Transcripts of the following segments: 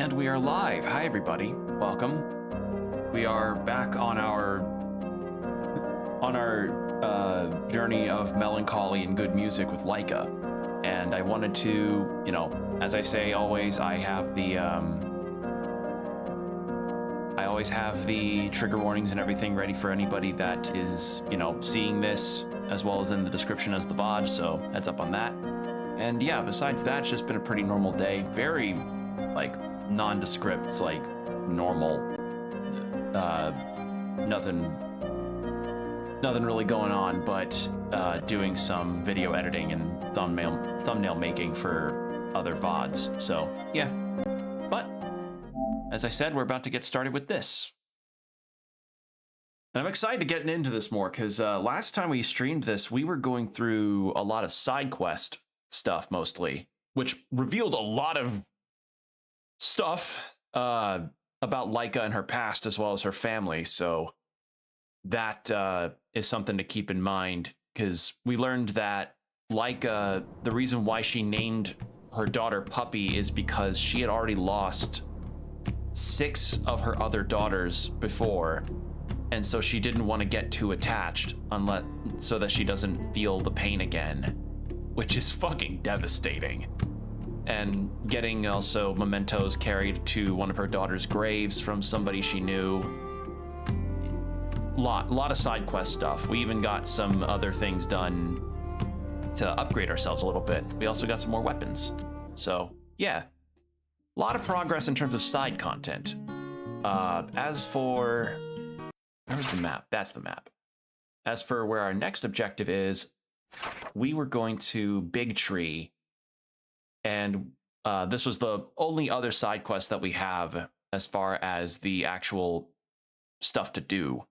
And we are live. Hi, everybody. Welcome. We are back on our journey of melancholy and good music with Laika. And I wanted to, as I say always, I always have the trigger warnings and everything ready for anybody that is, seeing this, as well as in the description as the VOD, so heads up on that. And yeah, besides that, it's just been a pretty normal day. Very, nondescript. It's normal. Nothing really going on, but doing some video editing and thumbnail making for other VODs. So yeah, but as I said, we're about to get started with this. And I'm excited to get into this more because last time we streamed this, we were going through a lot of side quest stuff mostly, which revealed a lot of stuff about Laika and her past as well as her family. So that is something to keep in mind, because we learned that Laika, the reason why she named her daughter Puppy is because she had already lost 6 of her other daughters before, and so she didn't want to get too attached so that she doesn't feel the pain again, which is fucking devastating. And getting also mementos carried to one of her daughter's graves from somebody she knew. Lot of side quest stuff. We even got some other things done to upgrade ourselves a little bit. We also got some more weapons. So yeah, a lot of progress in terms of side content. As for, where's the map? That's the map. As for where our next objective is, we were going to Big Tree, and this was the only other side quest that we have as far as the actual stuff to do.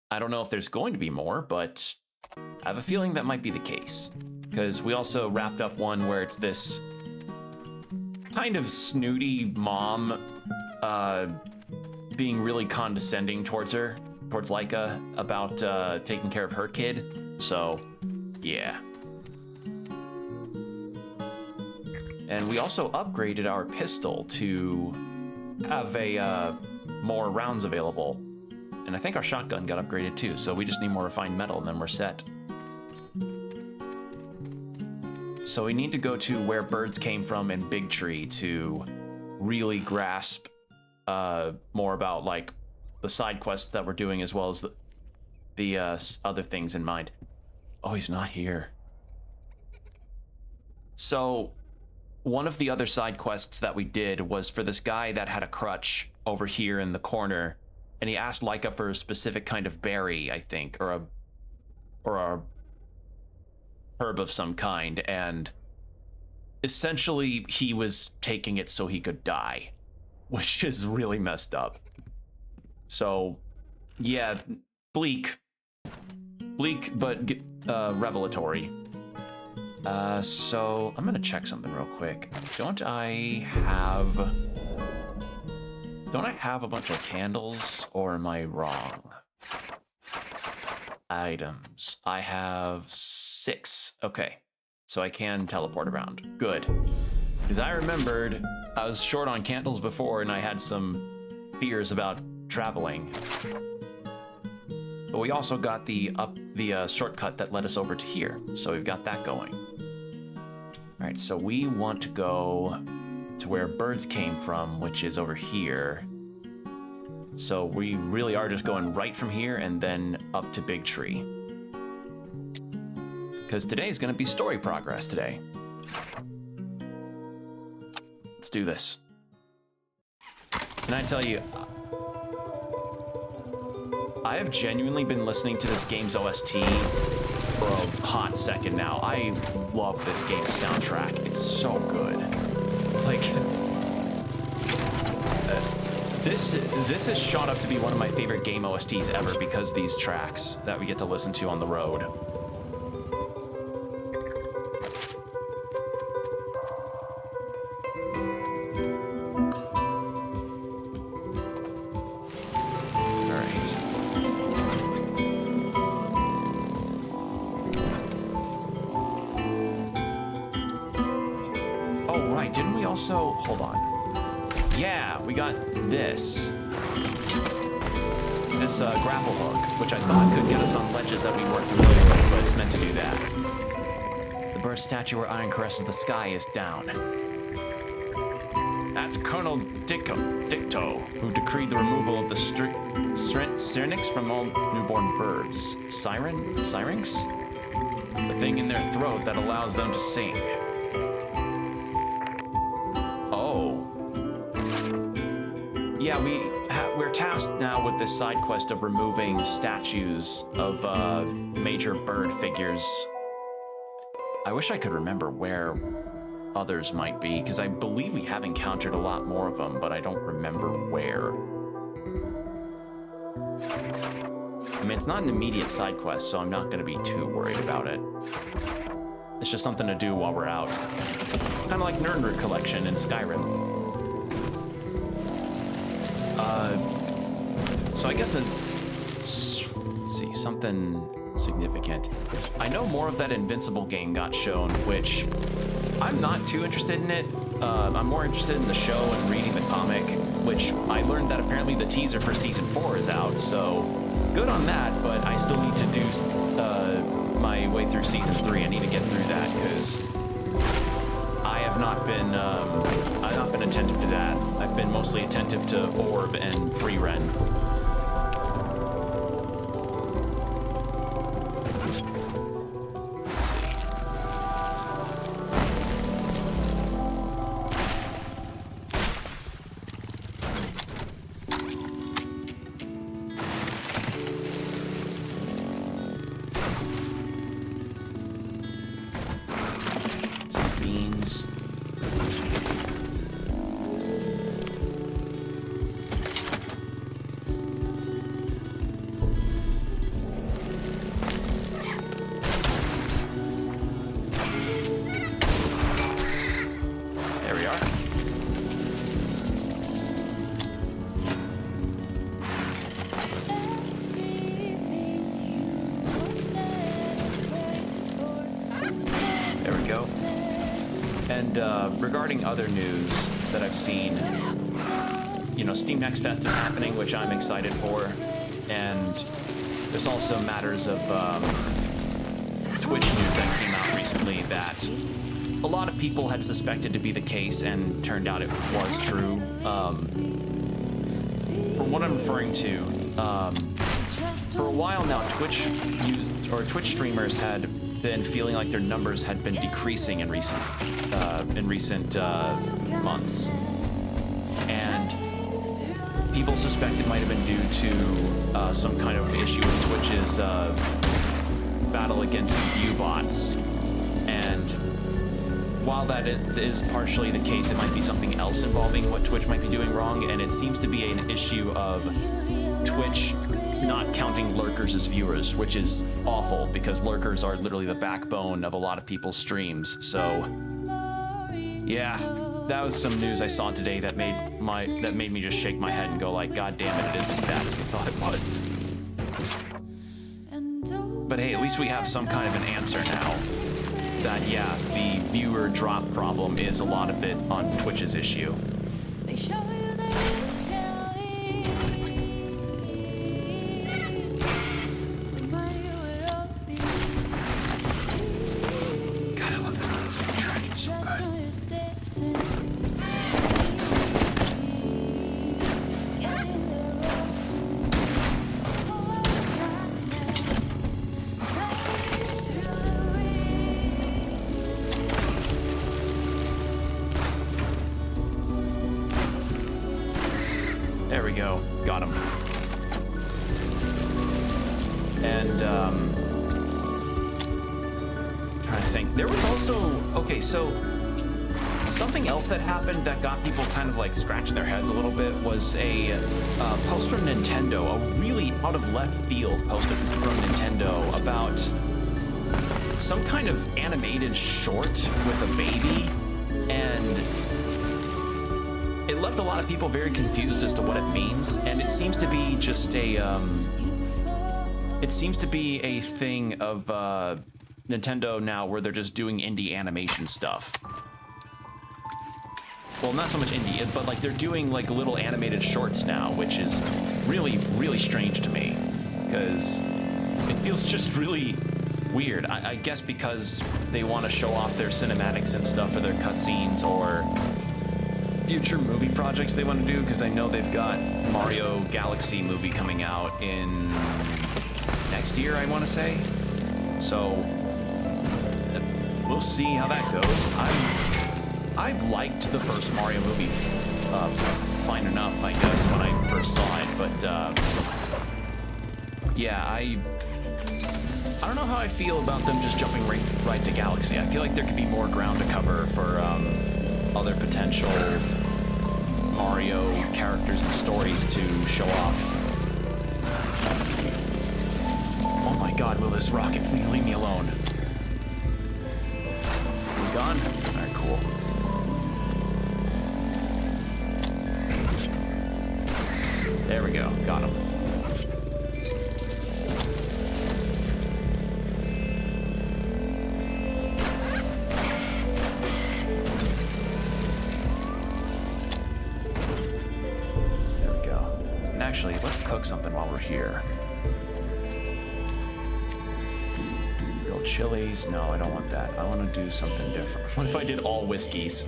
I don't know if there's going to be more, but I have a feeling that might be the case, because we also wrapped up one where it's this kind of snooty mom being really condescending towards Laika about taking care of her kid. So yeah. And we also upgraded our pistol to have more rounds available. And I think our shotgun got upgraded too, so we just need more refined metal and then we're set. So we need to go to where birds came from in Big Tree to really grasp more about the side quests that we're doing, as well as the other things in mind. Oh, he's not here. So one of the other side quests that we did was for this guy that had a crutch over here in the corner, and he asked Laika for a specific kind of berry, I think, or a herb of some kind, and essentially he was taking it so he could die, which is really messed up. So yeah, bleak, but revelatory. So I'm gonna check something real quick. Don't I have a bunch of candles, or am I wrong? Items. I have 6. Okay, so I can teleport around. Good. Because I remembered I was short on candles before and I had some fears about traveling. But we also got the shortcut that led us over to here, so we've got that going. All right, so we want to go to where birds came from, which is over here. So we really are just going right from here and then up to Big Tree, because today's going to be story progress today. Let's do this. And I tell you, I have genuinely been listening to this game's OST for a hot second now. I love this game's soundtrack. It's so good. This has shot up to be one of my favorite game OSTs ever because these tracks that we get to listen to on the road. Didn't we also, hold on. Yeah, we got this. This grapple hook, which I thought could get us on ledges that we weren't familiar with, but it's meant to do that. The bird statue where Iron caresses the sky is down. That's Colonel Dicto, who decreed the removal of the syrinx from all newborn birds. Syrinx? The thing in their throat that allows them to sing. Oh. Yeah, we're tasked now with this side quest of removing statues of major bird figures. I wish I could remember where others might be, because I believe we have encountered a lot more of them, but I don't remember where. I mean, it's not an immediate side quest, so I'm not going to be too worried about it. It's just something to do while we're out. Kind of like Nernroot Collection in Skyrim. So I guess let's see, something significant. I know more of that Invincible game got shown, which I'm not too interested in it. I'm more interested in the show and reading the comic, which I learned that apparently the teaser for season 4 is out, so good on that, but I still need to do my way through season 3. I need to get through that, because I have not been attentive to that. I've been mostly attentive to Orb and Free Ren. Regarding other news that I've seen, you know, Steam Next Fest is happening, which I'm excited for, and there's also matters of Twitch news that came out recently that a lot of people had suspected to be the case, and turned out it was true. For what I'm referring to, for a while now, Twitch streamers had been feeling like their numbers had been decreasing in recent months, and people suspect it might have been due to some kind of issue with Twitch's battle against view bots. And while that is partially the case, it might be something else involving what Twitch might be doing wrong, and it seems to be an issue of Twitch not counting lurkers as viewers, which is awful, because lurkers are literally the backbone of a lot of people's streams. So yeah, that was some news I saw today that made me just shake my head and go like, God damn it, it is as bad as we thought it was. But hey, at least we have some kind of an answer now. That yeah, the viewer drop problem is a lot of it on Twitch's issue. There we go. Got him. And, trying to think. There was also... Okay, so... Something else that happened that got people kind of like scratching their heads a little bit was a post from Nintendo, a really out of left field post from Nintendo about some kind of animated short with a baby, and it left a lot of people very confused as to what it means, and it seems to be just a, it seems to be a thing of Nintendo now where they're just doing indie animation stuff. well, not so much indie, but like they're doing like little animated shorts now, which is really, really strange to me, because it feels just really weird. I guess because they want to show off their cinematics and stuff, or their cutscenes, or future movie projects they want to do, because I know they've got Mario Galaxy movie coming out in next year, I want to say. So we'll see how that goes. I liked the first Mario movie fine enough, I guess, when I first saw it, but yeah, I don't know how I feel about them just jumping right to Galaxy. I feel like there could be more ground to cover for other potential Mario characters and stories to show off. Oh my god, will this rocket please leave me alone? We gone? Alright, cool. There we go, got him. Actually, let's cook something while we're here. Grilled chilies. No, I don't want that. I want to do something different. What if I did all whiskeys?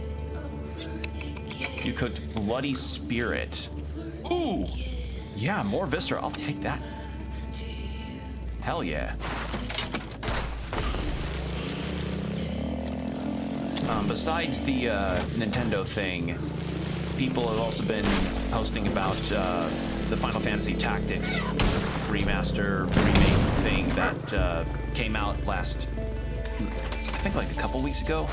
You cooked Bloody Spirit. Ooh! Yeah, more viscera. I'll take that. Hell yeah. Besides the Nintendo thing, people have also been posting about the Final Fantasy Tactics remaster, remake thing that came out last, I think like a couple weeks ago,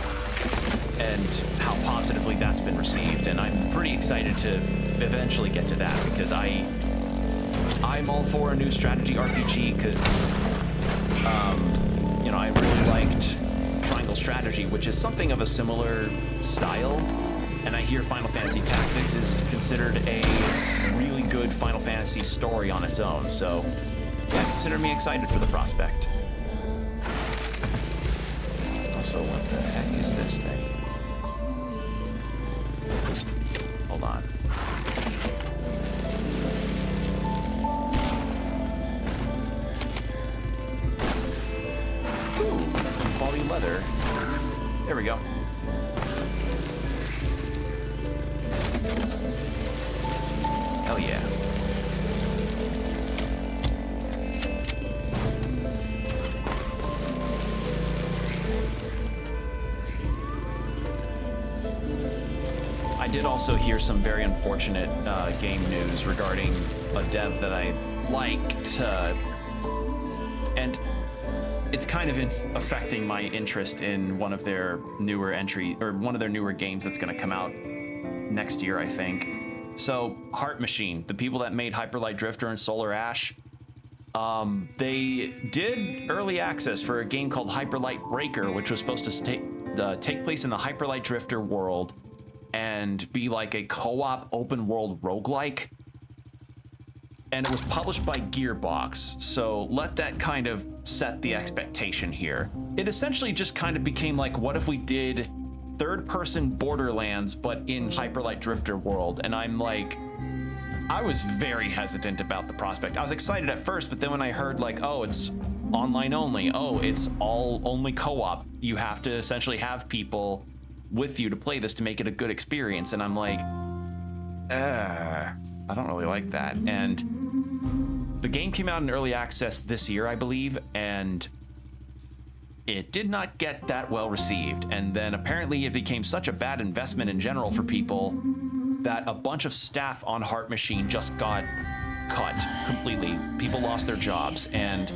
and how positively that's been received. And I'm pretty excited to eventually get to that, because I'm all for a new strategy RPG, because you know, I really liked Triangle Strategy, which is something of a similar style. And I hear Final Fantasy Tactics is considered a really good Final Fantasy story on its own, so yeah, consider me excited for the prospect. Also, what the heck is this thing? Hold on. Ooh, quality leather. There we go. Hell yeah. I did also hear some very unfortunate game news regarding a dev that I liked, and it's kind of affecting my interest in one of their newer games that's going to come out next year, I think. So, Heart Machine, the people that made Hyper Light Drifter and Solar Ash, they did early access for a game called Hyper Light Breaker, which was supposed to take place in the Hyper Light Drifter world and be like a co-op open world roguelike. And it was published by Gearbox, so let that kind of set the expectation here. It essentially just kind of became like, what if we did third-person Borderlands, but in Hyper Light Drifter world? And I'm like, I was very hesitant about the prospect. I was excited at first, but then when I heard like, oh, it's online only, oh, it's all only co-op, you have to essentially have people with you to play this to make it a good experience, and I'm like, I don't really like that. And the game came out in early access this year, I believe, and it did not get that well received. And then apparently it became such a bad investment in general for people that a bunch of staff on Heart Machine just got cut completely. People lost their jobs, and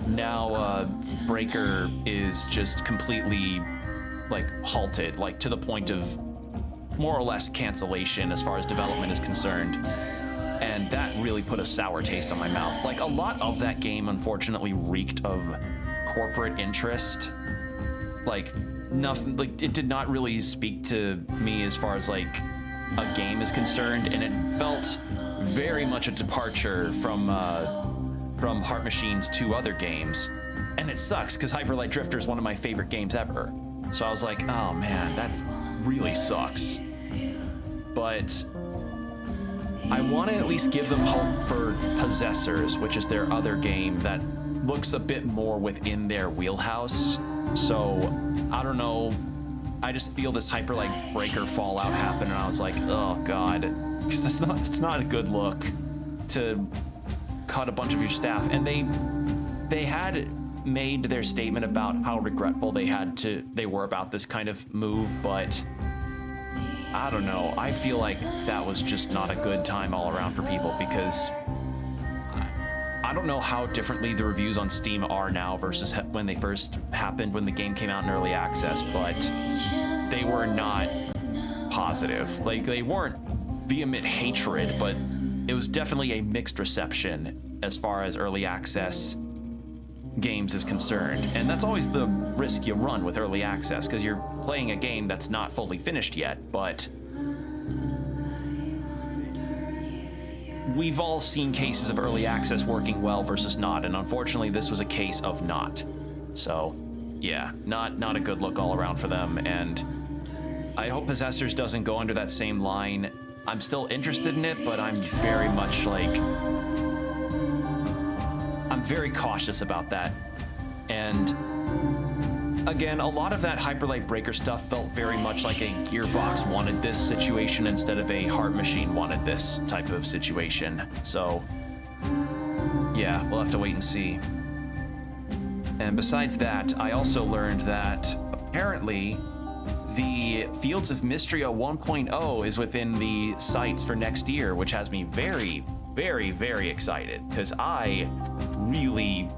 now Breaker is just completely like halted, like to the point of more or less cancellation as far as development is concerned. And that really put a sour taste on my mouth. Like, a lot of that game unfortunately reeked of corporate interest. Like, nothing, like, it did not really speak to me as far as like a game is concerned, and it felt very much a departure from Heart Machine's two other games. And it sucks, because Hyper Light Drifter is one of my favorite games ever. So I was like, oh man, that really sucks. but I want to at least give them hope for Possessors, which is their other game that looks a bit more within their wheelhouse. So I don't know. I just feel this Hyperlight Breaker fallout happen, and I was like, oh god, because it's not a good look to cut a bunch of your staff. And they had made their statement about how regretful they were about this kind of move, but I don't know. I feel like that was just not a good time all around for people, because I don't know how differently the reviews on Steam are now versus when they first happened, when the game came out in early access, but they were not positive. Like, they weren't vehement hatred, but it was definitely a mixed reception as far as early access games is concerned. And that's always the risk you run with early access, because you're playing a game that's not fully finished yet, but we've all seen cases of early access working well versus not, and unfortunately this was a case of not. So yeah, not a good look all around for them, and I hope Possessors doesn't go under that same line. I'm still interested in it, but I'm very much like, I'm very cautious about that. And again, a lot of that Hyperlight Breaker stuff felt very much like a Gearbox wanted this situation instead of a Heart Machine wanted this type of situation. So yeah, we'll have to wait and see. And besides that, I also learned that apparently the Fields of Mystria 1.0 is within the sights for next year, which has me very, very, very excited, because I really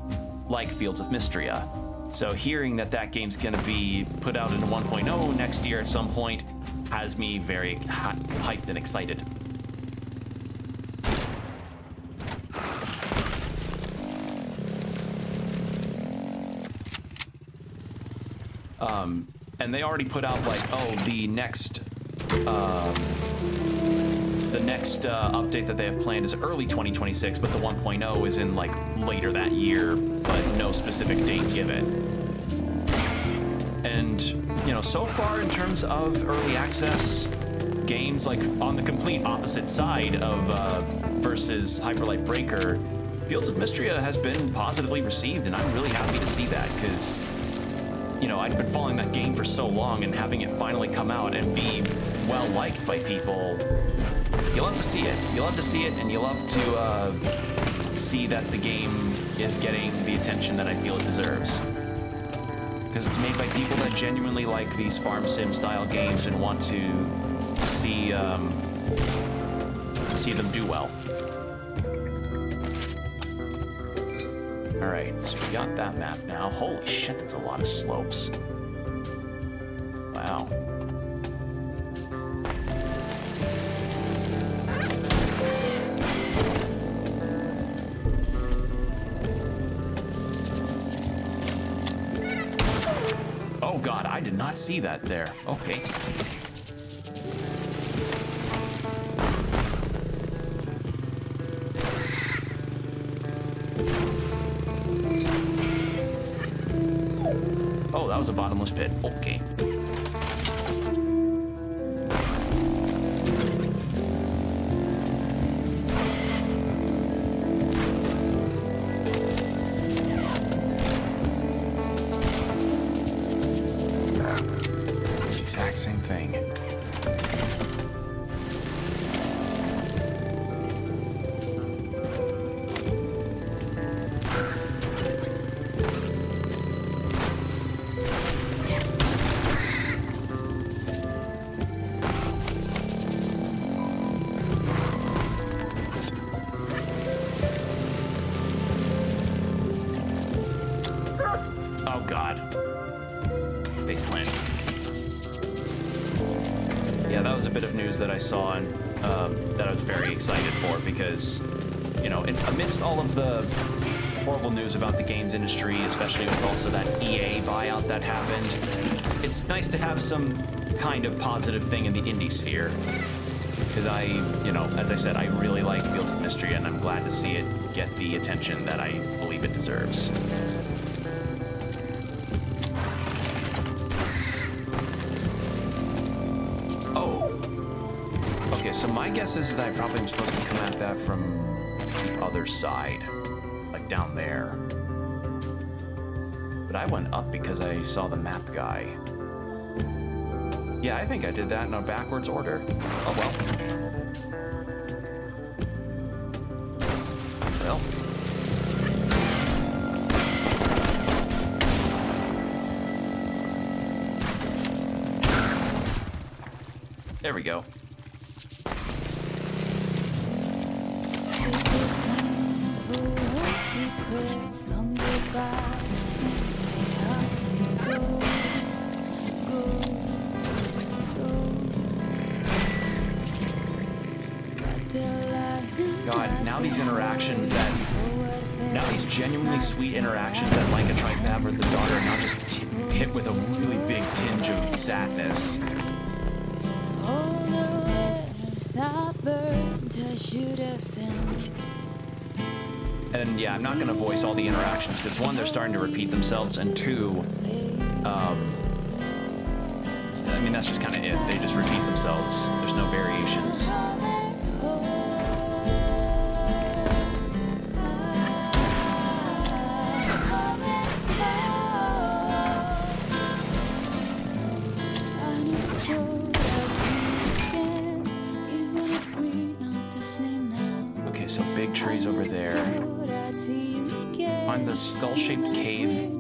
like Fields of Mystria. So hearing that game's gonna be put out in 1.0 next year at some point has me very hyped and excited. And they already put out like, oh, the next update that they have planned is early 2026, but the 1.0 is in like later that year, but no specific date given. And you know, so far in terms of early access games, like on the complete opposite side of versus Hyperlight Breaker, Fields of Mystria has been positively received, and I'm really happy to see that, because you know, I'd been following that game for so long, and having it finally come out and be well liked by people, you love to see it. You love to see it, and you love to see that the game is getting the attention that I feel it deserves. Because it's made by people that genuinely like these farm sim style games and want to see them do well. All right, so we got that map now. Holy shit, that's a lot of slopes. Wow. Oh god, I did not see that there. Okay. Oh, that was a bottomless pit. Okay. Exact same thing. Oh god. Base plant. Yeah, that was a bit of news that I saw and that I was very excited for, because, you know, amidst all of the horrible news about the games industry, especially with also that EA buyout that happened, it's nice to have some kind of positive thing in the indie sphere. Because I, you know, as I said, I really like Fields of Mystria, and I'm glad to see it get the attention that I believe it deserves. Okay, so my guess is that I probably am supposed to come at that from the other side, like down there. But I went up because I saw the map guy. Yeah, I think I did that in a backwards order. Oh well. Well. There we go. God, now these interactions now these genuinely sweet interactions that Laika tried to have with the daughter are now just hit with a really big tinge of sadness. And yeah, I'm not going to voice all the interactions because one, they're starting to repeat themselves, and two, I mean, that's just kind of it. They just repeat themselves. There's no variations. Okay, so big trees over there. Find the skull-shaped cave.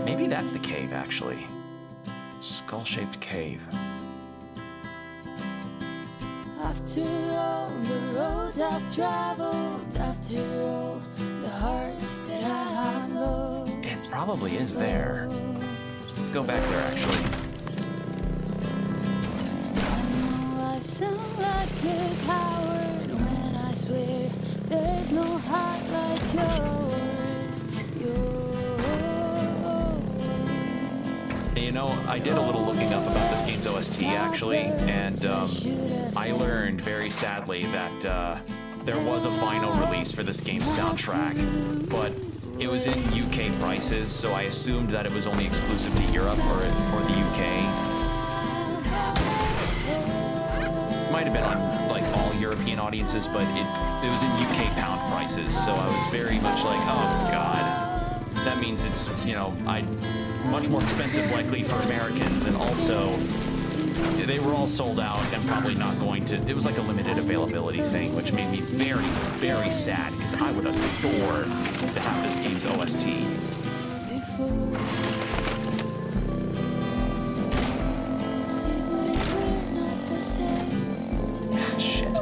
Maybe that's the cave, actually. Skull-shaped cave. After all the roads I've traveled, after all the hearts that I have loved. It probably is there. Let's go back there, actually. I know I sound like a coward when I swear there's no heart like yours. You know, I did a little looking up about this game's OST, actually, and I learned very sadly that there was a vinyl release for this game's soundtrack, but it was in UK prices, so I assumed that it was only exclusive to Europe or the UK. Might have been on like all European audiences, but it was in UK pound prices, so I was very much like, oh god, that means it's, you know, much more expensive likely for Americans, and also they were all sold out and probably not going to. It was like a limited availability thing, which made me very, very sad because I would adore to have this game's OST. Shit.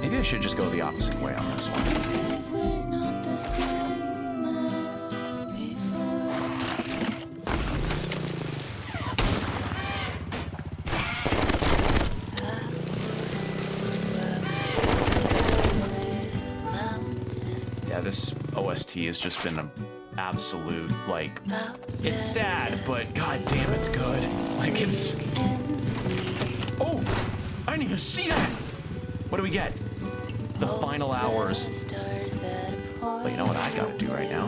Maybe I should just go the opposite way on this one. This OST has just been an absolute, like, it's sad, but god damn, it's good. Like, it's... Oh! I didn't even see that! What do we get? The final hours. But you know what I gotta do right now?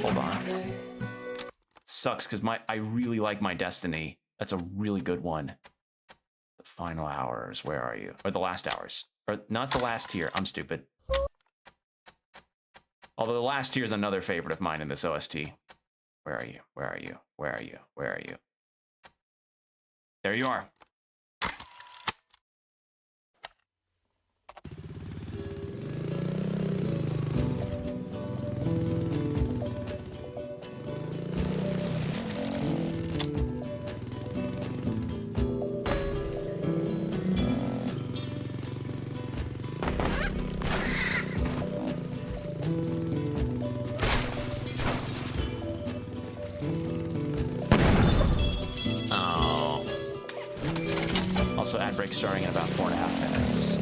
Hold on. It sucks, because I really like my Destiny. That's a really good one. The final hours, where are you? Or the last hours. Or, not the last tier, I'm stupid. Although the last tier is another favorite of mine in this OST. Where are you? Where are you? Where are you? Where are you? There you are. Also, ad break starting in about 4.5 minutes.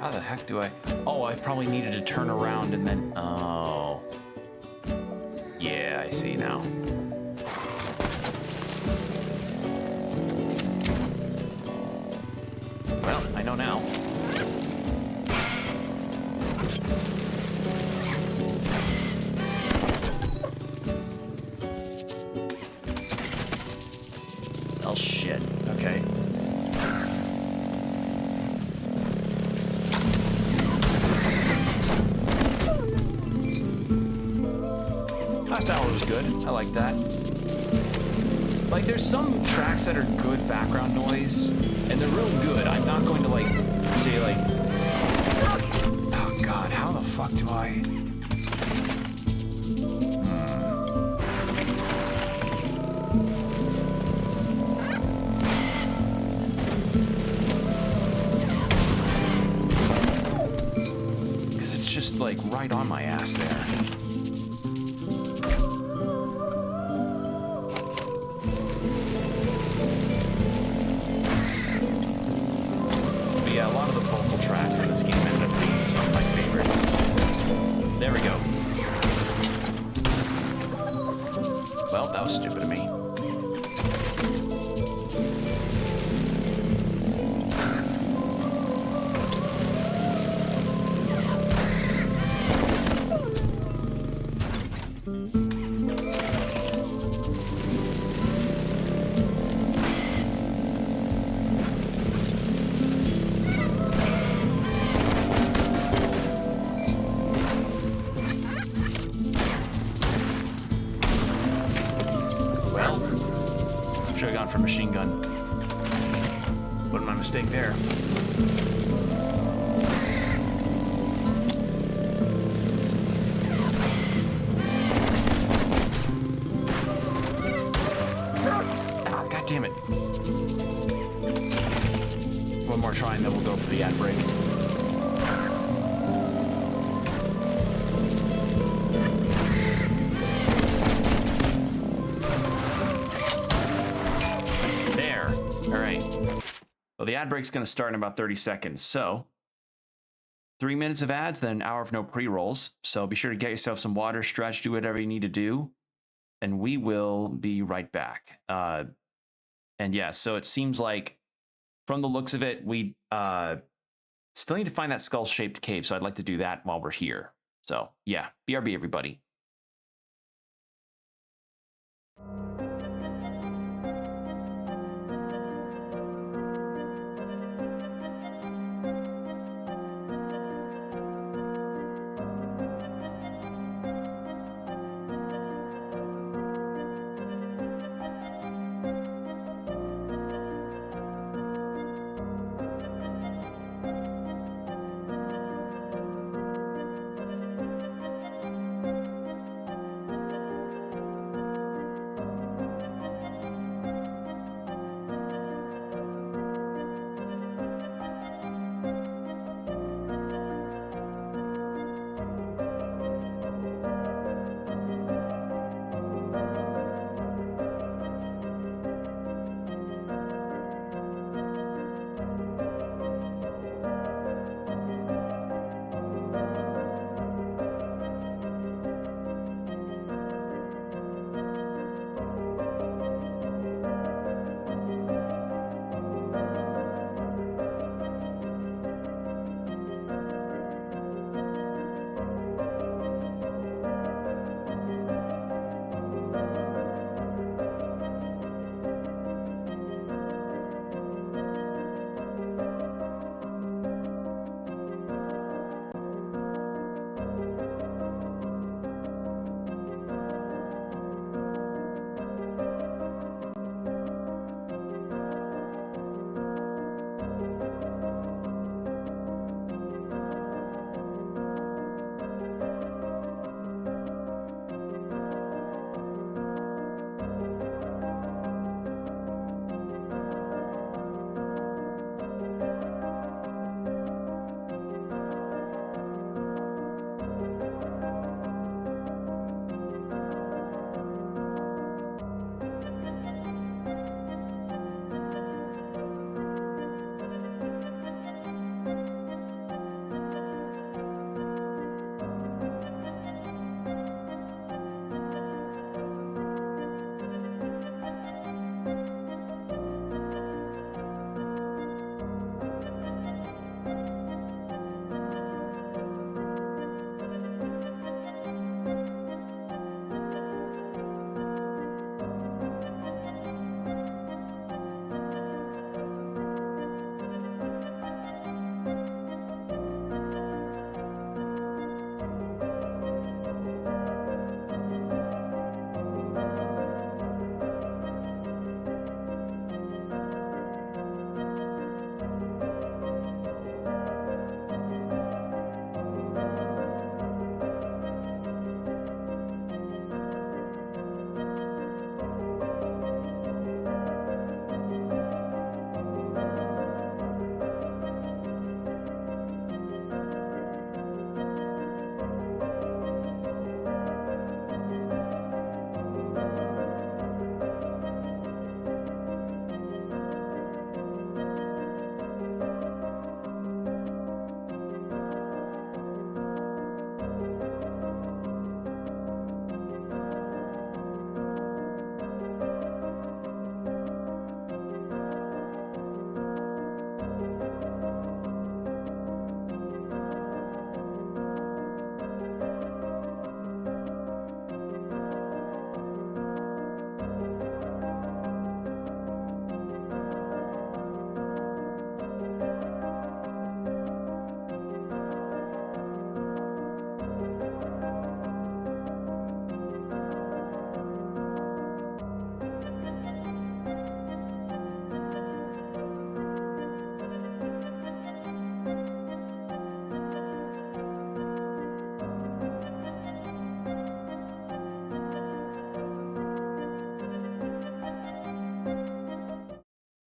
How the heck do I... Oh, I probably needed to turn around and then... Oh. Yeah, I see now. Well, I know now. Oh, shit. Okay. Last hour was good. I like that. Like, there's some tracks that are good background noise, and they're real good. I'm not going to, like, say, like... Oh, God, how the fuck do I... Because it's just, like, right on my ass there. Yeah, a lot of the vocal tracks in this game ended up being some of my favorites. There we go. Well, that was stupid of me. Should have gone for machine gun. Wasn't my mistake there. God damn it. One more try and then we'll go for the ad break. Well, the ad break's going to start in about 30 seconds. So 3 minutes of ads, then an hour of no pre-rolls. So be sure to get yourself some water, stretch, do whatever you need to do. And we will be right back. And yeah, so it seems like from the looks of it, we still need to find that skull-shaped cave. So I'd like to do that while we're here. So yeah, BRB everybody.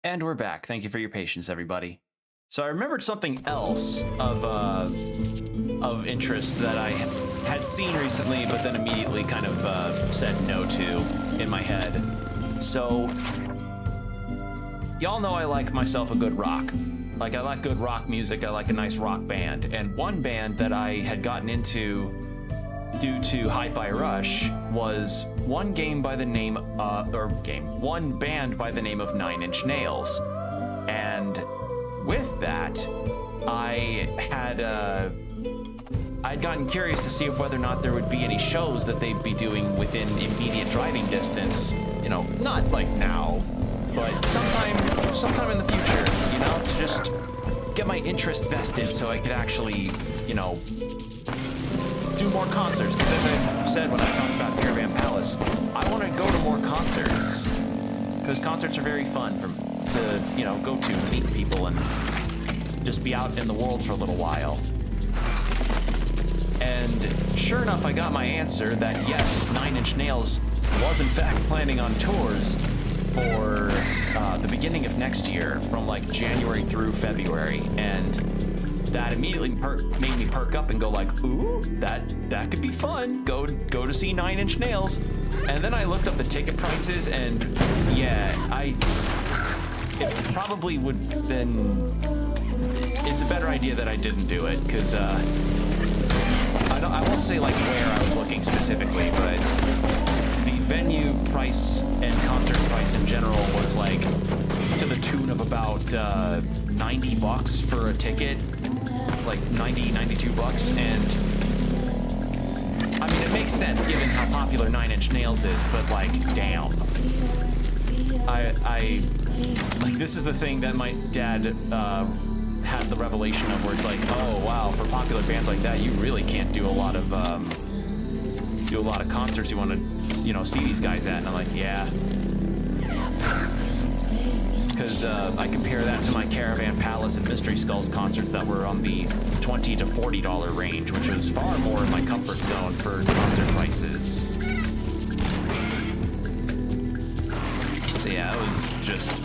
And we're back. Thank you for your patience, everybody. So I remembered something else of interest that I had seen recently, but then immediately kind of said no to in my head. So y'all know I like myself a good rock. Like, I like good rock music. I like a nice rock band. And one band that I had gotten into due to Hi-Fi Rush was one band by the name of Nine Inch Nails. And with that, I'd gotten curious to see if whether or not there would be any shows that they'd be doing within immediate driving distance. You know, not like now, but sometime in the future, you know, to just get my interest vested so I could actually, you know, do more concerts. Because as I said when I talked about Caravan Palace, I want to go to more concerts. Because concerts are very fun to, you know, go to and meet people and just be out in the world for a little while. And sure enough, I got my answer that yes, Nine Inch Nails was in fact planning on tours for the beginning of next year, from like January through February, and that immediately made me perk up and go like, ooh, that could be fun. Go to see Nine Inch Nails. And then I looked up the ticket prices, and yeah, it probably would have been. It's a better idea that I didn't do it, because I won't say like where I was looking specifically, but the venue price and concert price in general was like to the tune of about $90 for a ticket, like 92 bucks. And I mean, it makes sense given how popular Nine Inch Nails is, but like, damn. I like, this is the thing that my dad had the revelation of, where it's like, oh wow, for popular bands like that, you really can't do a lot of concerts you want to, you know, see these guys at. And I'm like, yeah, because I compare that to my Caravan Palace and Mystery Skulls concerts that were on the $20 to $40 range, which was far more in my comfort zone for concert prices. So yeah, it was just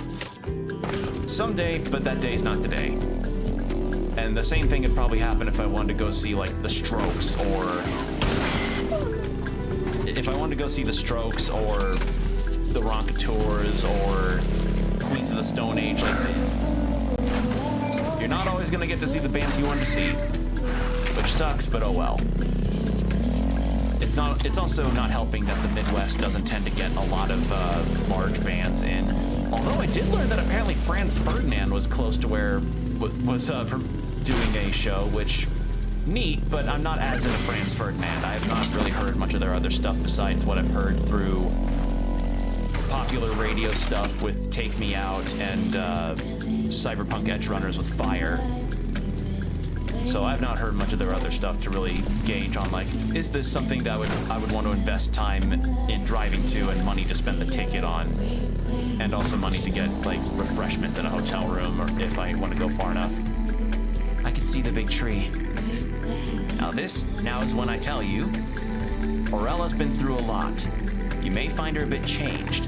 someday, but that day's not today. And the same thing would probably happen if I wanted to go see like the Strokes, or if I wanted to go see the Strokes or the Rockatours or Queens of the Stone Age. Like, you're not always gonna get to see the bands you wanted to see, which sucks, but oh well. It's also not helping that the Midwest doesn't tend to get a lot of large bands in. Although I did learn that apparently Franz Ferdinand was close to where was doing a show, which neat, but I'm not as into Franz Ferdinand. I have not really heard much of their other stuff besides what I've heard through popular radio stuff with Take Me Out and Cyberpunk Edge Runners with Fire. So I've not heard much of their other stuff to really gauge on, like, is this something that I would want to invest time in driving to and money to spend the ticket on, and also money to get like refreshments in a hotel room, or if I want to go far enough. I can see the big tree. Now is when I tell you, Aurella's been through a lot. You may find her a bit changed.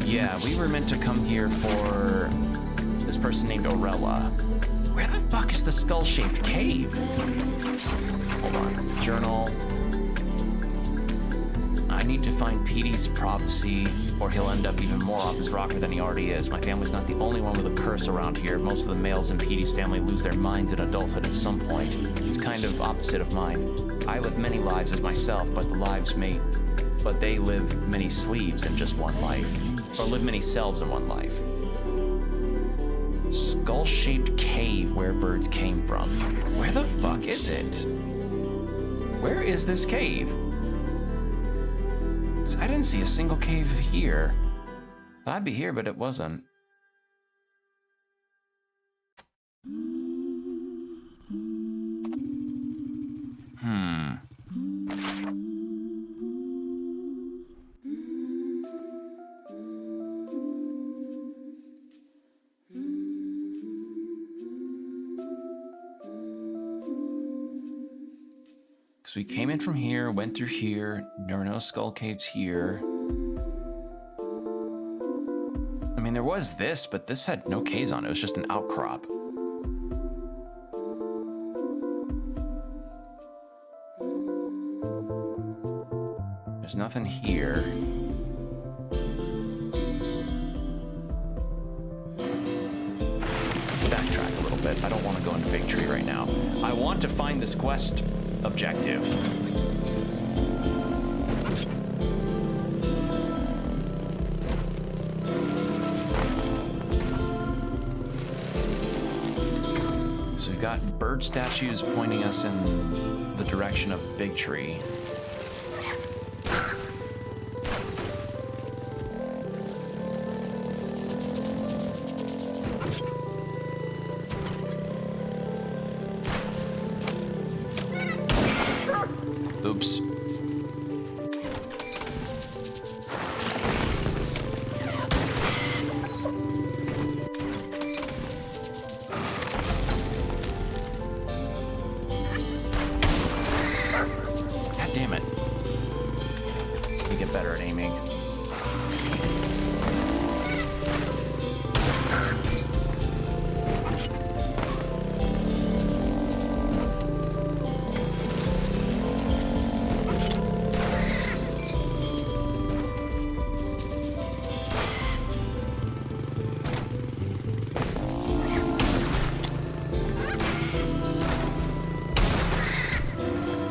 Yeah, we were meant to come here for this person named Aurella. Where the fuck is the skull-shaped cave? Hold on. Journal. I need to find Petey's prophecy, or he'll end up even more off his rocker than he already is. My family's not the only one with a curse around here. Most of the males in Petey's family lose their minds in adulthood at some point. It's kind of opposite of mine. I live many lives as myself, but they live many sleeves in just one life. Or live many selves in one life. Skull-shaped cave where birds came from. Where the fuck is it? Where is this cave? I didn't see a single cave here. I'd be here, but it wasn't. Because we came in from here, went through here, there were no skull caves here. I mean, there was this, but this had no caves on it. It was just an outcrop. There's nothing here. Let's backtrack a little bit. I don't want to go into Big Tree right now. I want to find this quest objective. So we've got bird statues pointing us in the direction of the Big Tree. Oops. God damn it. Let me get better at aiming.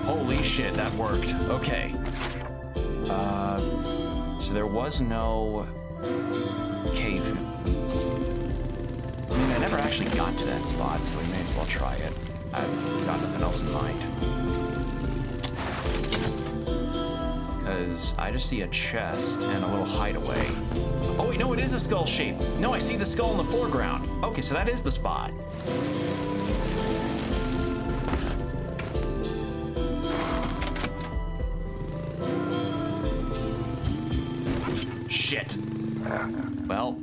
Holy shit, that worked. Okay. So there was no cave. I mean, I never actually got to that spot, so we may as well try it. I've got nothing else in mind. Because I just see a chest and a little hideaway. Oh wait, no, it is a skull shape. No, I see the skull in the foreground. Okay, so that is the spot. Shit. Well.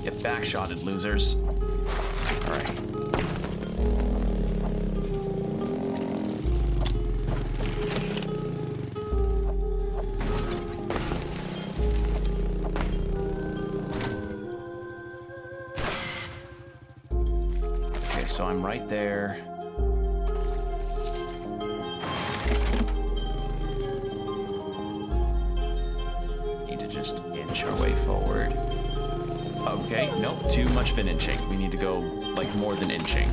Get backshotted, losers. All right. Okay, so I'm right there. Need to just inch our way forward. Okay, nope, too much of an inching. We need to go, like, more than inching.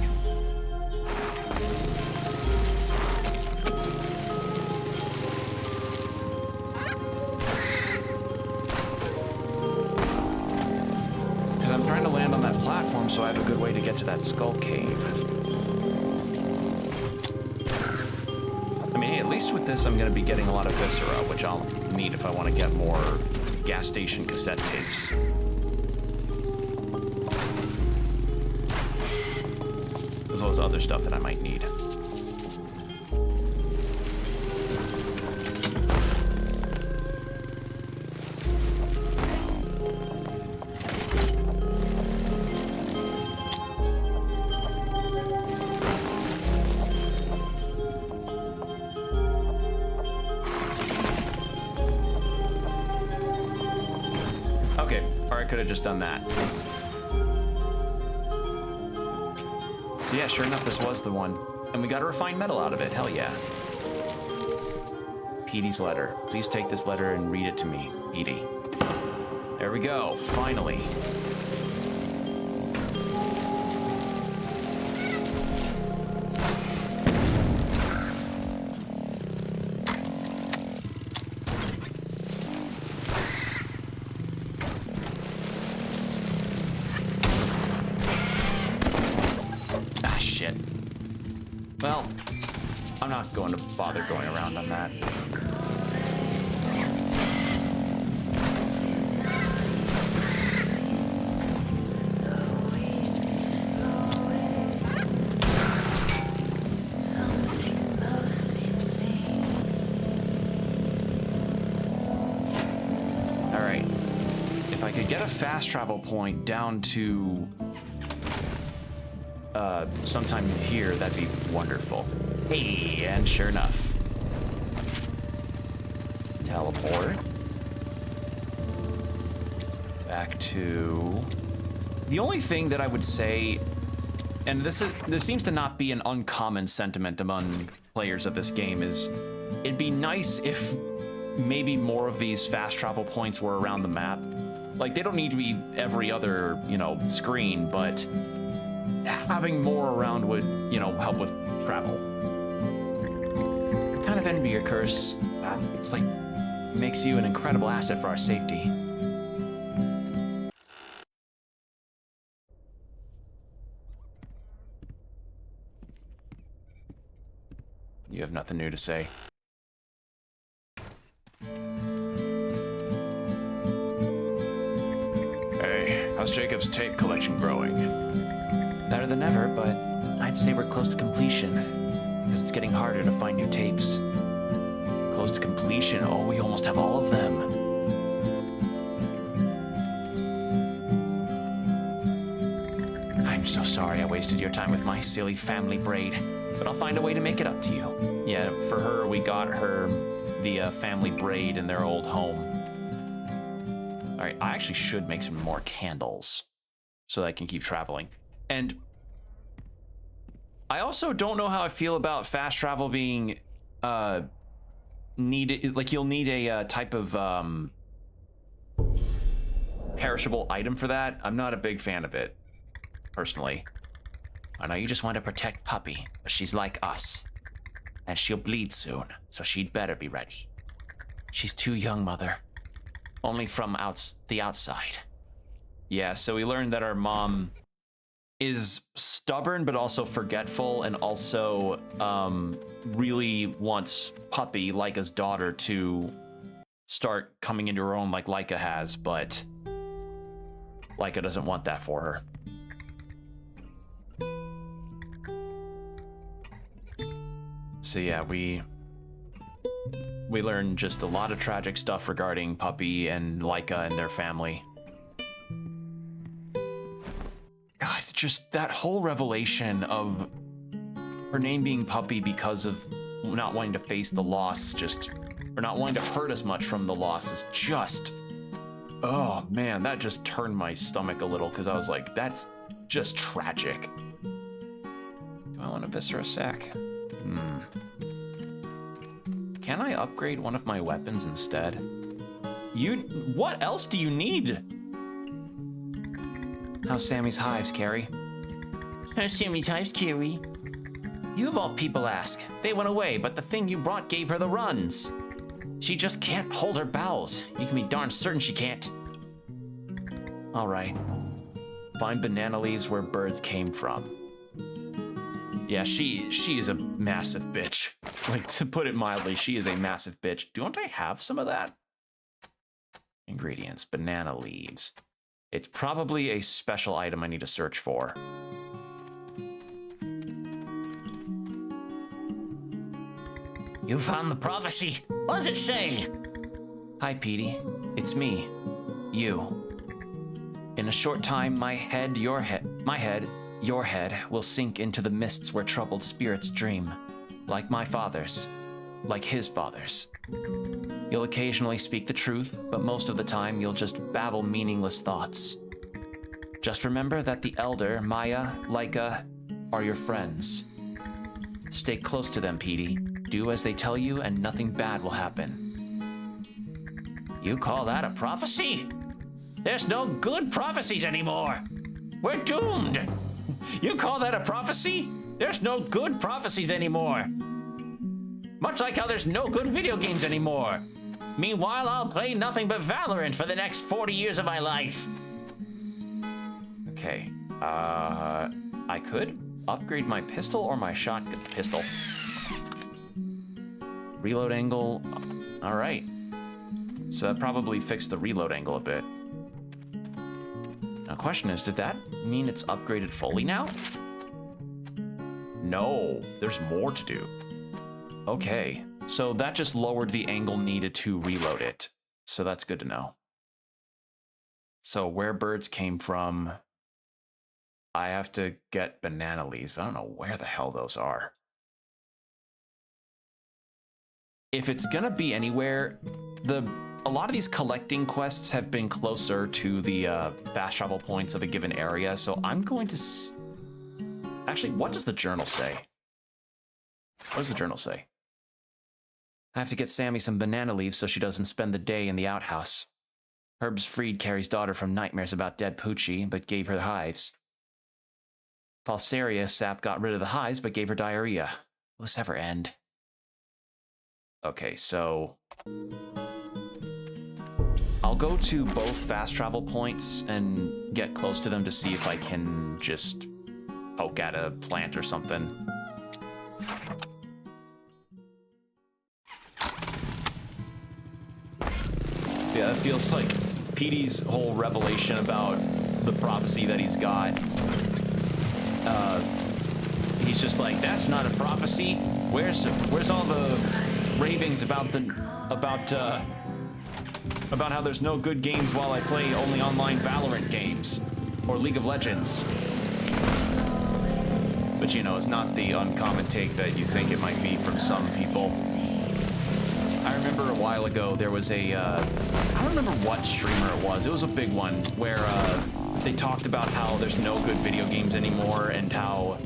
Because I'm trying to land on that platform so I have a good way to get to that skull cave. I mean, hey, at least with this I'm going to be getting a lot of viscera, which I'll need if I want to get more gas station cassette tapes. As well as other stuff that I might need. Okay, or I could have just done that. So yeah, sure enough, this was the one. And we got a refined metal out of it, hell yeah. Petey's letter. Please take this letter and read it to me, Petey. There we go, finally. Well, I'm not going to bother going around on that. a fast travel point down to sometime here, that'd be wonderful. Hey, and sure enough. Teleport. Back to... The only thing that I would say, and this seems to not be an uncommon sentiment among players of this game, is it'd be nice if maybe more of these fast travel points were around the map. Like, they don't need to be every other, you know, screen, but having more around would, you know, help with travel. Kind of envy your curse. It's like, makes you an incredible asset for our safety. You have nothing new to say. Hey, how's Jacob's tape collection growing? Better than ever, but I'd say we're close to completion, because it's getting harder to find new tapes. Close to completion? Oh, we almost have all of them. I'm so sorry I wasted your time with my silly family braid, but I'll find a way to make it up to you. Yeah, for her, we got her the family braid in their old home. All right, I actually should make some more candles so that I can keep traveling. And I also don't know how I feel about fast travel being needed. Like, you'll need a type of perishable item for that. I'm not a big fan of it, personally. I know you just want to protect Puppy, but she's like us. And she'll bleed soon, so she'd better be ready. She's too young, Mother. Only from the outside. Yeah, so we learned that our mom is stubborn, but also forgetful, and also really wants Puppy, Laika's daughter, to start coming into her own like Laika has, but Laika doesn't want that for her. So yeah, we learned just a lot of tragic stuff regarding Puppy and Laika and their family. God, just that whole revelation of her name being Puppy because of not wanting to face the loss, or not wanting to hurt as much from the loss, is just, oh man, that just turned my stomach a little, because I was like, that's just tragic. Do I want a Viscera sack? Can I upgrade one of my weapons instead? What else do you need? How's Sammy's hives, Carrie? How's Sammy's hives, Carrie? You of all people ask. They went away, but the thing you brought gave her the runs. She just can't hold her bowels. You can be darn certain she can't. All right. Find banana leaves where birds came from. Yeah, she is a massive bitch. Like, to put it mildly, she is a massive bitch. Don't I have some of that? Ingredients, banana leaves. It's probably a special item I need to search for. You found the prophecy. What does it say? Hi, Petey. It's me. You. In a short time, my head, your head will sink into the mists where troubled spirits dream. Like my father's. Like his father's. You'll occasionally speak the truth, but most of the time you'll just babble meaningless thoughts. Just remember that the Elder, Maya, Laika, are your friends. Stay close to them, Petey. Do as they tell you, and nothing bad will happen. You call that a prophecy? There's no good prophecies anymore. We're doomed. You call that a prophecy? There's no good prophecies anymore. Much like how there's no good video games anymore. Meanwhile, I'll play nothing but Valorant for the next 40 years of my life. Okay, I could upgrade my pistol or my shotgun. Pistol. Reload angle, all right. So that probably fixed the reload angle a bit. Now, question is, did that mean it's upgraded fully now? No, there's more to do. Okay, so that just lowered the angle needed to reload it. So that's good to know. So where birds came from, I have to get banana leaves, but I don't know where the hell those are. If it's gonna be anywhere, a lot of these collecting quests have been closer to the fast travel points of a given area, so I'm going to... Actually, what does the journal say? What does the journal say? I have to get Sammy some banana leaves so she doesn't spend the day in the outhouse. Herbs freed Carrie's daughter from nightmares about dead Poochie, but gave her the hives. Falsaria sap got rid of the hives, but gave her diarrhea. Will this ever end? Okay, so... I'll go to both fast travel points and get close to them to see if I can just poke at a plant or something. Yeah, that feels like Petey's whole revelation about the prophecy that he's got. He's just like, that's not a prophecy. Where's all the ravings about how there's no good games while I play only online Valorant games or League of Legends? But you know, it's not the uncommon take that you think it might be from some people. I remember a while ago there was a, I don't remember what streamer it was a big one, where they talked about how there's no good video games anymore and how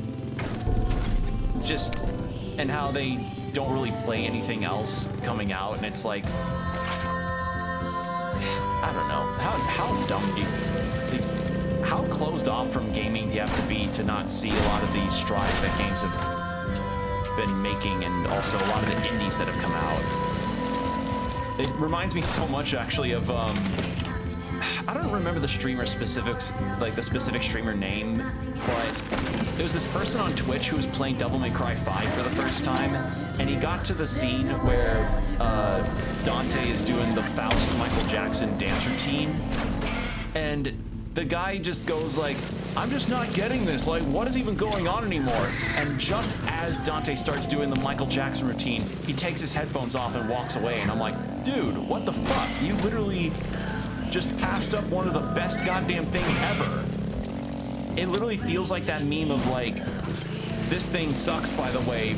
they don't really play anything else coming out, and it's like, I don't know, how dumb do you, how closed off from gaming do you have to be to not see a lot of these strides that games have been making, and also a lot of the indies that have come out? It reminds me so much, actually, of, I don't remember the streamer specifics, like the specific streamer name, but there was this person on Twitch who was playing Devil May Cry 5 for the first time, and he got to the scene where Dante is doing the Faust Michael Jackson dance routine, and the guy just goes like, I'm just not getting this, like, what is even going on anymore? And just as Dante starts doing the Michael Jackson routine, he takes his headphones off and walks away, and I'm like, dude, what the fuck? You literally just passed up one of the best goddamn things ever. It literally feels like that meme of like, this thing sucks, by the way,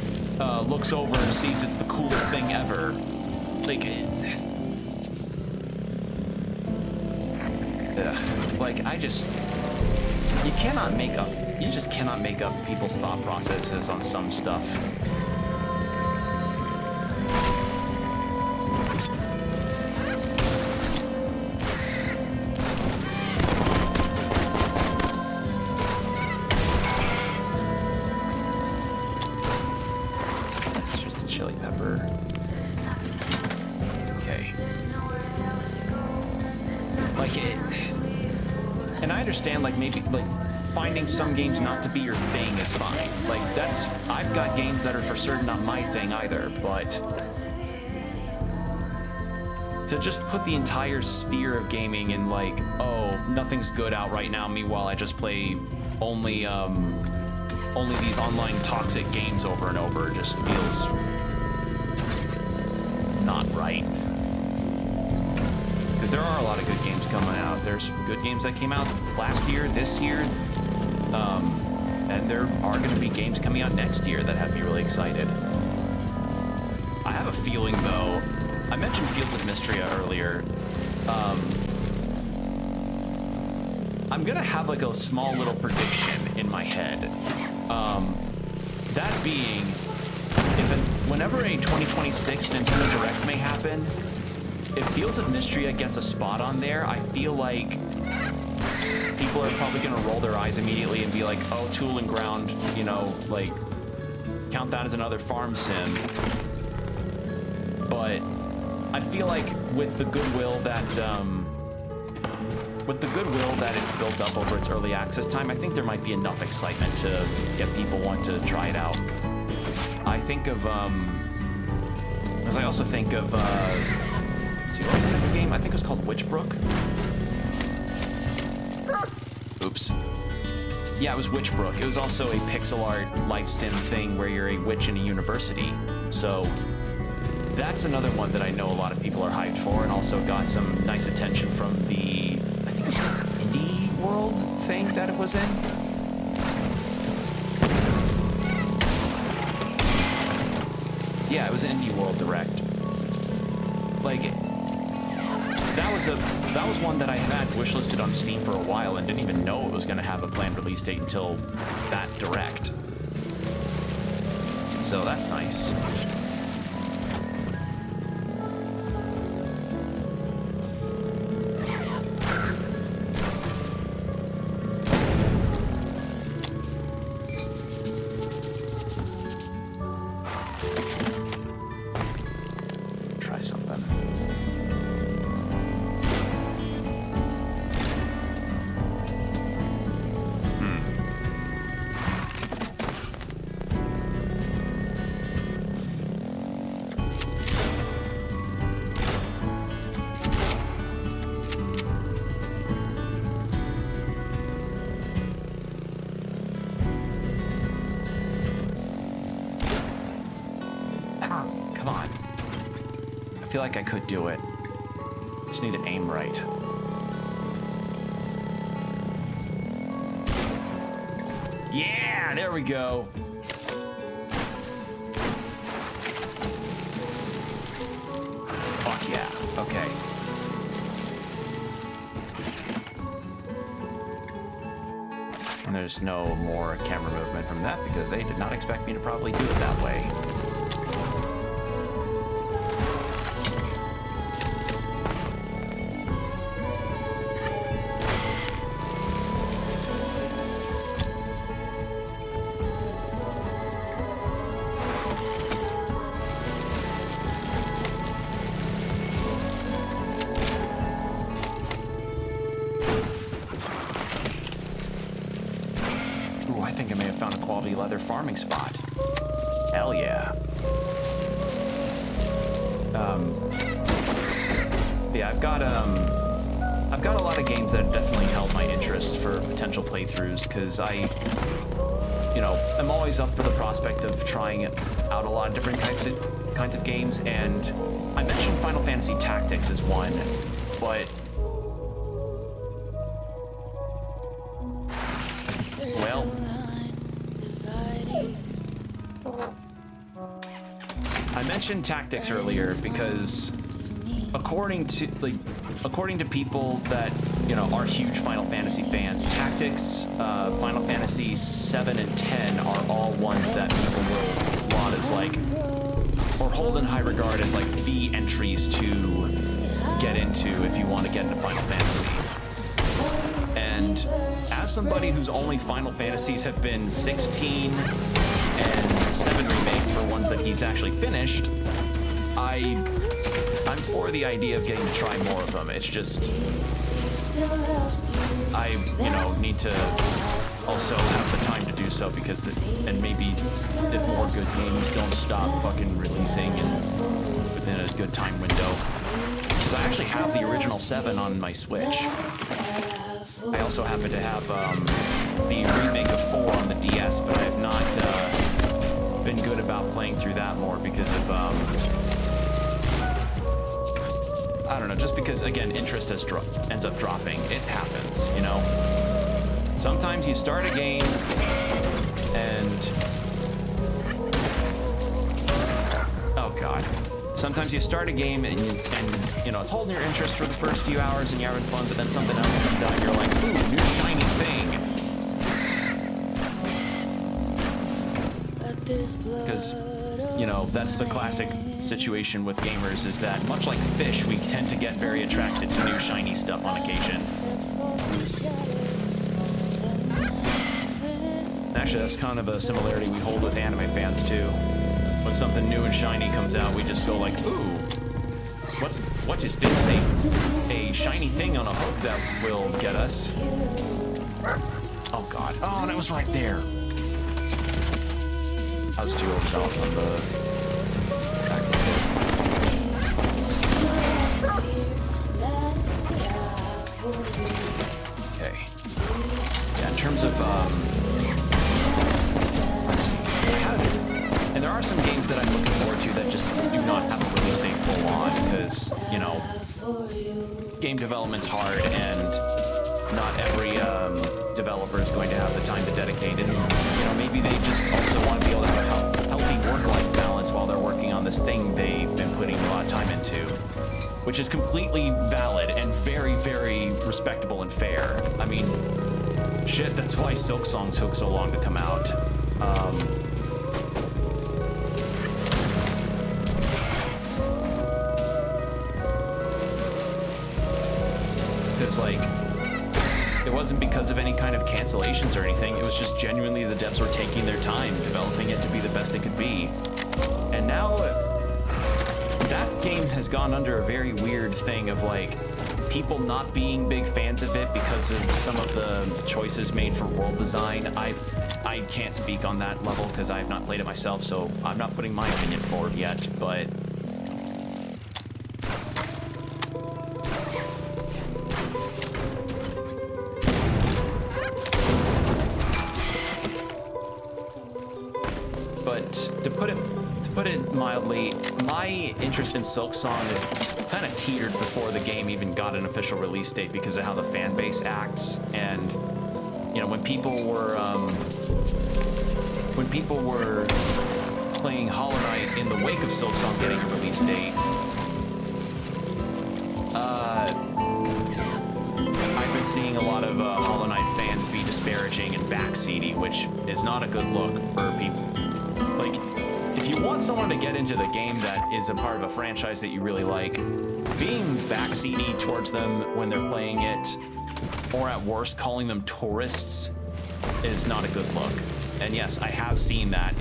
looks over and sees it's the coolest thing ever. Like, you just cannot make up people's thought processes on some stuff. That's just a chili pepper. Okay. Like it, and I understand, like, maybe, like, finding some games not to be your thing is fine. Like, I've got games that are for certain not my thing either, but to just put the entire sphere of gaming in, like, oh, nothing's good out right now, meanwhile I just play only these online toxic games over and over, just feels not right. Because there are a lot of good games coming out. There's good games that came out last year, this year, and there are going to be games coming out next year that have me really excited. I have a feeling, though, I mentioned Fields of Mystria earlier. I'm going to have like a small little prediction in my head. That being, whenever a 2026 Nintendo Direct may happen, if Fields of Mystria gets a spot on there, I feel like people are probably going to roll their eyes immediately and be like, oh, Tool and Ground, you know, like, count that as another farm sim. But I feel like with the goodwill that it's built up over its early access time, I think there might be enough excitement to get people want to try it out. I think of, as I also think of, let's see, what was the name of the game? I think it was called Witchbrook. Oops. Yeah, it was Witchbrook. It was also a pixel art life sim thing where you're a witch in a university. So that's another one that I know a lot of people are hyped for, and also got some nice attention from the, I think it was an Indie World thing that it was in. Yeah, it was an Indie World Direct. Like, that was one that I had wishlisted on Steam for a while and didn't even know it was going to have a planned release date until that Direct. So that's nice. Try something. Come on. I feel like I could do it. Just need to aim right. Yeah, there we go. Fuck yeah. Okay. And there's no more camera movement from that because they did not expect me to probably do it that way. Ooh, I think I may have found a quality leather farming spot. Hell yeah. Yeah, I've got a lot of games that have definitely held my interest for potential playthroughs because I'm always up for the prospect of trying out a lot of different kinds of games, and I mentioned Final Fantasy Tactics as one, but well, I mentioned Tactics earlier because according to people that are huge Final Fantasy fans, Tactics, Final Fantasy 7 and 10 are all ones that people will laud as like, or hold in high regard as like the entries to get into if you want to get into Final Fantasy. And as somebody whose only Final Fantasies have been 16 and 7 Remake for ones that he's actually finished, I'm for the idea of getting to try more of them. It's just, I, need to also have the time to do so because, and maybe if more good games don't stop fucking releasing within a good time window. Because I actually have the original 7 on my Switch. I also happen to have the remake of 4 on the DS, but I have not been good about playing through that more because of, I don't know, just because, again, interest ends up dropping. It happens, Sometimes you start a game and... Oh, God. Sometimes you start a game and it's holding your interest for the first few hours and you're having fun, but then something else comes out and you're like, ooh, new shiny thing. Because, that's the classic situation with gamers, is that much like fish, we tend to get very attracted to new shiny stuff on occasion. Actually, that's kind of a similarity we hold with anime fans too. When something new and shiny comes out, we just go like, ooh, what is this? A shiny thing on a hook that will get us. Oh, God. Oh, and it was right there. I was too overzealous on the track. Okay. Yeah, in terms of, let's see. And there are some games that I'm looking forward to that just do not have a release date full on because, game development's hard and not every developer is going to have the time to dedicate, and you know, maybe they just also want to be able to have a healthy work-life balance while they're working on this thing they've been putting a lot of time into, which is completely valid and very, very respectable and fair. I mean, shit, that's why Silksong took so long to come out. Because, like, it wasn't because of any kind of cancellations or anything. It was just genuinely the devs were taking their time developing it to be the best it could be. And now that game has gone under a very weird thing of, like, people not being big fans of it because of some of the choices made for world design. I can't speak on that level because I have not played it myself, so I'm not putting my opinion forward yet, but to put it mildly, my interest in Silksong kind of teetered before the game even got an official release date because of how the fan base acts. And you know, when people were playing Hollow Knight in the wake of Silksong getting a release date, I've been seeing a lot of Hollow Knight fans be disparaging and backseaty, which is not a good look for people. Like, if you want someone to get into the game that is a part of a franchise that you really like, being backseaty towards them when they're playing it, or at worst, calling them tourists, is not a good look. And yes, I have seen that.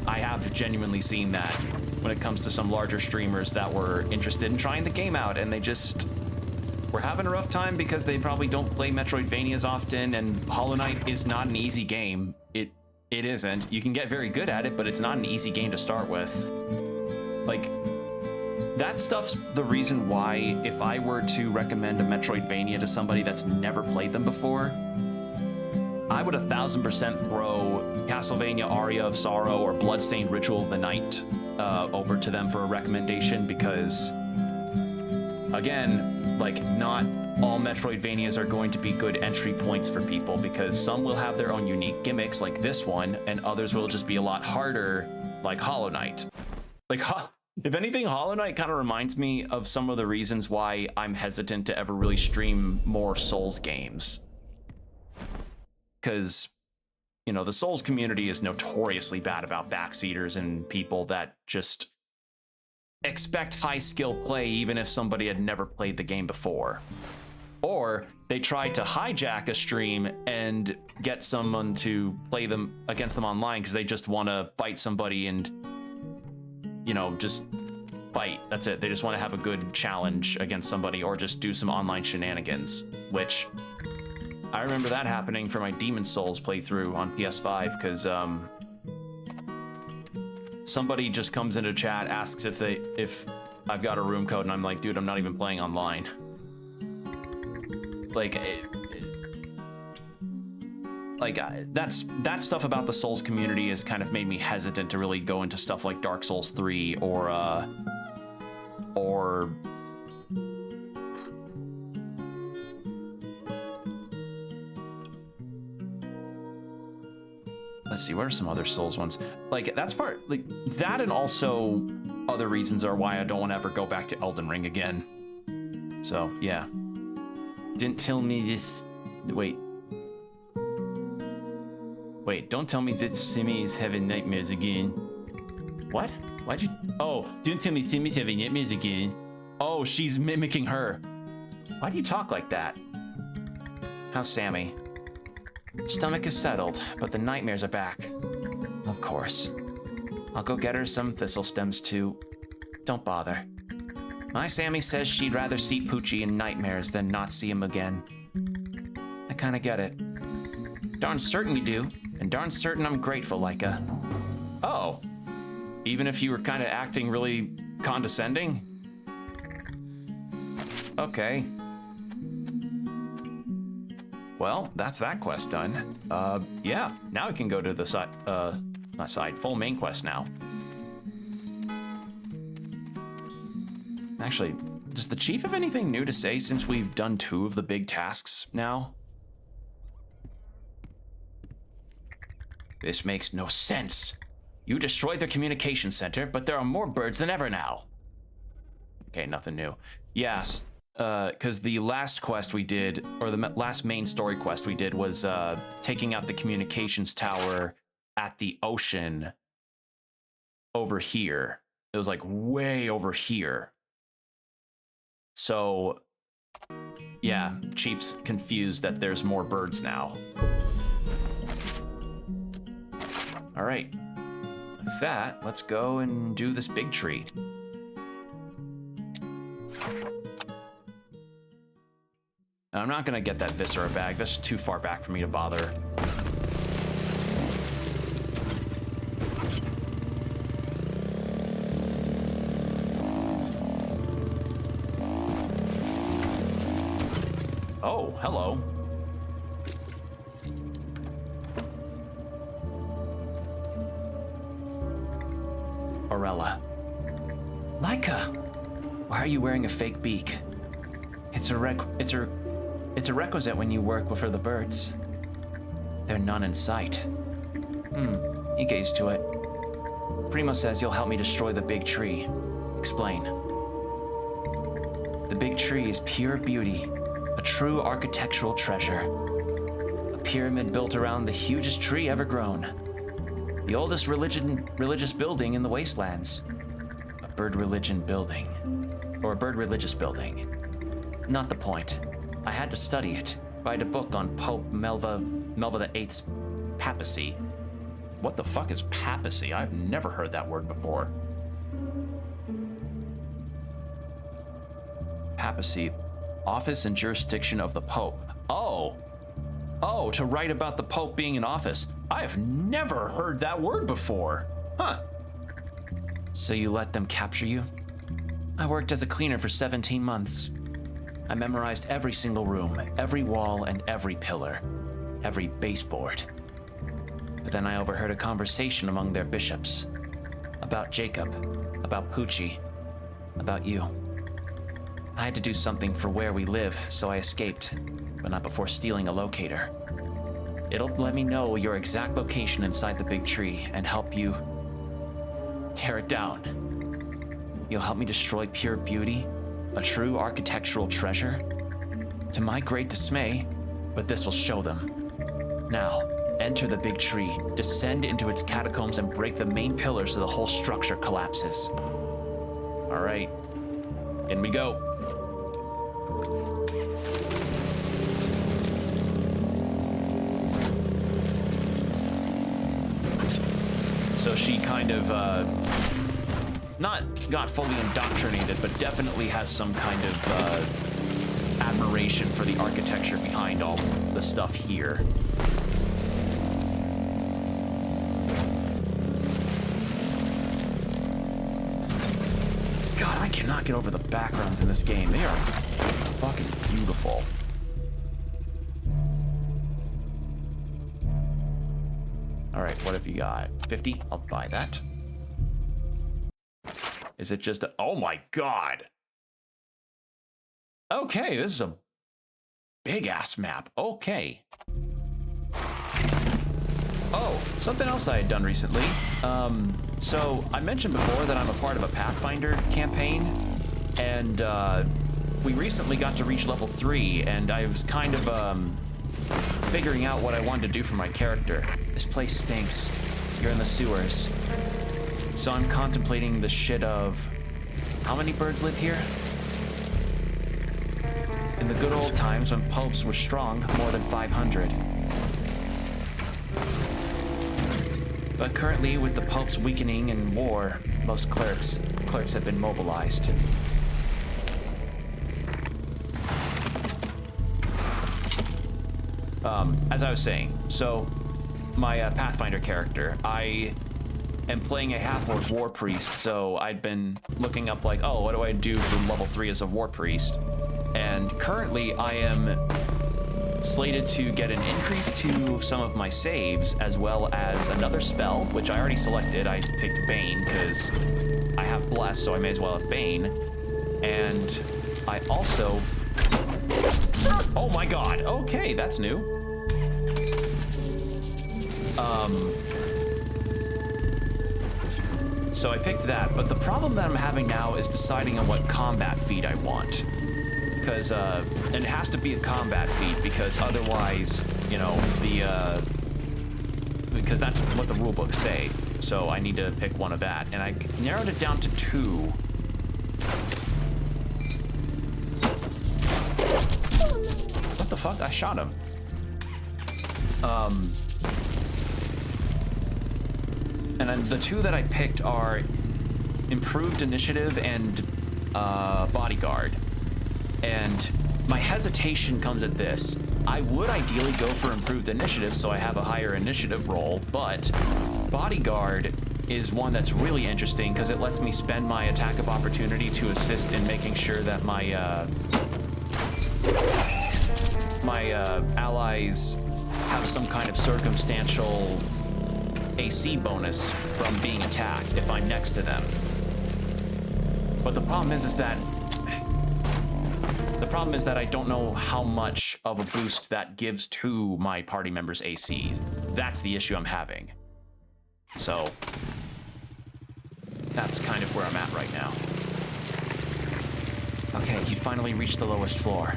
I have genuinely seen that when it comes to some larger streamers that were interested in trying the game out, and they just were having a rough time because they probably don't play Metroidvanias often, and Hollow Knight is not an easy game. It isn't. You can get very good at it, but it's not an easy game to start with. Like, that stuff's the reason why if I were to recommend a Metroidvania to somebody that's never played them before, I would 1000% throw Castlevania Aria of Sorrow or Bloodstained Ritual of the Night over to them for a recommendation, because, again, like, not all Metroidvanias are going to be good entry points for people, because some will have their own unique gimmicks like this one, and others will just be a lot harder, like Hollow Knight. Like, if anything, Hollow Knight kind of reminds me of some of the reasons why I'm hesitant to ever really stream more Souls games. Because, you know, the Souls community is notoriously bad about backseaters and people that just expect high skill play even if somebody had never played the game before. Or they try to hijack a stream and get someone to play them against them online because they just want to fight somebody and, you know, just fight. That's it. They just want to have a good challenge against somebody or just do some online shenanigans, which I remember that happening for my Demon's Souls playthrough on PS5 because somebody just comes into chat, asks if I've got a room code, and I'm like, dude, I'm not even playing online. Like, that stuff about the Souls community has kind of made me hesitant to really go into stuff like Dark Souls 3 or let's see, what are some other Souls ones? Like, that's part, like, that and also other reasons are why I don't want to ever go back to Elden Ring again. So, yeah. Didn't tell me this... Wait, don't tell me that Simi is having nightmares again. What? Why'd you... Oh, didn't tell me Simi's having nightmares again. Oh, she's mimicking her. Why do you talk like that? How's Sammy? Stomach is settled, but the nightmares are back. Of course. I'll go get her some thistle stems too. Don't bother. My Sammy says she'd rather see Poochie in nightmares than not see him again. I kinda get it. Darn certain you do, and darn certain I'm grateful, Laika. Oh. Even if you were kinda acting really condescending? Okay. Well, that's that quest done. Yeah, now we can go to the full main quest now. Actually, Does the chief have anything new to say since we've done 2 of the big tasks now? This makes no sense. You destroyed their communication center, but there are more birds than ever now. Okay, nothing new. Yes, because the last quest we did, or the last main story quest we did, was taking out the communications tower at the ocean over here. It was like way over here. So, yeah, Chief's confused that there's more birds now. All right, with that, let's go and do this big tree. I'm not gonna get that Viscera bag. That's too far back for me to bother. Oh, hello. Orella. Laika! Why are you wearing a fake beak? It's a requisite when you work for the birds. There are none in sight. He gazed to it. Primo says you'll help me destroy the big tree. Explain. The big tree is pure beauty, a true architectural treasure. A pyramid built around the hugest tree ever grown. The oldest religious building in the wastelands. A bird religion building. Or a bird religious building. Not the point. I had to study it. Write a book on Pope Melva VIII's papacy. What the fuck is papacy? I've never heard that word before. Papacy. Office and jurisdiction of the Pope. Oh, to write about the Pope being in office. I have never heard that word before. Huh. So you let them capture you? I worked as a cleaner for 17 months. I memorized every single room, every wall, and every pillar, every baseboard. But then I overheard a conversation among their bishops. About Jacob, about Poochie, about you. I had to do something for where we live, so I escaped, but not before stealing a locator. It'll let me know your exact location inside the big tree and help you tear it down. You'll help me destroy pure beauty, a true architectural treasure. To my great dismay, but this will show them. Now, enter the big tree, descend into its catacombs, and break the main pillars so the whole structure collapses. All right, in we go. So she kind of, not got fully indoctrinated, but definitely has some kind of admiration for the architecture behind all the stuff here. God, I cannot get over the backgrounds in this game. They are fucking beautiful. All right, what have you got? 50? I'll buy that. Is it just a... Oh my God. Okay, this is a big-ass map. Okay. Oh, something else I had done recently. So I mentioned before that I'm a part of a Pathfinder campaign, and we recently got to reach level 3, and I was kind of figuring out what I wanted to do for my character. This place stinks. You're in the sewers. So I'm contemplating the shit of... How many birds live here? In the good old times when popes were strong, more than 500. But currently, with the popes weakening and war, most clerics have been mobilized. As I was saying, so my Pathfinder character, I am playing a half-orc war priest, so I'd been looking up like, oh, what do I do for level 3 as a war priest? And currently I am slated to get an increase to some of my saves, as well as another spell, which I already selected. I picked Bane, because I have Bless, so I may as well have Bane. And I also... Oh my god, okay, that's new. So I picked that, but the problem that I'm having now is deciding on what combat feat I want. Because, and it has to be a combat feat, because otherwise, you know, because that's what the rulebooks say. So I need to pick one of that, and I narrowed it down to 2. What the fuck? I shot him. And then the 2 that I picked are Improved Initiative and Bodyguard. And my hesitation comes at this. I would ideally go for Improved Initiative so I have a higher initiative roll, but Bodyguard is one that's really interesting because it lets me spend my attack of opportunity to assist in making sure that my allies have some kind of circumstantial AC bonus from being attacked if I'm next to them. But the problem is that I don't know how much of a boost that gives to my party members' ACs. That's the issue I'm having. So that's kind of where I'm at right now. Okay, you finally reached the lowest floor.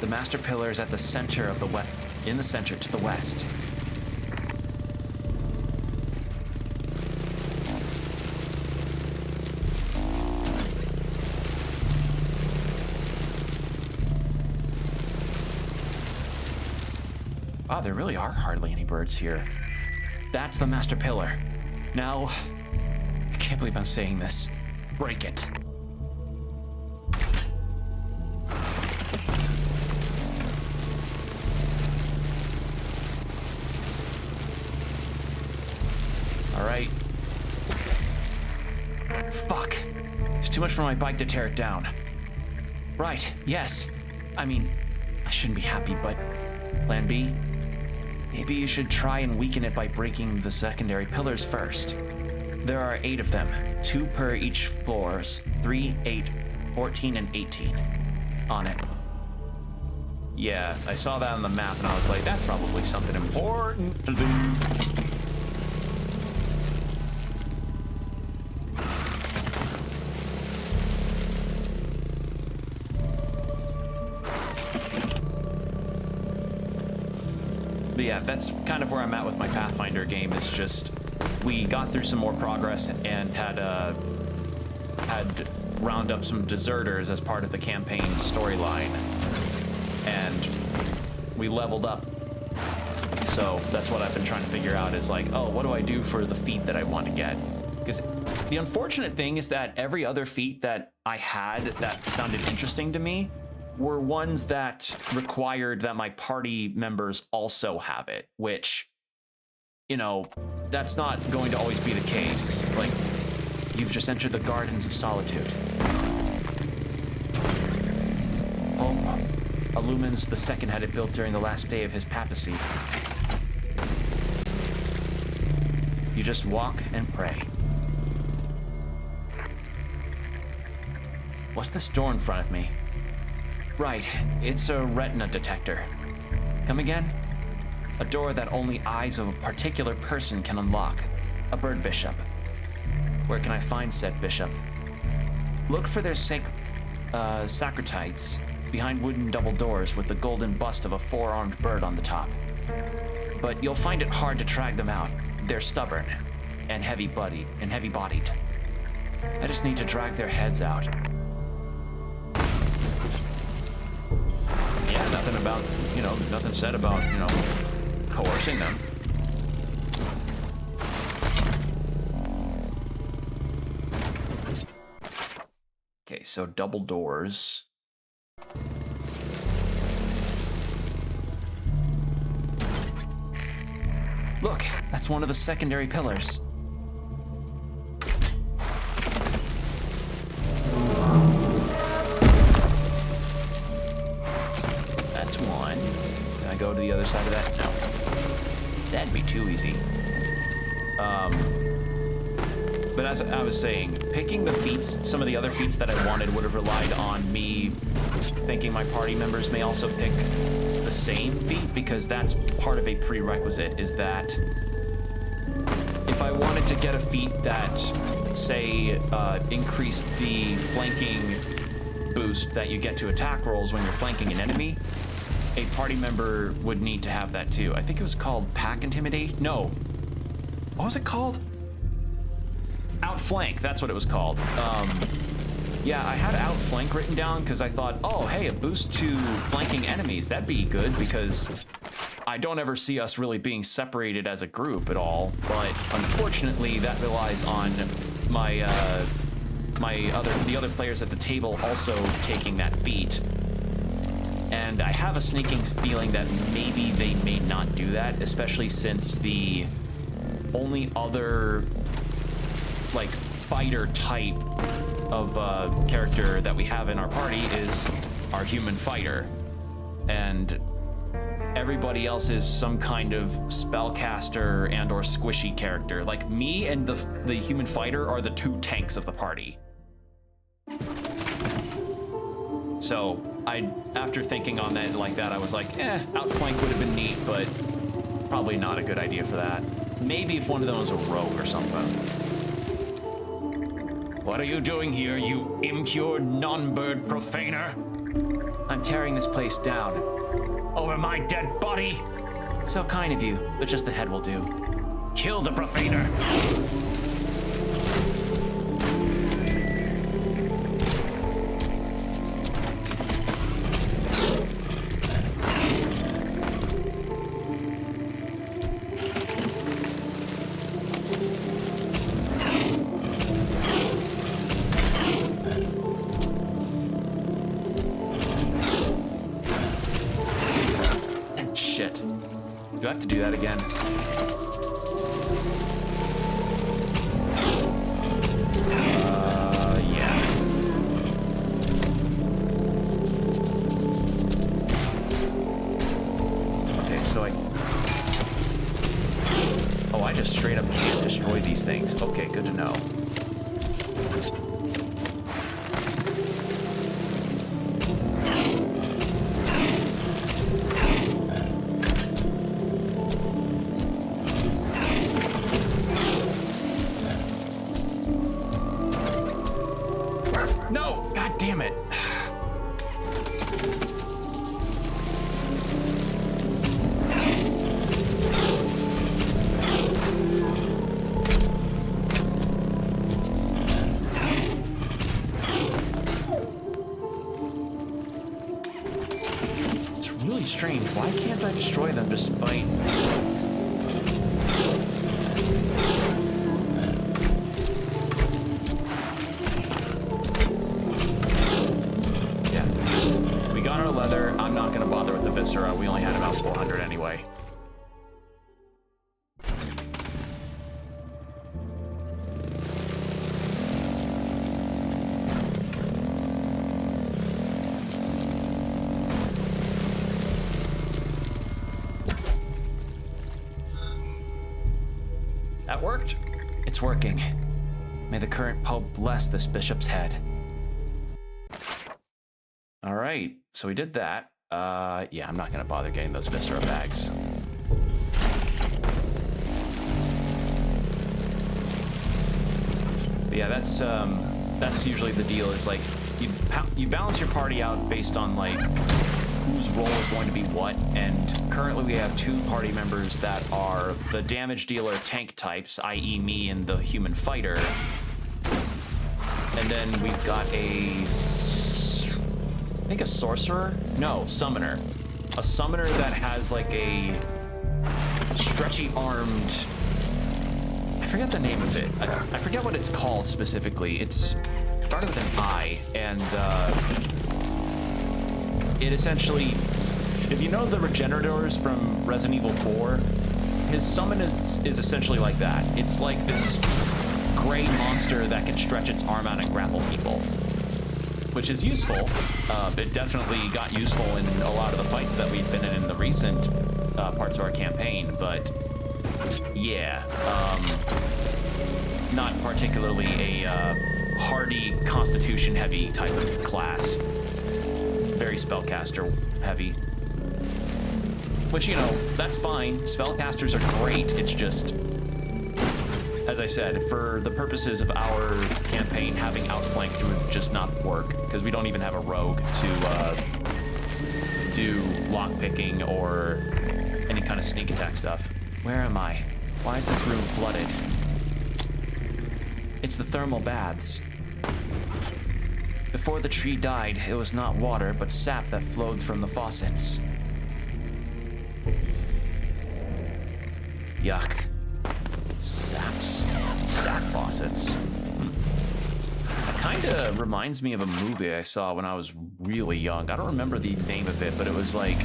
The master pillar is at the center of in the center to the west. Wow, there really are hardly any birds here. That's the master pillar. Now, I can't believe I'm saying this. Break it. All right. Fuck. It's too much for my bike to tear it down. Right, yes. I mean, I shouldn't be happy, but plan B? Maybe you should try and weaken it by breaking the secondary pillars first. There are 8 of them, 2 per each floors, 3, 8, 14, and 18 on it. Yeah, I saw that on the map and I was like, that's probably something important to do. But yeah, that's kind of where I'm at with my Pathfinder game. Is just we got through some more progress and had round up some deserters as part of the campaign's storyline, and we leveled up. So that's what I've been trying to figure out is like, oh, what do I do for the feat that I want to get? Because the unfortunate thing is that every other feat that I had that sounded interesting to me were ones that required that my party members also have it, which, you know, that's not going to always be the case. Like, you've just entered the Gardens of Solitude. Hope illumines the second headed built during the last day of his papacy. You just walk and pray. What's this door in front of me? Right, it's a retina detector. Come again? A door that only eyes of a particular person can unlock. A bird bishop. Where can I find said bishop? Look for their sacratites behind wooden double doors with the golden bust of a 4-armed bird on the top. But you'll find it hard to track them out. They're stubborn and heavy-bodied. I just need to drag their heads out. Yeah, nothing about, you know, nothing said about, you know, coercing them. Okay, so double doors. Look, that's one of the secondary pillars. That's one. Can I go to the other side of that? No. That'd be too easy. But as I was saying, picking the feats, some of the other feats that I wanted would have relied on me thinking my party members may also pick the same feat, because that's part of a prerequisite, is that if I wanted to get a feat that, say, increased the flanking boost that you get to attack rolls when you're flanking an enemy, a party member would need to have that too. I think it was called Pack Intimidate? No. What was it called? Outflank, that's what it was called. Yeah, I had Outflank written down because I thought, oh, hey, a boost to flanking enemies, that'd be good, because I don't ever see us really being separated as a group at all, but unfortunately that relies on my the other players at the table also taking that feat. And I have a sneaking feeling that maybe they may not do that, especially since the only other like fighter type of character that we have in our party is our human fighter, and everybody else is some kind of spellcaster and or squishy character. Like me and the human fighter are the two tanks of the party. So after thinking on that like that, I was like, outflank would have been neat, but probably not a good idea for that. Maybe if one of them was a rogue or something. What are you doing here, you impure non-bird profaner? I'm tearing this place down. Over my dead body? So kind of you, but just the head will do. Kill the profaner! Do I have to do that again? Yeah. Okay, so oh, I just straight up can't destroy these things. Okay, good to know. Strange. Why can't I destroy them despite... Yeah, we got our leather. I'm not going to bother with the viscera. We only had about 400 anyway. That worked? It's working. May the current Pope bless this bishop's head. All right, so we did that. Yeah, I'm not gonna bother getting those viscera bags. But yeah, that's usually the deal. Is like you balance your party out based on like whose role is going to be what, and currently we have two party members that are the damage dealer tank types, i.e. me and the human fighter, and then we've got I think a sorcerer? No, summoner. A summoner that has like a stretchy armed, I forget the name of it. I forget what it's called specifically. It's started with an I, and it essentially, if you know the Regenerators from Resident Evil 4, his summon is essentially like that. It's like this gray monster that can stretch its arm out and grapple people, which is useful. It definitely got useful in a lot of the fights that we've been in the recent parts of our campaign, but yeah. not particularly a hardy, constitution-heavy type of class. Very spellcaster heavy. Which, you know, that's fine. Spellcasters are great. It's just, as I said, for the purposes of our campaign, having outflanked would just not work, because we don't even have a rogue to do lockpicking or any kind of sneak attack stuff. Where am I? Why is this room flooded? It's the thermal baths. Before the tree died, it was not water, but sap that flowed from the faucets. Yuck. Sap faucets. It kinda reminds me of a movie I saw when I was really young. I don't remember the name of it, but it was like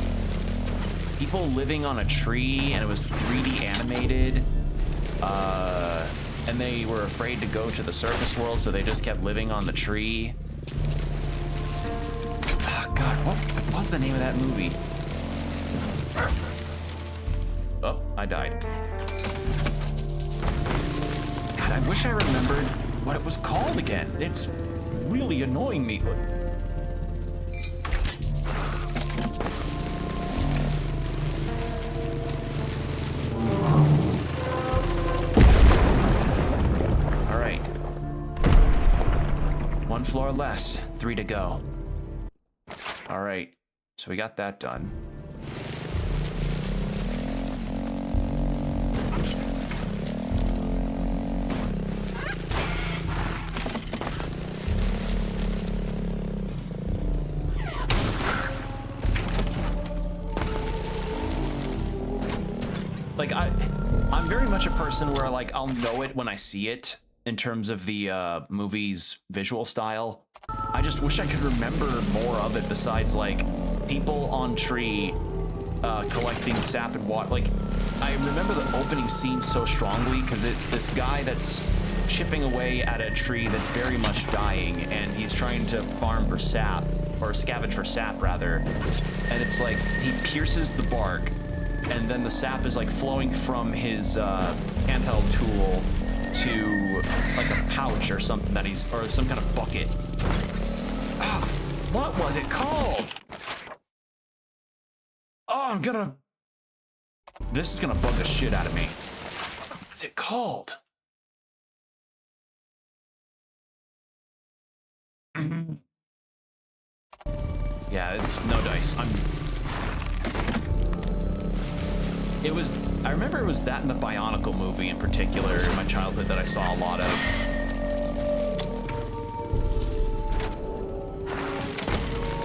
people living on a tree, and it was 3D animated. And they were afraid to go to the surface world, so they just kept living on the tree. Oh, God, what was the name of that movie? Oh, I died. God, I wish I remembered what it was called again. It's really annoying me. All right. 1 floor less, 3 to go. All right, so we got that done. Like, I'm very much a person where, like, I'll know it when I see it in terms of the movie's visual style. I just wish I could remember more of it besides, like, people on tree collecting sap and water. Like, I remember the opening scene so strongly because it's this guy that's chipping away at a tree that's very much dying, and he's trying to farm for sap, or scavenge for sap, rather. And it's like, he pierces the bark, and then the sap is like flowing from his handheld tool to like a pouch or something that he's, or some kind of bucket. Ah, what was it called? Oh, this is gonna bug the shit out of me. What's it called? Yeah, it's no dice. I remember it was that in the Bionicle movie in particular in my childhood that I saw a lot of.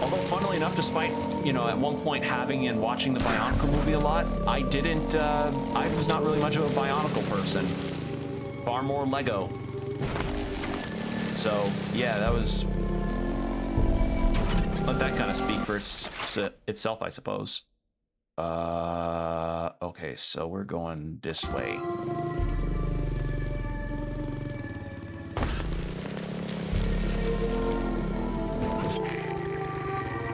Although, funnily enough, despite, you know, at one point having and watching the Bionicle movie a lot, I was not really much of a Bionicle person. Far more Lego. So, yeah, that was... Let that kind of speak for itself, I suppose. Okay, so we're going this way.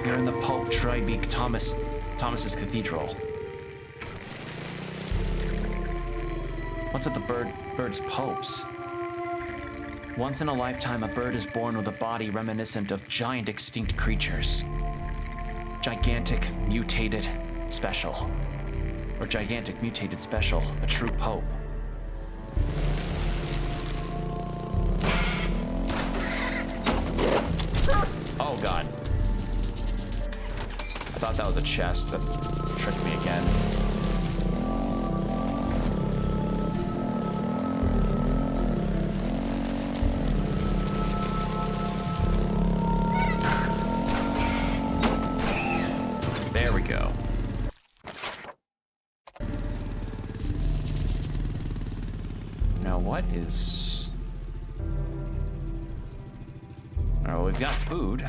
You're in the Pope Tribeak Thomas's Cathedral. What's with the bird's popes? Once in a lifetime, a bird is born with a body reminiscent of giant extinct creatures. Gigantic, mutated, special. Or gigantic, mutated, special. A true pope. Oh, God. I thought that was a chest, but tricked me again. There we go. Now what is... Oh, we've got food.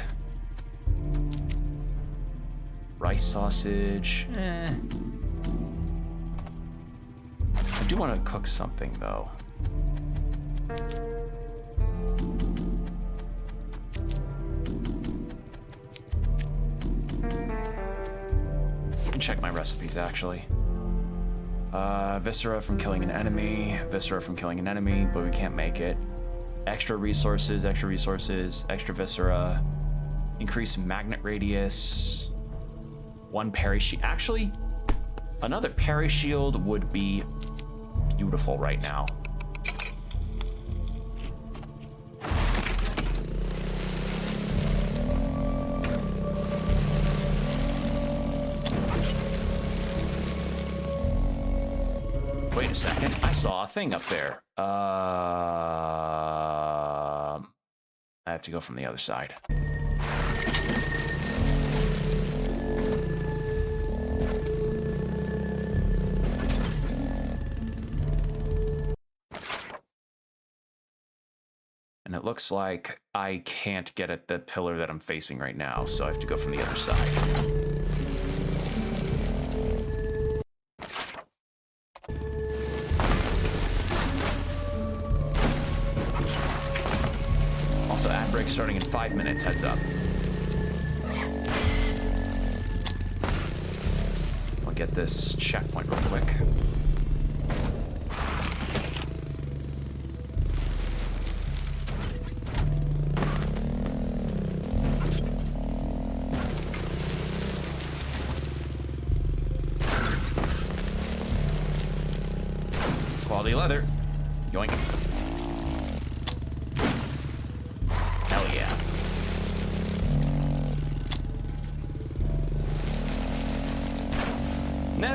Rice sausage. I do want to cook something, though. Check my recipes, actually. Viscera from killing an enemy. Viscera from killing an enemy, but we can't make it. Extra resources, extra resources, extra viscera. Increase magnet radius. One parry shield. Actually, another parry shield would be beautiful right now. Wait a second, I saw a thing up there. I have to go from the other side. And it looks like I can't get at the pillar that I'm facing right now, so I have to go from the other side. Also, ad break starting in 5 minutes, heads up. I'll get this checkpoint real quick. Quality leather. Yoink. Hell yeah. No!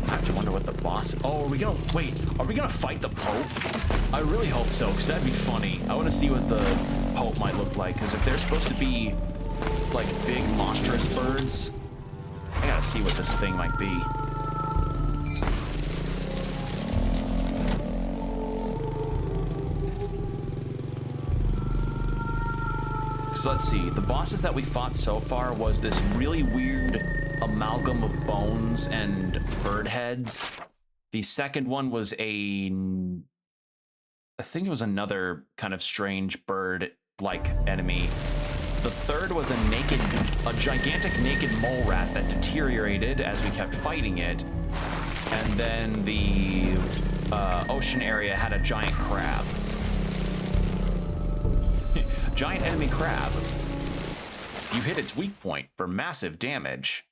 I have to wonder what the boss... Oh, are we gonna... Wait, are we gonna fight the Pope? I really hope so, because that'd be funny. I want to see what the Pope might look like, because if they're supposed to be, like, big, monstrous birds, I gotta see what this thing might be. So let's see, the bosses that we fought so far was this really weird amalgam of bones and bird heads. The second one was I think it was another kind of strange bird-like enemy. The third was a gigantic naked mole rat that deteriorated as we kept fighting it. And then the ocean area had a giant crab. Giant enemy crab. You hit its weak point for massive damage.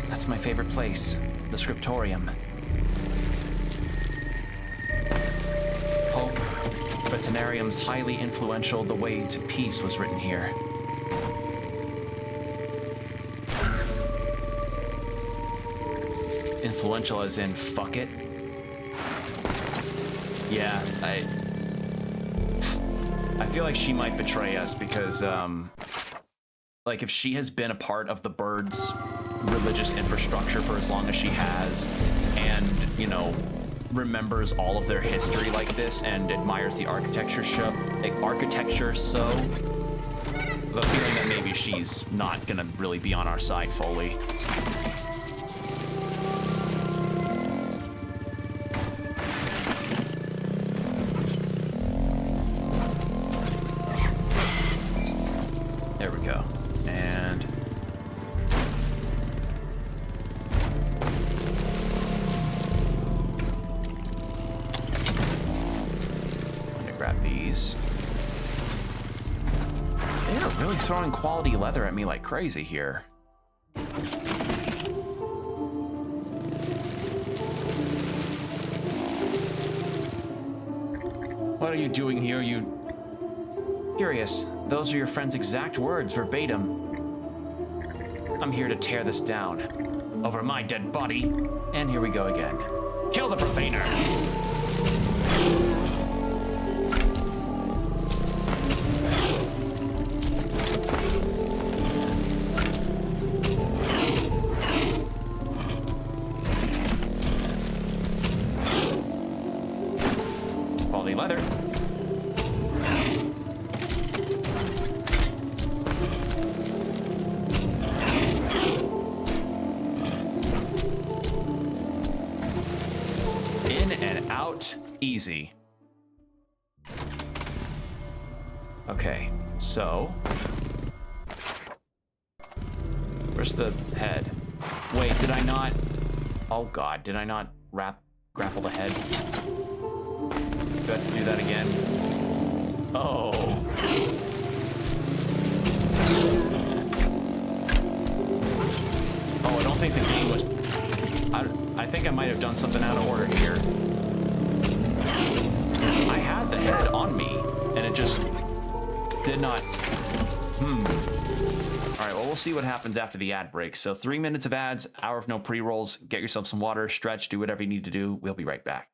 That's my favorite place, the scriptorium. Pope Veterinarium's highly influential The Way to Peace was written here. Influential as in fuck it. Yeah, I feel like she might betray us because, like, if she has been a part of the birds' religious infrastructure for as long as she has, and, you know, remembers all of their history like this and admires the architecture so, the feeling that maybe she's not gonna really be on our side fully. There we go. And I'm gonna grab these. They are really throwing quality leather at me like crazy here. What are you doing here, you... Curious, those are your friend's exact words, verbatim. I'm here to tear this down. Over my dead body. And here we go again. Kill the profaner! Quality leather. out easy. Okay, so where's the head? Wait, did I not? Oh God, did I not grapple the head? Do I have to do that again? Oh. Oh, I don't think the game was... I think I might have done something out of order here. Because I had the head on me, and it just did not... All right, well, we'll see what happens after the ad break. So 3 minutes of ads, hour of no pre-rolls. Get yourself some water, stretch, do whatever you need to do. We'll be right back.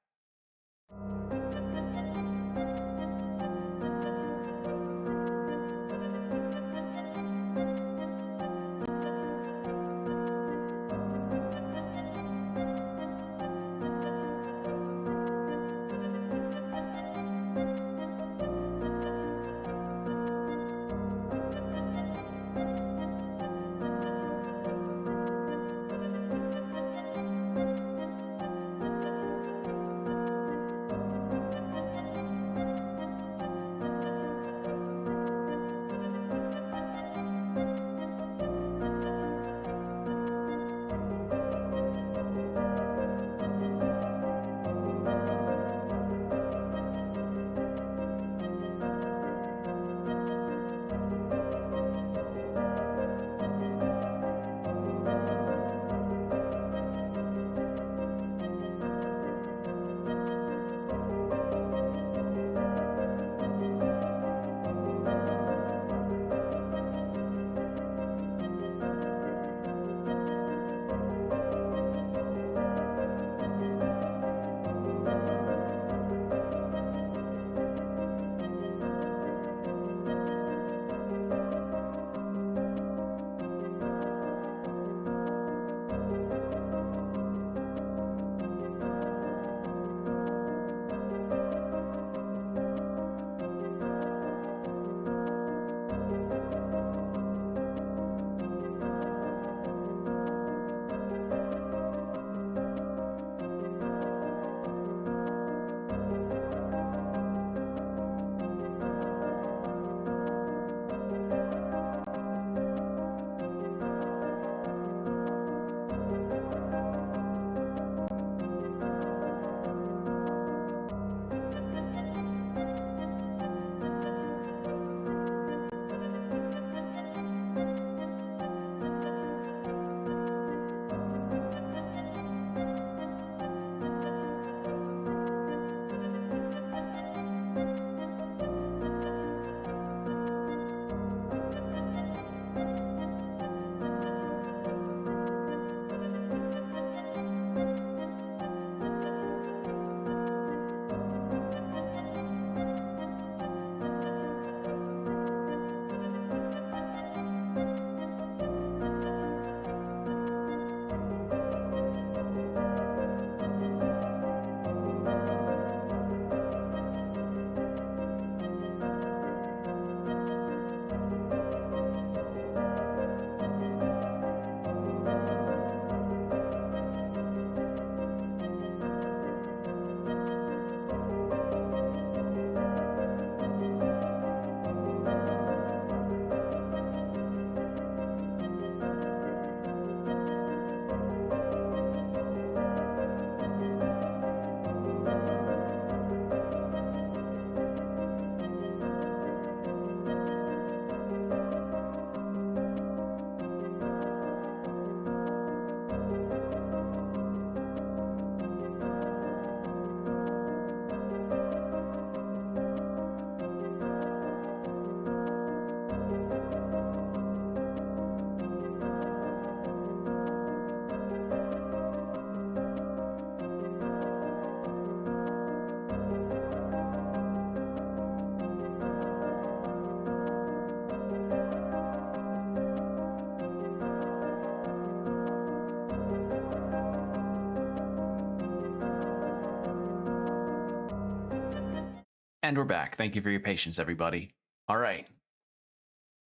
And we're back. Thank you for your patience, everybody. All right.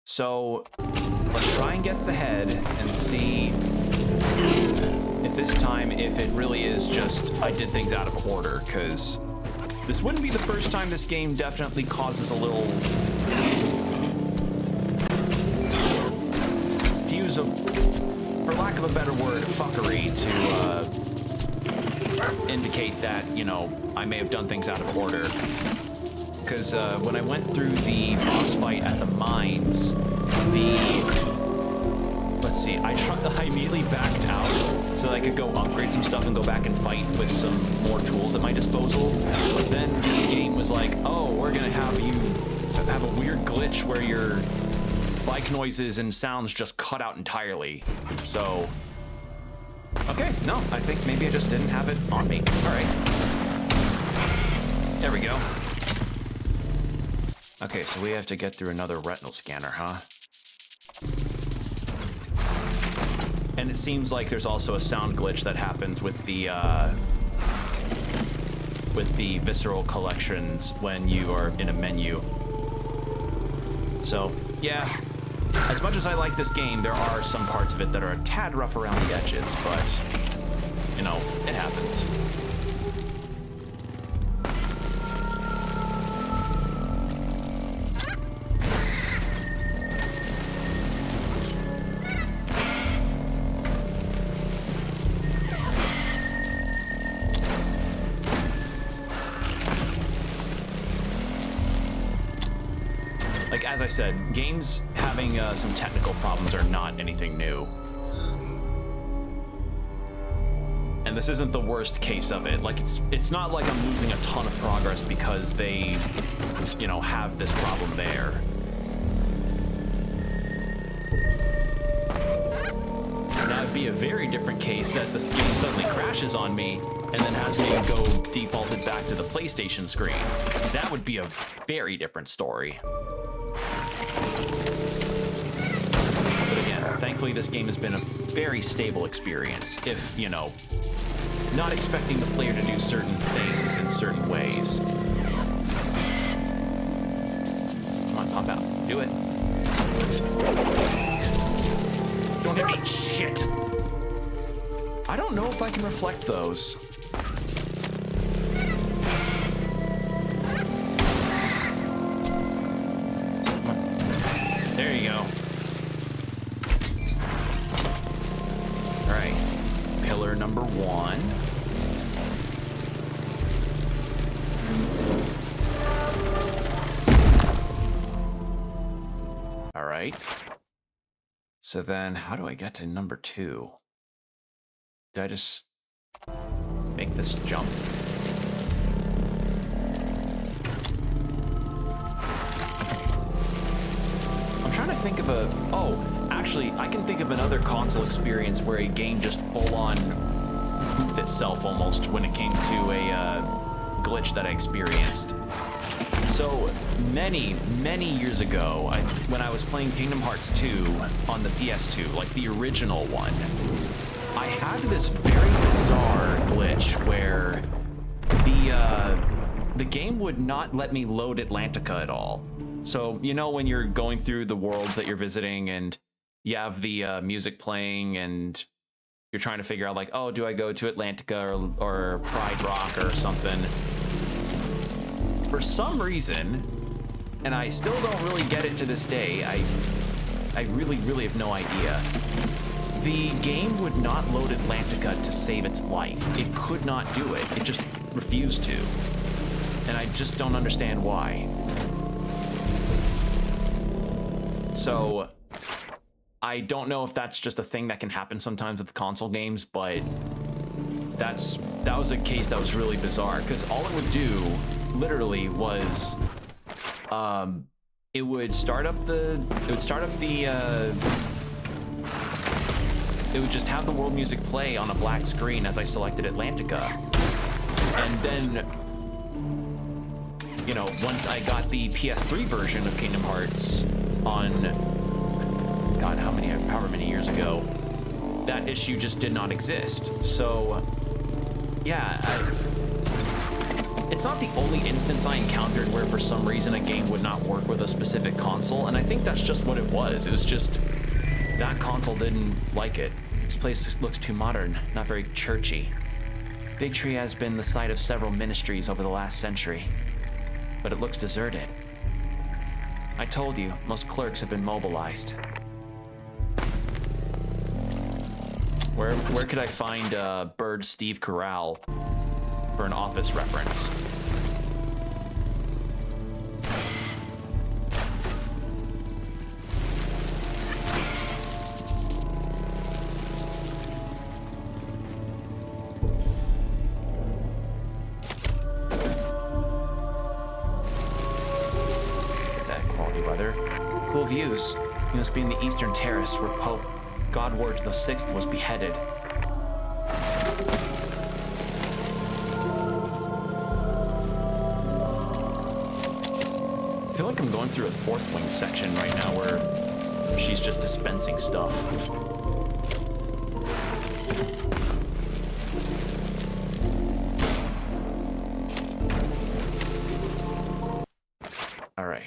So let's try and get the head and see if this time, if it really is just I did things out of order, because This wouldn't be the first time this game definitely causes a little, to use a, for lack of a better word, fuckery to indicate that, you know, I may have done things out of order. Because when I went through the boss fight at the mines, let's see, I immediately backed out so that I could go upgrade some stuff and go back and fight with some more tools at my disposal. But then the game was like, oh, we're gonna have you have a weird glitch where your bike noises and sounds just cut out entirely. So, okay, no, I think maybe I just didn't have it on me. All right. There we go. Okay, so we have to get through another retinal scanner, huh? And it seems like there's also a sound glitch that happens with the visceral collections when you are in a menu. So, yeah, as much as I like this game, there are some parts of it that are a tad rough around the edges, but, you know, it happens. As I said, games having some technical problems are not anything new. And this isn't the worst case of it. Like, it's not like I'm losing a ton of progress because they, you know, have this problem there. Now, it'd be a very different case that this game suddenly crashes on me and then has me go defaulted back to the PlayStation screen. That would be a very different story. But again, thankfully this game has been a very stable experience, if, you know, not expecting the player to do certain things in certain ways. Come on, pop out. Do it. Don't hit me. Shit. I don't know if I can reflect those. There you go. All right, pillar number 1. All right. So then how do I get to number 2? Did I just make this jump? Trying to think of actually, I can think of another console experience where a game just full-on pooped itself almost when it came to a glitch that I experienced. So many years ago, when I was playing Kingdom Hearts 2 on the PS2, like the original one, I had this very bizarre glitch where the game would not let me load Atlantica at all. So, you know, when you're going through the worlds that you're visiting and you have the music playing and you're trying to figure out like, oh, do I go to Atlantica or Pride Rock or something? For some reason, and I still don't really get it to this day, I really have no idea. The game would not load Atlantica to save its life. It could not do it. It just refused to. And I just don't understand why. So, I don't know if that's just a thing that can happen sometimes with console games, but that was a case that was really bizarre, because all it would do, literally, was it would just have the world music play on a black screen as I selected Atlantica. And then, you know, once I got the PS3 version of Kingdom Hearts on, God, however many years ago, that issue just did not exist. So, yeah, it's not the only instance I encountered where for some reason a game would not work with a specific console, and I think that's just what it was. It was just that console didn't like it. This place looks too modern, not very churchy. Big Tree has been the site of several ministries over the last century, but it looks deserted. I told you, most clerks have been mobilized. Where could I find Bird Steve Corral for an office reference? Cool views. You must be in the Eastern Terrace where Pope Godward VI was beheaded. I feel like I'm going through a Fourth Wing section right now where she's just dispensing stuff. All right.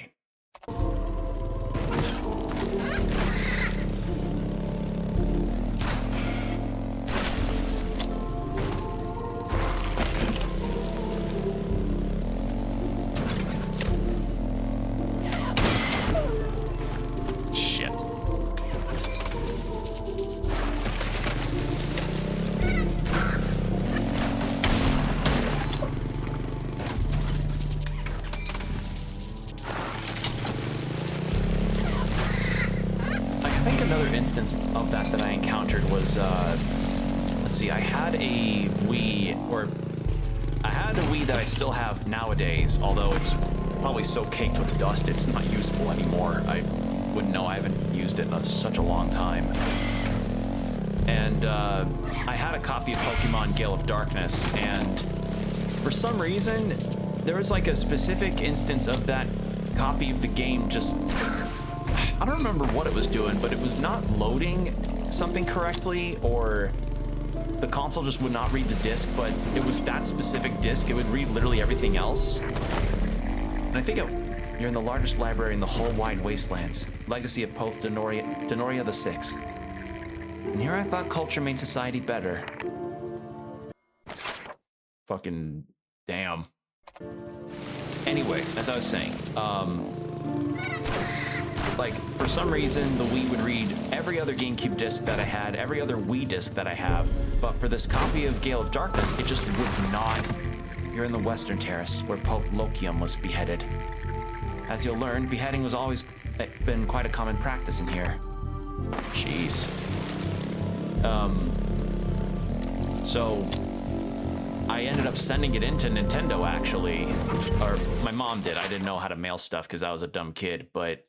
Of that I encountered was, let's see, I had a Wii that I still have nowadays, although it's probably so caked with dust it's not useful anymore. I wouldn't know, I haven't used it in such a long time. And I had a copy of Pokemon Gale of Darkness, and for some reason, there was like a specific instance of that copy of the game just... I don't remember what it was doing, but it was not loading something correctly, or the console just would not read the disc, but it was that specific disc. It would read literally everything else. And I think you're in the largest library in the whole wide wastelands, legacy of Pope Denoria VI. And here I thought culture made society better. Fucking damn. Anyway, as I was saying, like, for some reason, the Wii would read every other GameCube disc that I had, every other Wii disc that I have, but for this copy of Gale of Darkness, it just would not. You're in the Western Terrace, where Pope Lokium was beheaded. As you'll learn, beheading was always been quite a common practice in here. Jeez. So, I ended up sending it into Nintendo, actually. Or, my mom did. I didn't know how to mail stuff because I was a dumb kid, but...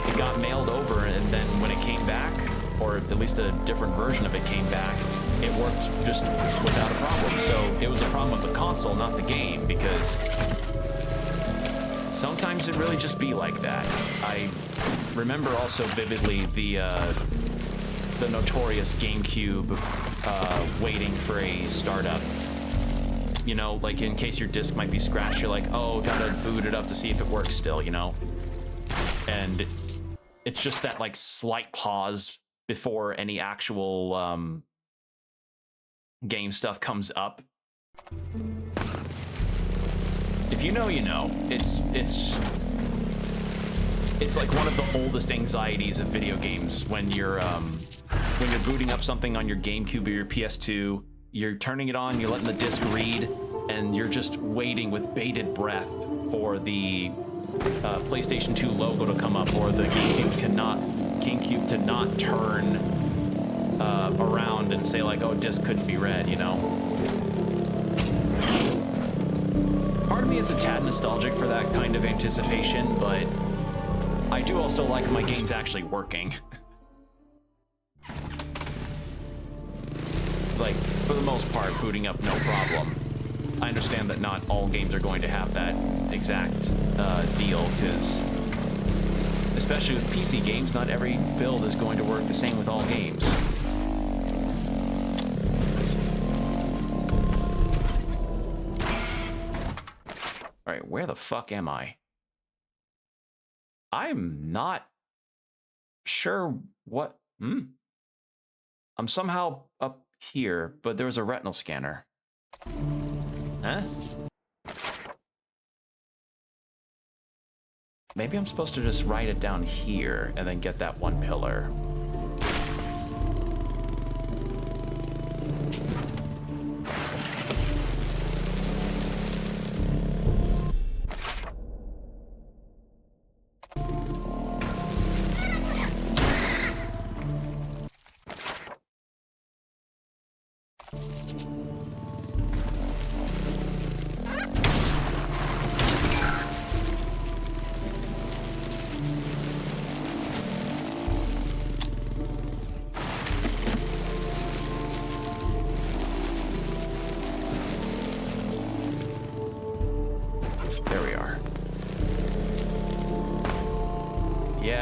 it got mailed over, and then when it came back, or at least a different version of it came back, it worked just without a problem. So it was a problem with the console, not the game, because sometimes it really just be like that. I remember also vividly the notorious GameCube waiting for a startup. You know, like in case your disc might be scratched, you're like, oh, gotta boot it up to see if it works still, you know? And it's just that like slight pause before any actual game stuff comes up. If you know, you know. It's like one of the oldest anxieties of video games when you're booting up something on your GameCube or your PS2. You're turning it on, you're letting the disc read, and you're just waiting with bated breath for the PlayStation 2 logo to come up, or the GameCube to not turn around and say like, oh, disc couldn't be read, you know? Part of me is a tad nostalgic for that kind of anticipation, but I do also like my games actually working. Like, for the most part, booting up no problem. I understand that not all games are going to have that exact deal, because especially with PC games, not every build is going to work the same with all games. All right, where the fuck am I? I'm not sure what... I'm somehow up here, but there was a retinal scanner. Huh? Maybe I'm supposed to just write it down here and then get that one pillar.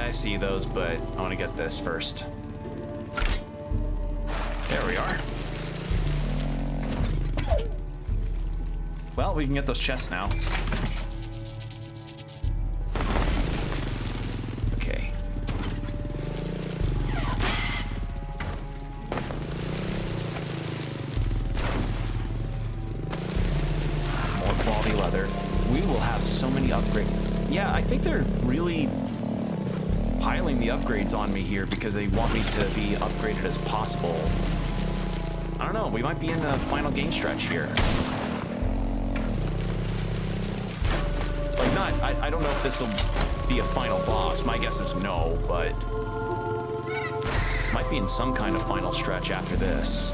I see those, but I want to get this first. There we are. Well, we can get those chests now. Okay. More quality leather. We will have so many upgrades. Yeah, I think they're really piling the upgrades on me here because they want me to be upgraded as possible. I don't know, we might be in the final game stretch here. Like, not, I don't know if this will be a final boss. My guess is no, but might be in some kind of final stretch after this.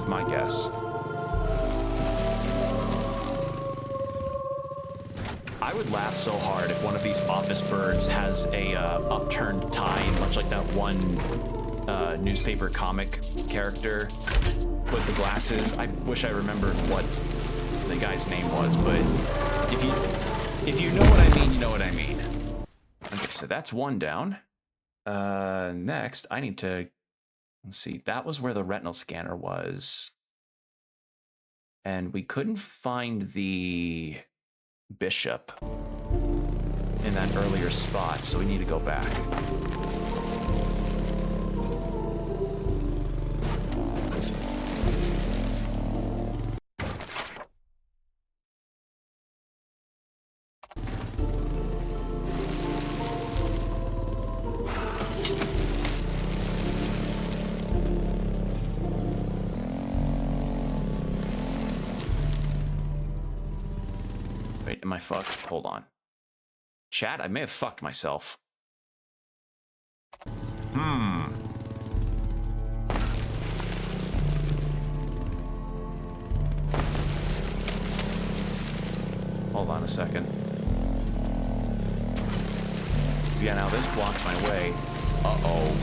Is my guess. I would laugh so hard if one of these office birds has a upturned tie, much like that one newspaper comic character with the glasses. I wish I remembered what the guy's name was, but if you know what I mean, you know what I mean. Okay, so that's one down. Next, I need to, let's see, that was where the retinal scanner was. And we couldn't find the bishop in that earlier spot, so we need to go back. Wait, am I fucked? Hold on. Chat, I may have fucked myself. Hold on a second. Yeah, now this blocked my way. Uh-oh.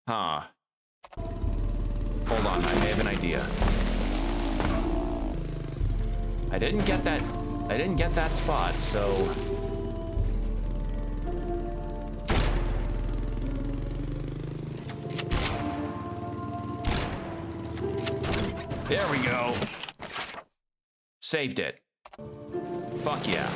Huh. Hold on, I may have an idea. I didn't get that spot, so there we go. Saved it. Fuck yeah.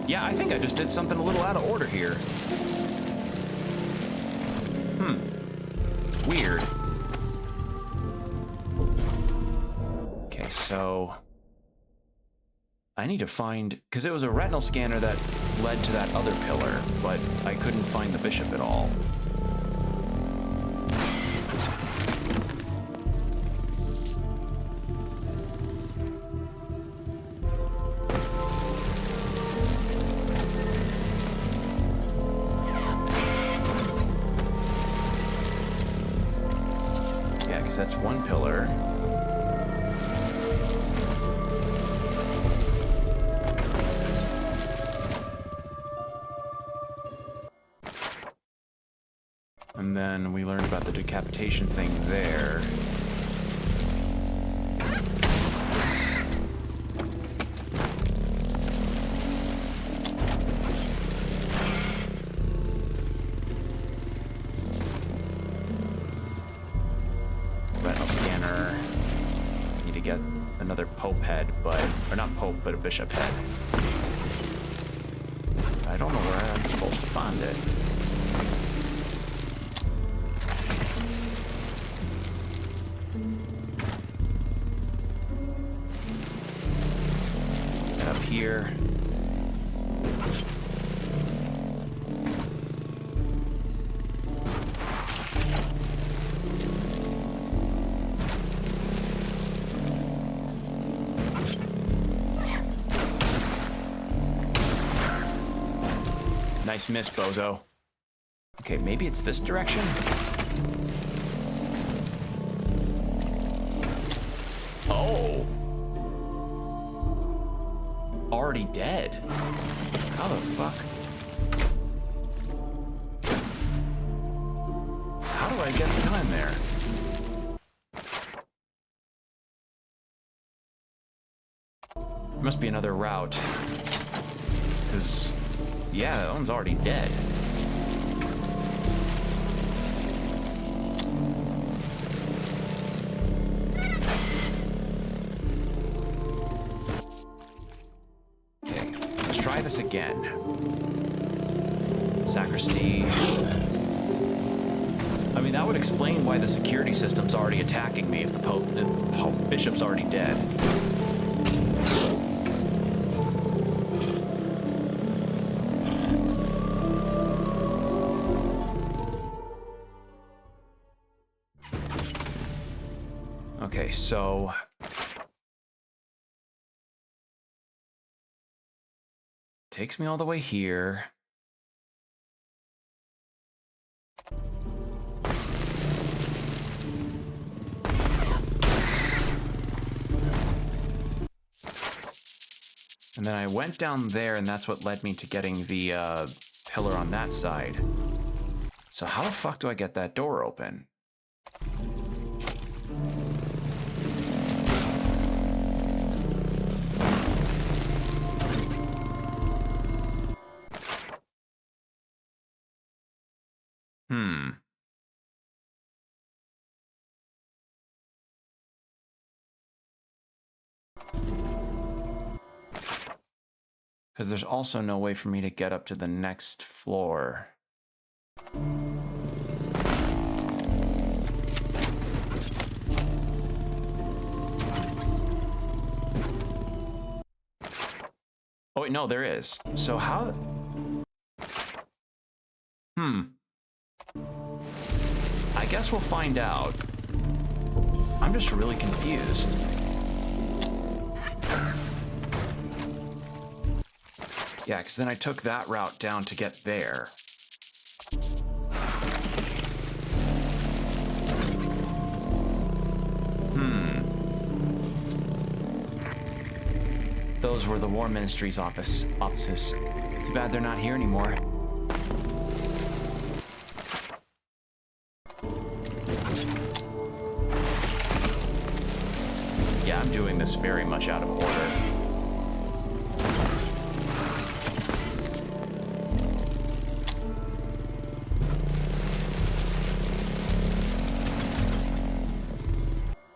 Yeah, I think I just did something a little out of order here. Weird. Okay, so I need to find, because it was a retinal scanner that led to that other pillar, but I couldn't find the bishop at all. That's one pillar. And then we learned about the decapitation thing there. to get another Pope head, but... Or not Pope, but a Bishop head. I don't know where I'm supposed to find it. And up here... Nice miss, bozo. Okay, maybe it's this direction? Oh! Already dead. How the fuck? How do I get behind there? There must be another route. Because... yeah, that one's already dead. Okay, let's try this again. Sacristy. I mean, that would explain why the security system's already attacking me if the Bishop's already dead. Okay, so... takes me all the way here. And then I went down there, and that's what led me to getting the pillar on that side. So how the fuck do I get that door open? Because there's also no way for me to get up to the next floor. Oh wait, no, there is. So how... I guess we'll find out. I'm just really confused. Yeah, because then I took that route down to get there. Those were the War Ministry's offices. Too bad they're not here anymore. Yeah, I'm doing this very much out of order.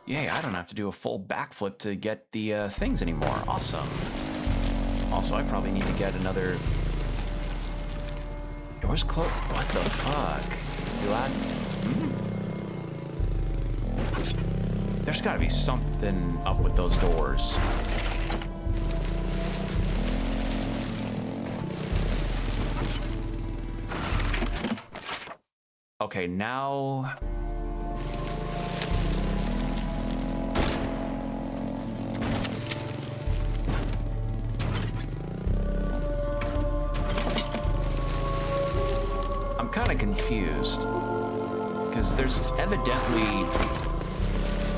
Yay, I don't have to do a full backflip to get the things anymore. Awesome. Also, I probably need to get another... Doors closed? What the fuck? Do I... There's gotta be something up with those doors. Okay, now... I'm kind of confused. Because there's evidently...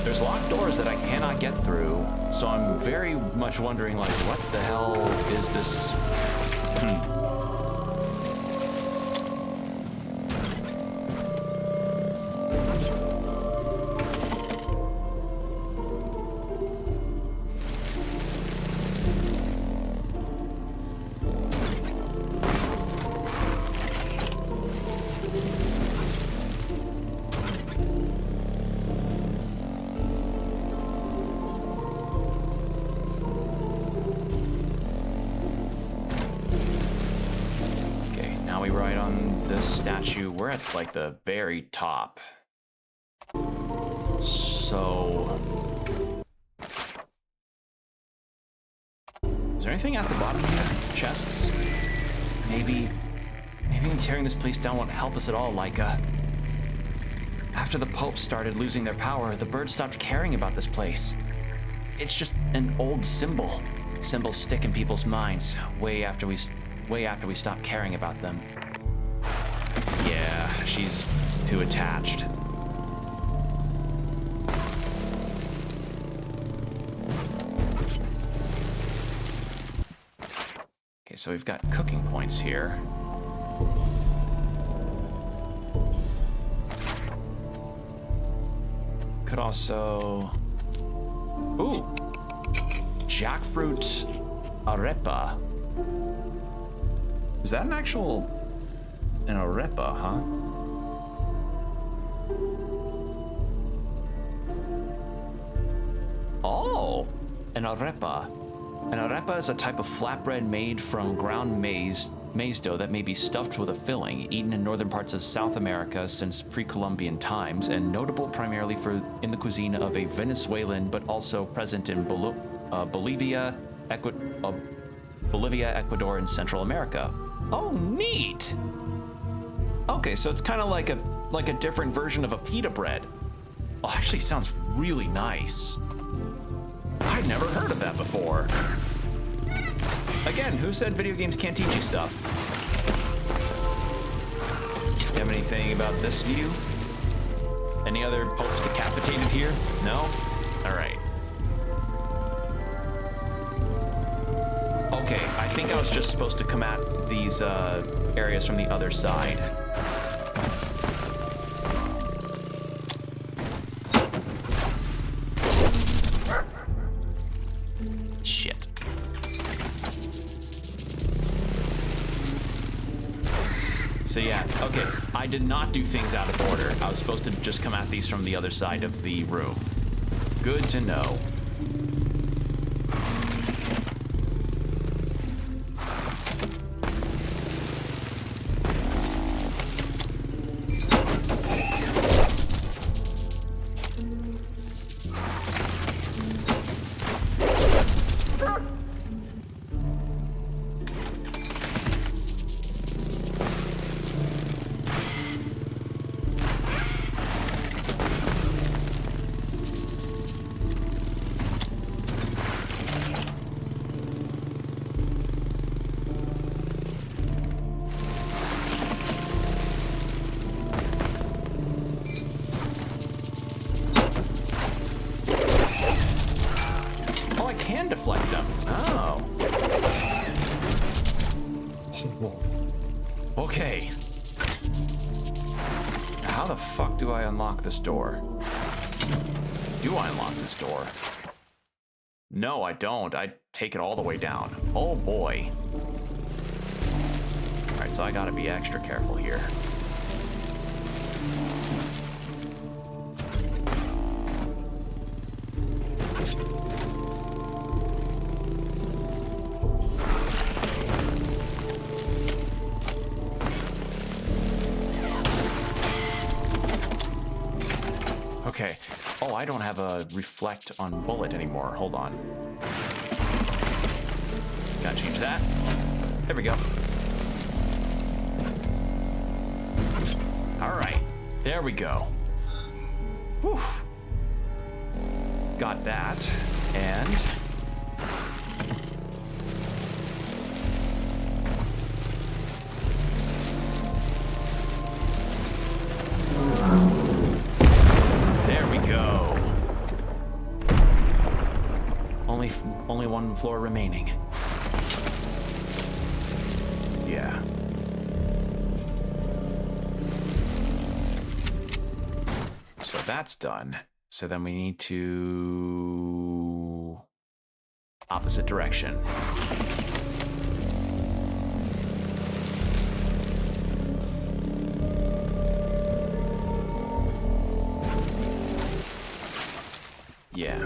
There's locked doors that I cannot get through, so I'm very much wondering, like, what the hell is this? this statue. We're at like the very top. So... is there anything at the bottom here? Chests? Maybe tearing this place down won't help us at all, Laika. After the popes started losing their power, the birds stopped caring about this place. It's just an old symbol. Symbols stick in people's minds way after we stop caring about them. Yeah, she's too attached. Okay, so we've got cooking points here. Could also... ooh! Jackfruit arepa. Is that an arepa, huh? Oh! An arepa. An arepa is a type of flatbread made from ground maize dough that may be stuffed with a filling, eaten in northern parts of South America since pre-Columbian times, and notable primarily in the cuisine of a Venezuelan, but also present in Bolivia, Ecuador, and Central America. Oh, neat! Okay, so it's kind of like a different version of a pita bread. Oh, actually sounds really nice. I'd never heard of that before. Again, who said video games can't teach you stuff? You have anything about this view? Any other popes decapitated here? No? Alright. Okay, I think I was just supposed to come at these areas from the other side. Shit. So yeah, okay, I did not do things out of order. I was supposed to just come at these from the other side of the room. Good to know. Can deflect them. Oh. Okay. How the fuck do I unlock this door? Do I unlock this door? No, I don't. I take it all the way down. Oh boy. Alright, so I gotta be extra careful here. Okay. Oh, I don't have a reflect on bullet anymore. Hold on. Gotta change that. There we go. All right. There we go. Whew. Got that. And... only one floor remaining. Yeah. So that's done. So then we need to... opposite direction. Yeah.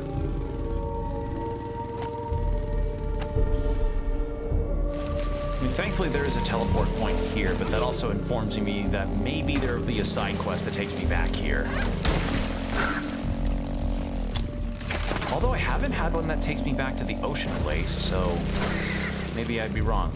thankfully there is a teleport point here, but that also informs me that maybe there will be a side quest that takes me back here. Although I haven't had one that takes me back to the ocean place, so maybe I'd be wrong.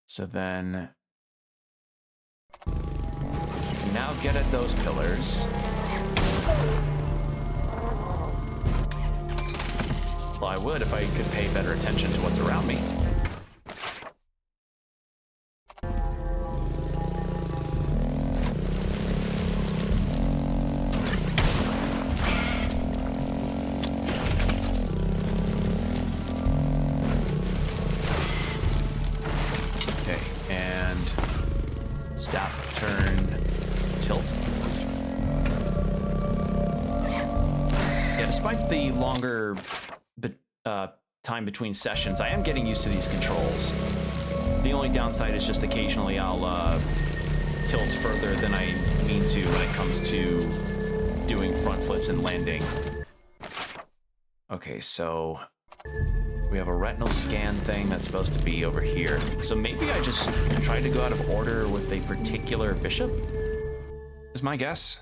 So then you can now get at those pillars. Well, I would if I could pay better attention to what's around me. Longer time between sessions, I am getting used to these controls. The only downside is just occasionally I'll tilt further than I mean to when it comes to doing front flips and landing. Okay, so we have a retinal scan thing that's supposed to be over here. So maybe I just tried to go out of order with a particular bishop, is my guess.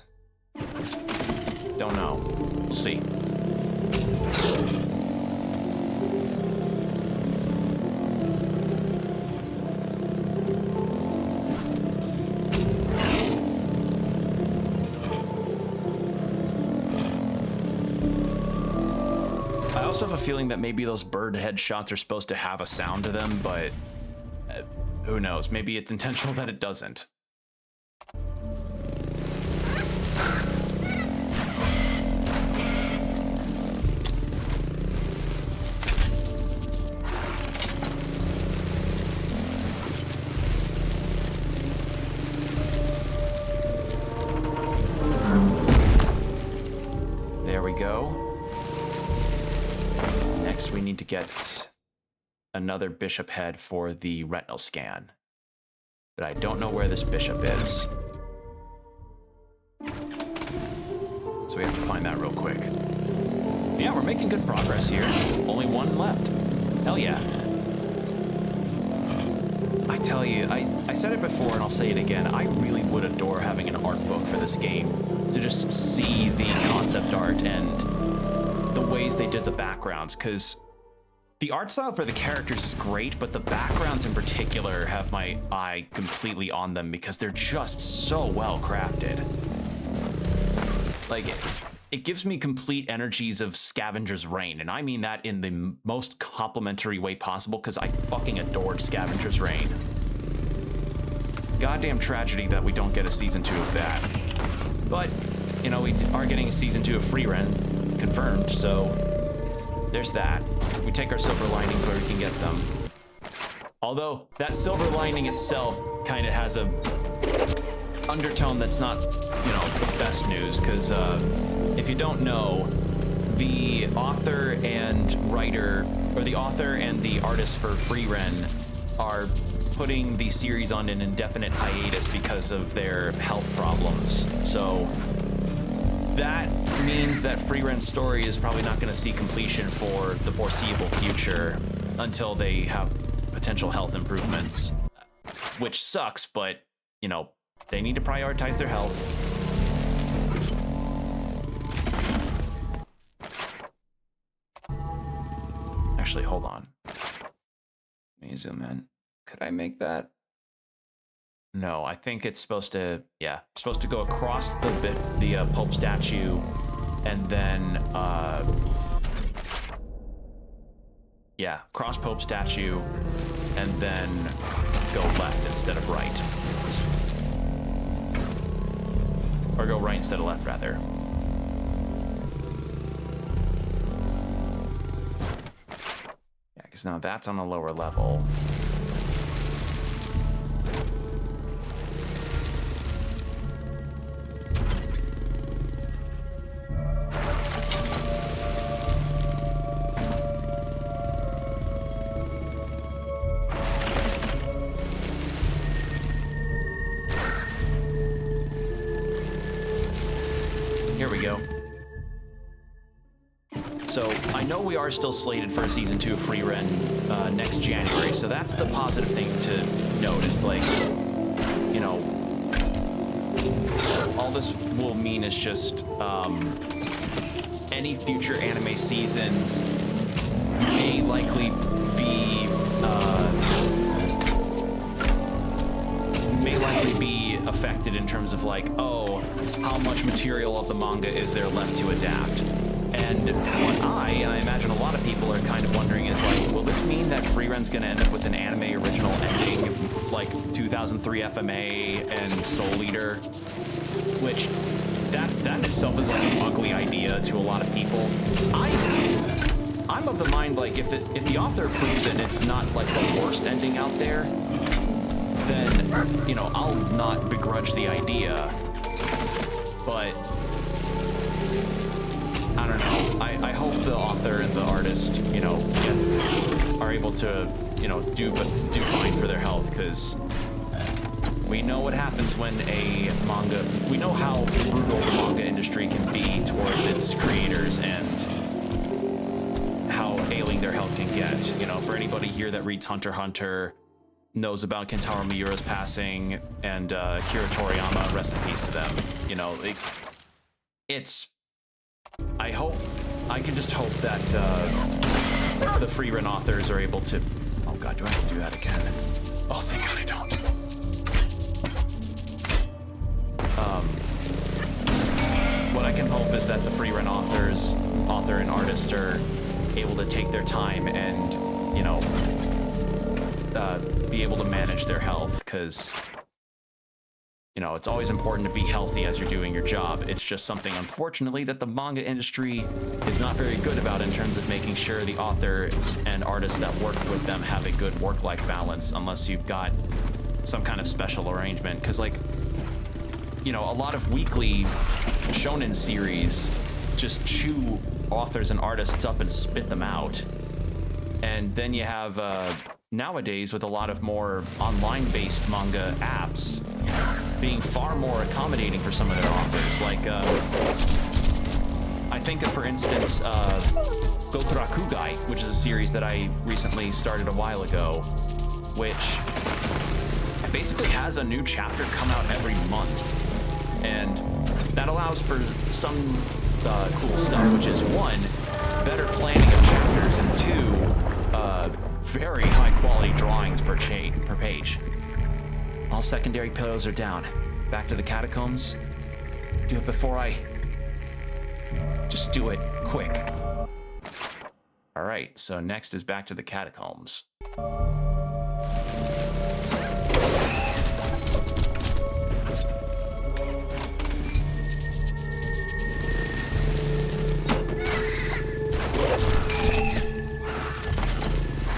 Don't know. We'll see. I also have a feeling that maybe those bird head shots are supposed to have a sound to them, but who knows? Maybe it's intentional that it doesn't. We need to get another bishop head for the retinal scan, but I don't know where this bishop is, so we have to find that real quick. Yeah, we're making good progress here. Only one left. Hell yeah. I tell you, I said it before and I'll say it again, I really would adore having an art book for this game to just see the concept art and the ways they did the backgrounds, because the art style for the characters is great, but the backgrounds in particular have my eye completely on them because they're just so well crafted. Like, it gives me complete energies of Scavenger's Reign, and I mean that in the most complimentary way possible because I fucking adored Scavenger's Reign. Goddamn tragedy that we don't get a season 2 of that. But, you know, we are getting a season 2 of Freerun confirmed, so there's that. We take our silver linings where we can get them. Although that silver lining itself kind of has a undertone that's not, you know, the best news, because if you don't know, the author and writer, or the author and the artist for Freerun are putting the series on an indefinite hiatus because of their health problems. So that means that Freerun's story is probably not going to see completion for the foreseeable future until they have potential health improvements, which sucks, but, you know, they need to prioritize their health. Actually, hold on. Let me zoom in. Could I make that? No, I think it's supposed to, yeah, supposed to go across the Pope statue, and then, yeah, cross Pope statue, and then go left instead of right. Or go right instead of left, rather. Yeah, because now that's on a lower level. Here we go. So I know we are still slated for a season 2 of Free Ren next January, so that's the positive thing to note is like, you know, all this will mean is just any future anime seasons may likely be affected in terms of like, oh, how much material of the manga is there left to adapt? And what I imagine a lot of people are kind of wondering is like, will this mean that Free Ren's gonna end up with an anime original ending like 2003 FMA and Soul Eater? Which, that in itself is like an ugly idea to a lot of people. I'm of the mind like if the author approves it and it's not like the worst ending out there, then, you know, I'll not begrudge the idea. But I don't know. I hope the author and the artist, you know, are able to, you know, do fine for their health, because we know what happens when a manga. We know how brutal the manga industry can be towards its creators and how ailing their health can get. You know, for anybody here that reads Hunter x Hunter, knows about Kentaro Miura's passing and Kira Toriyama, rest in peace to them. You know, it's. I can just hope that the Free Ren authors are able to. Oh God, do I have to do that again? Oh, thank God I don't. What I can hope is that the Free Ren author and artist are able to take their time and, you know, be able to manage their health, because, you know, it's always important to be healthy as you're doing your job. It's just something, unfortunately, that the manga industry is not very good about in terms of making sure the authors and artists that work with them have a good work-life balance, unless you've got some kind of special arrangement. Because, like, you know, a lot of weekly shonen series just chew authors and artists up and spit them out. And then you have, nowadays, with a lot of more online-based manga apps, being far more accommodating for some of their authors. Like, I think of, for instance, Gokurakugai, which is a series that I recently started a while ago, which basically has a new chapter come out every month. And that allows for some cool stuff, which is, one, better planning of chapters, and two, very high-quality drawings per page. All secondary pillars are down. Back to the catacombs. Do it before I... Just do it quick. Alright, so next is back to the catacombs.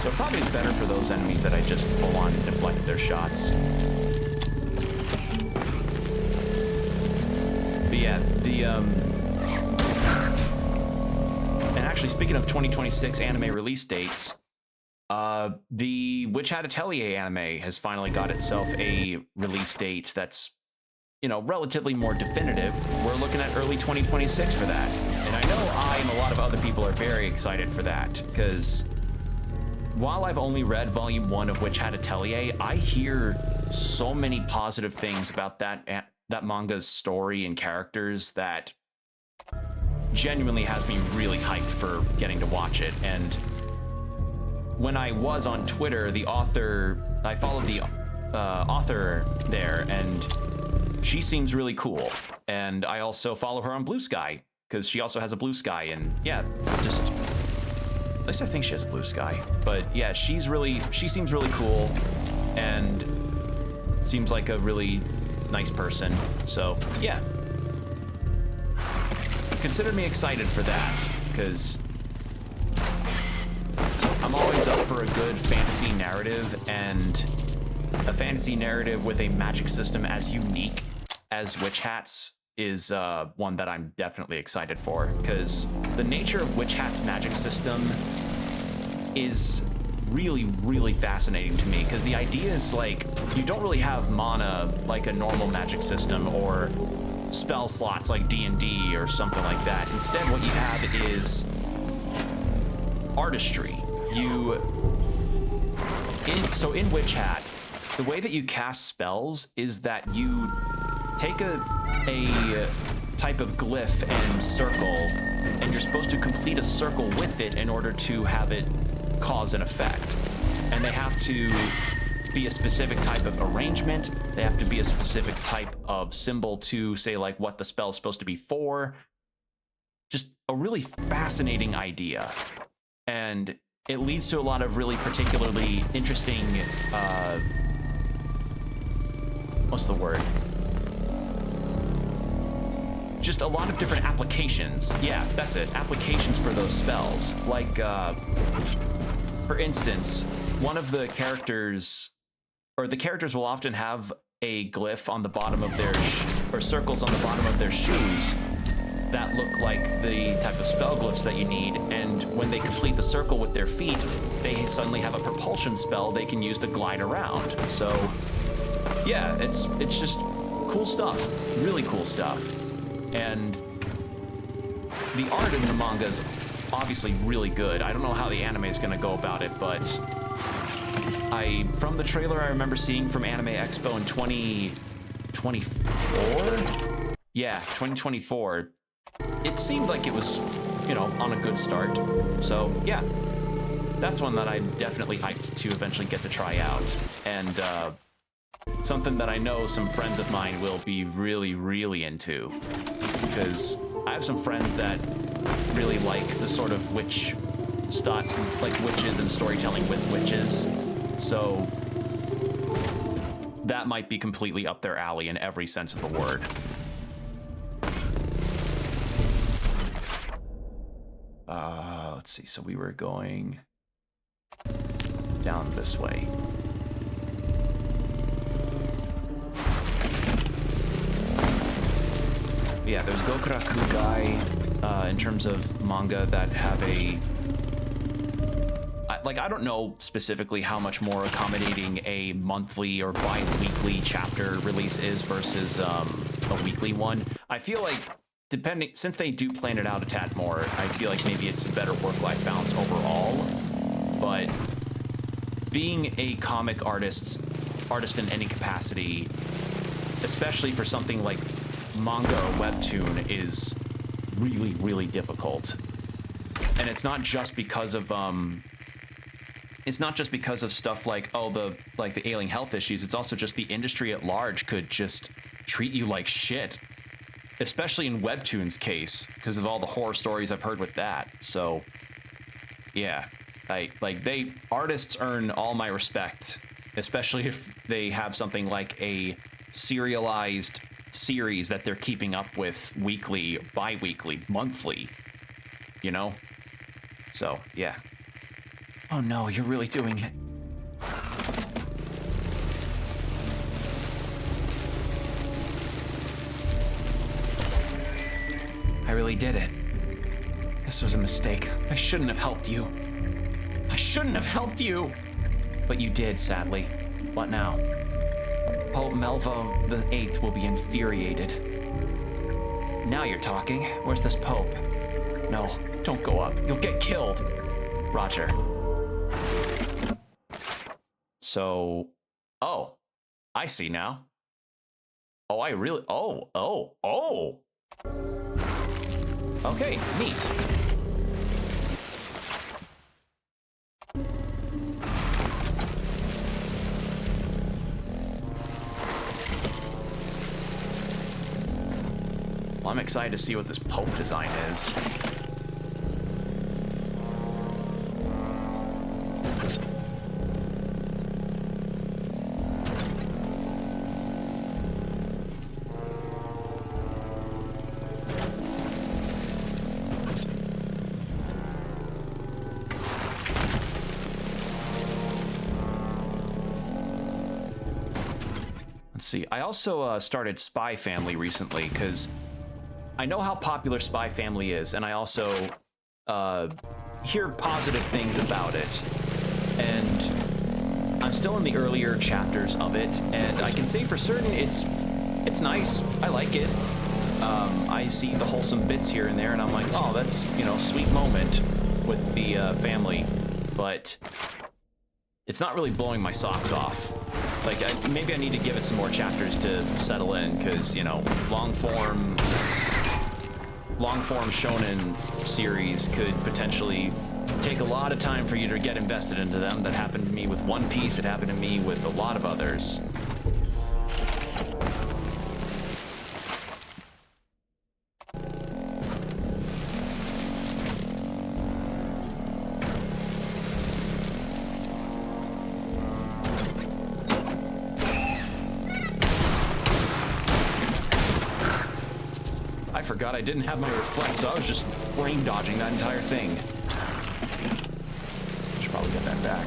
So probably it's better for those enemies that I just full-on deflect their shots. But yeah, and actually, speaking of 2026 anime release dates, the Witch Hat Atelier anime has finally got itself a release date that's, you know, relatively more definitive. We're looking at early 2026 for that. And I know I and a lot of other people are very excited for that, because while I've only read Volume 1 of Witch Hat Atelier, I hear so many positive things about that manga's story and characters that genuinely has me really hyped for getting to watch it. And when I was on Twitter, I followed the author there, and she seems really cool. And I also follow her on Blue Sky, because she also has a Blue Sky, and yeah, just... At least I think she has a Blue Sky. But yeah, she seems really cool, and seems like a really nice person. So yeah, consider me excited for that, because I'm always up for a good fantasy narrative, and a fantasy narrative with a magic system as unique as Witch Hat's is one that I'm definitely excited for, because the nature of Witch Hat's magic system is really, really fascinating to me, because the idea is like, you don't really have mana like a normal magic system, or spell slots like D&D or something like that. Instead, what you have is artistry. So in Witch Hat, the way that you cast spells is that you take a type of glyph and circle, and you're supposed to complete a circle with it in order to have it cause an effect. And they have to be a specific type of arrangement. They have to be a specific type of symbol to say like what the spell is supposed to be for. Just a really fascinating idea. And it leads to a lot of really particularly interesting, what's the word? Just a lot of different applications. Yeah, that's it. Applications for those spells. Like, for instance, one of the characters, or the characters will often have a glyph on the bottom of their, or circles on the bottom of their shoes that look like the type of spell glyphs that you need. And when they complete the circle with their feet, they suddenly have a propulsion spell they can use to glide around. So, yeah, it's just cool stuff. Really cool stuff. And the art in the manga is obviously really good. I don't know how the anime is going to go about it, but from the trailer I remember seeing from Anime Expo in 2024? Yeah, 2024. It seemed like it was, you know, on a good start. So, yeah, that's one that I'm definitely hyped to eventually get to try out. And something that I know some friends of mine will be really, really into. Because I have some friends that really like the sort of witch stuff, like witches and storytelling with witches. So that might be completely up their alley in every sense of the word. Let's see. So we were going down this way. Yeah, there's Gokurakugai in terms of manga that have I don't know specifically how much more accommodating a monthly or bi-weekly chapter release is versus a weekly one. I feel like since they do plan it out a tad more, I feel like maybe it's a better work-life balance overall. But being a comic artist in any capacity, especially for something like manga or webtoon, is really, really difficult. And it's not just because of stuff like the ailing health issues. It's also just the industry at large could just treat you like shit, especially in webtoons case because of all the horror stories I've heard with that. So yeah, artists earn all my respect, especially if they have something like a serialized series that they're keeping up with weekly, bi-weekly, monthly, you know? So, yeah. Oh no, you're really doing it. I really did it. This was a mistake. I shouldn't have helped you. I shouldn't have helped you! But you did, sadly. What now? Pope Melvo the Eighth will be infuriated. Now you're talking. Where's this Pope? No, don't go up. You'll get killed. Roger. So, oh, I see now. Oh, I really, oh. Okay, neat. Well, I'm excited to see what this Pope design is. Let's see. I also started Spy Family recently because I know how popular Spy Family is, and I also hear positive things about it. And I'm still in the earlier chapters of it, and I can say for certain it's nice. I like it. I see the wholesome bits here and there, and I'm like, oh, that's, you know, sweet moment with the family, but it's not really blowing my socks off. Like, maybe I need to give it some more chapters to settle in, because, you know, long form shonen series could potentially take a lot of time for you to get invested into them. That happened to me with One Piece. It happened to me with a lot of others. I forgot I didn't have my reflect, so I was just flame dodging that entire thing. Should probably get that back.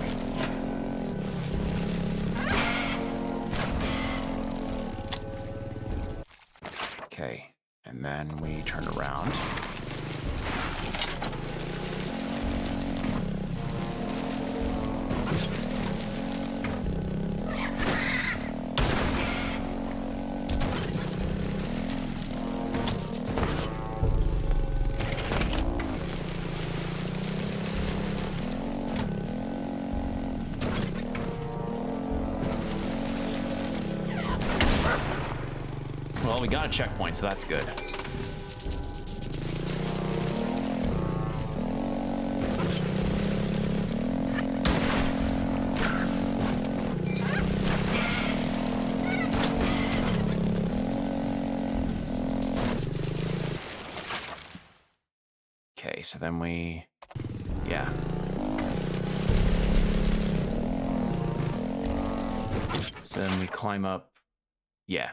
Okay, and then we turn around. Well, we got a checkpoint, so that's good. Okay, so then we... yeah. So then we climb up... yeah.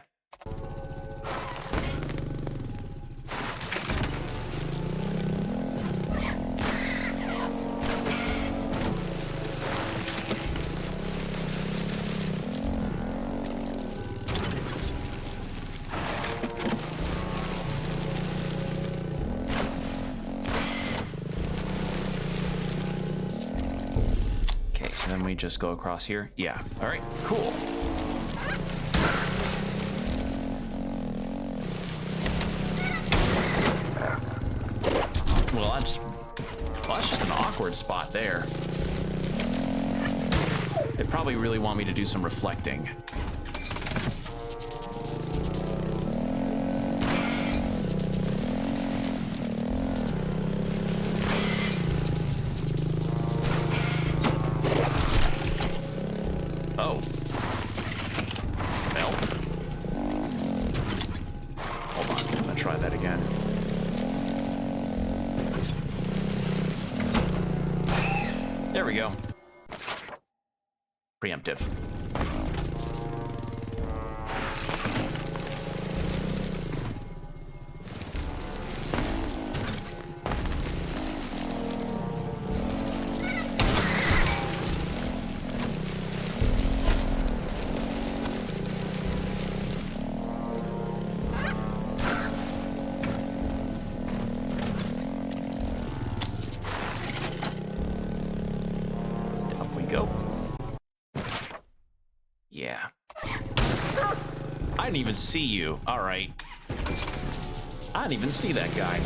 Then we just go across here. Yeah. All right. Cool. Well, that's just an awkward spot there. They probably really want me to do some reflecting. Oh. Well. Hold on, I'm gonna try that again. There we go. Preemptive. Yeah. I didn't even see you. All right. I didn't even see that guy.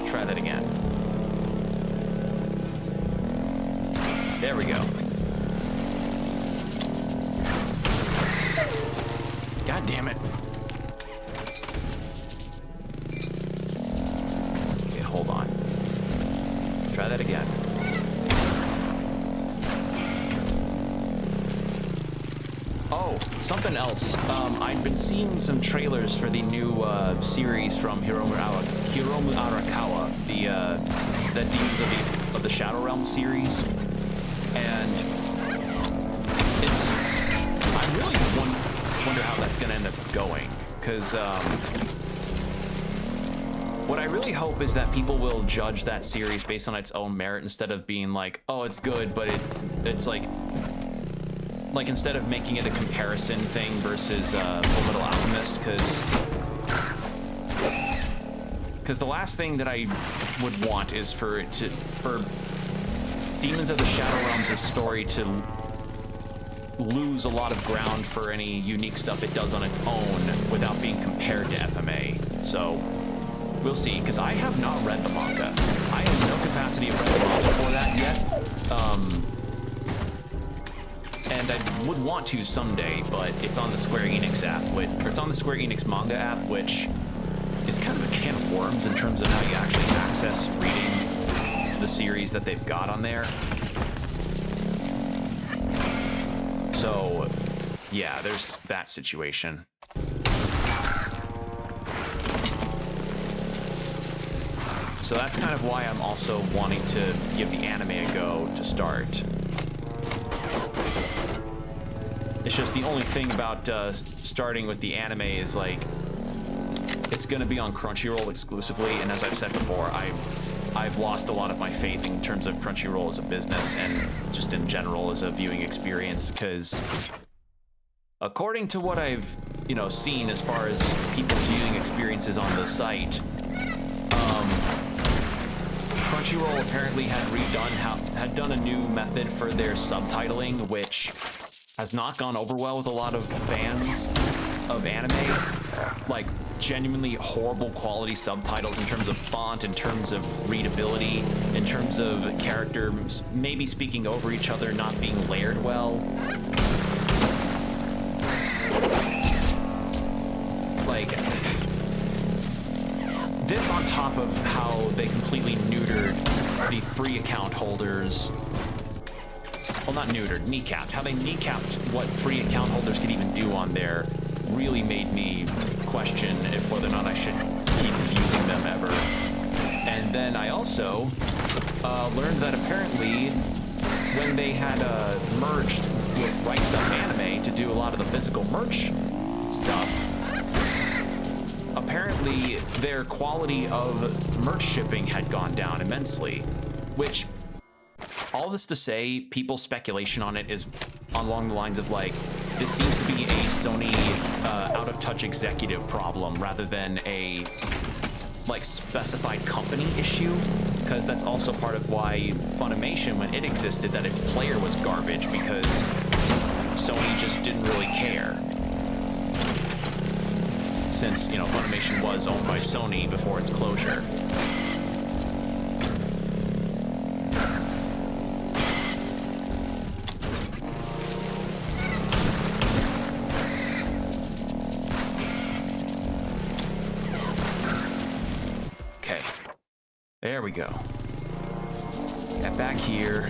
Try that again. There we go. God damn it. Hold on. Try that again. Oh, something else. I've been seeing some trailers for the new series from Hiromu Arakawa, the Demons of the Shadow Realm series, and I really wonder how that's going to end up going, because what I really hope is that people will judge that series based on its own merit instead of being like, oh, it's good, but it's like instead of making it a comparison thing versus Fullmetal Alchemist, because the last thing that I would want is for Demons of the Shadow Realms' story to lose a lot of ground for any unique stuff it does on its own without being compared to FMA. So we'll see, because I have not read the manga. I have no capacity of reading the manga for that yet. And I would want to someday, but it's on the Square Enix app, or it's on the Square Enix manga app, which is kind of a can of worms in terms of how you actually access reading the series that they've got on there. So, yeah, there's that situation. So that's kind of why I'm also wanting to give the anime a go to start. It's just the only thing about starting with the anime is, like, it's going to be on Crunchyroll exclusively, and as I've said before, I've lost a lot of my faith in terms of Crunchyroll as a business and just in general as a viewing experience, because according to what I've, you know, seen as far as people's viewing experiences on the site, Crunchyroll apparently had done a new method for their subtitling, which has not gone over well with a lot of fans of anime. Like, genuinely horrible quality subtitles in terms of font, in terms of readability, in terms of characters maybe speaking over each other, not being layered well. Like, this on top of how they completely neutered the free account holders. Well, not neutered, kneecapped. How they kneecapped what free account holders could even do on there really made me question if whether or not I should keep using them ever. And then I also learned that apparently when they had merged with Right Stuff Anime to do a lot of the physical merch stuff, apparently their quality of merch shipping had gone down immensely, which, all this to say, people's speculation on it is along the lines of, like, this seems to be a Sony out-of-touch executive problem rather than a, like, specified company issue, because that's also part of why Funimation, when it existed, that its player was garbage, because Sony just didn't really care. Since, you know, Funimation was owned by Sony before its closure. There we go. Get back here.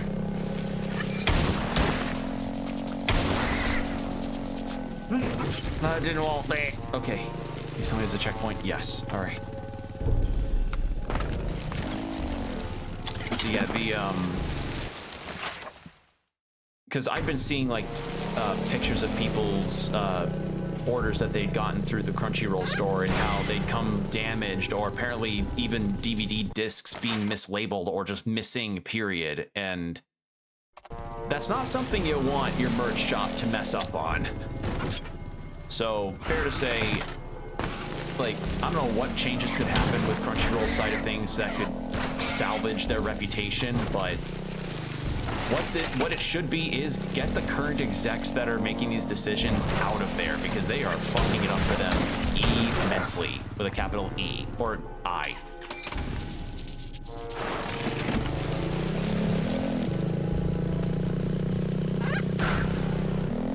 I didn't want that. Okay. Is somebody has a checkpoint? Yes. All right. Yeah, because I've been seeing, like, pictures of people's orders that they'd gotten through the Crunchyroll store and how they'd come damaged, or apparently even DVD discs being mislabeled or just missing, period. And that's not something you want your merch shop to mess up on. So, fair to say, like, I don't know what changes could happen with Crunchyroll's side of things that could salvage their reputation, but what it should be is get the current execs that are making these decisions out of there, because they are fucking it up for them immensely, with a capital E, or I.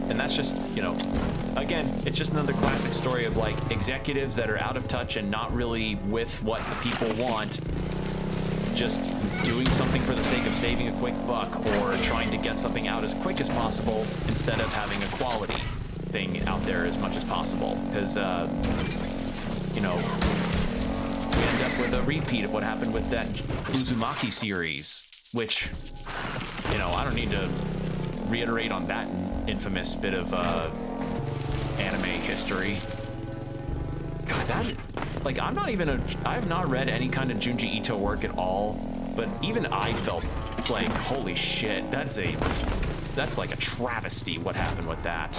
And that's just, you know, again, it's just another classic story of, like, executives that are out of touch and not really with what the people want, just doing something for the sake of saving a quick buck or trying to get something out as quick as possible instead of having a quality thing out there as much as possible. Because, you know, we end up with a repeat of what happened with that Uzumaki series, which, you know, I don't need to reiterate on that infamous bit of anime history. God, that, like, I have not read any kind of Junji Ito work at all, but even I felt like, holy shit, that's like a travesty what happened with that.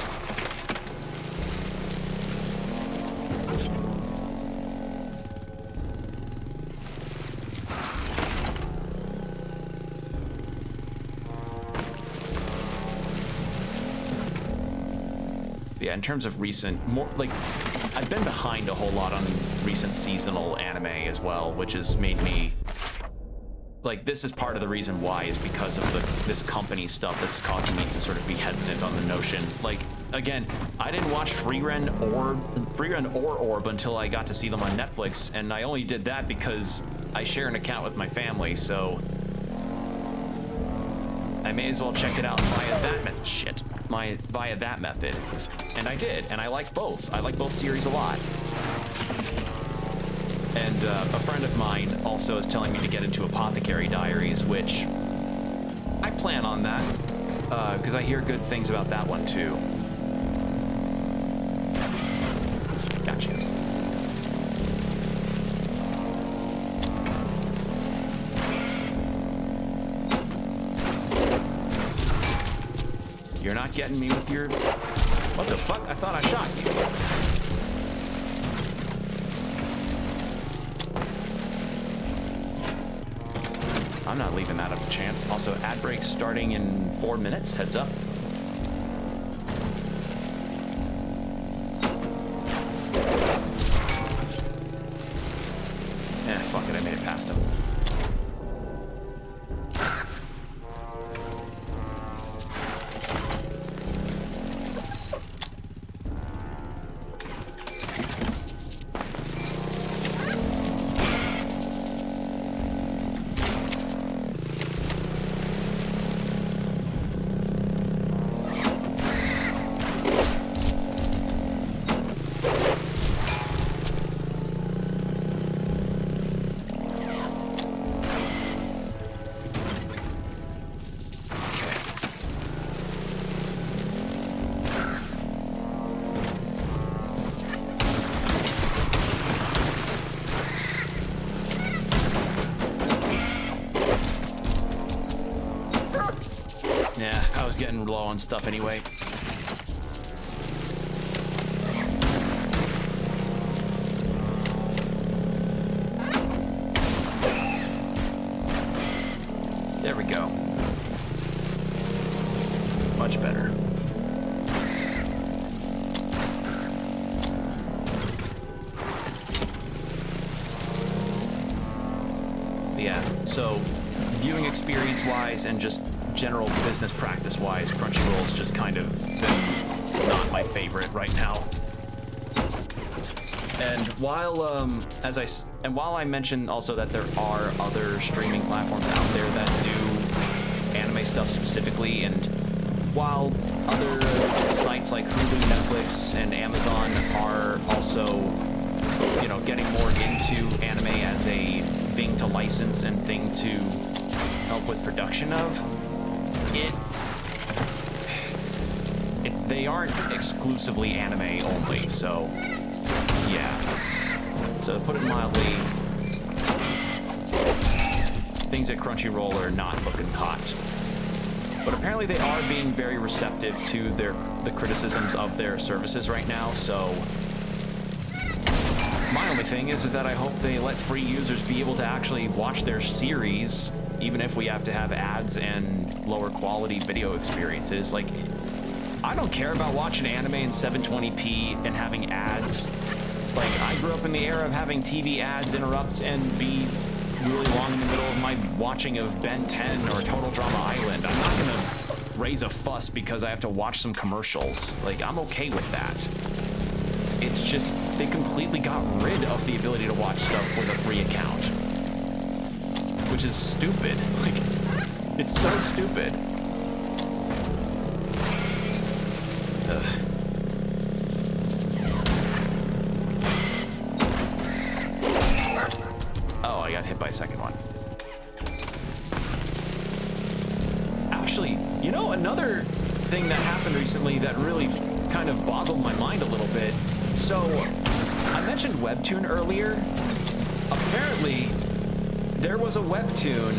Yeah, in terms of recent, more like, I've been behind a whole lot on recent seasonal anime as well, which has made me, like, this is part of the reason why, is because of this company stuff that's causing me to sort of be hesitant on the notion. Like, again, I didn't watch Freerun or Orb until I got to see them on Netflix, and I only did that because I share an account with my family, so I may as well check it out via that method. Via that method. And I did, and I like both. I like both series a lot. And a friend of mine also is telling me to get into Apothecary Diaries, which I plan on that, because I hear good things about that one too. Gotcha. You're not getting me with your... What the fuck? I thought I shot you. I'm not leaving that up to chance. Also, ad break starting in 4 minutes. Heads up. Fuck it. I made it past him. Yeah, I was getting low on stuff anyway. There we go. Much better. Yeah, so viewing experience wise and just general business practice wise, Crunchyroll's just kind of been not my favorite right now. And while while I mentioned also that there are other streaming platforms out there that do anime stuff specifically, and while other sites like Hulu, Netflix, and Amazon are also, you know, getting more into anime as a thing to license and thing to help with production of, they aren't exclusively anime only, so yeah. So to put it mildly, things at Crunchyroll are not looking hot. But apparently they are being very receptive to the criticisms of their services right now, so my only thing is that I hope they let free users be able to actually watch their series, even if we have to have ads and lower quality video experiences. Like, I don't care about watching anime in 720p and having ads. Like, I grew up in the era of having TV ads interrupt and be really long in the middle of my watching of Ben 10 or Total Drama Island. I'm not gonna raise a fuss because I have to watch some commercials. Like, I'm okay with that. It's just, they completely got rid of the ability to watch stuff with a free account. Which is stupid. Like, it's so stupid. Ugh. Oh, I got hit by a second one. Actually, you know, another thing that happened recently that really kind of boggled my mind a little bit. So, I mentioned Webtoon earlier. Apparently, there was a Webtoon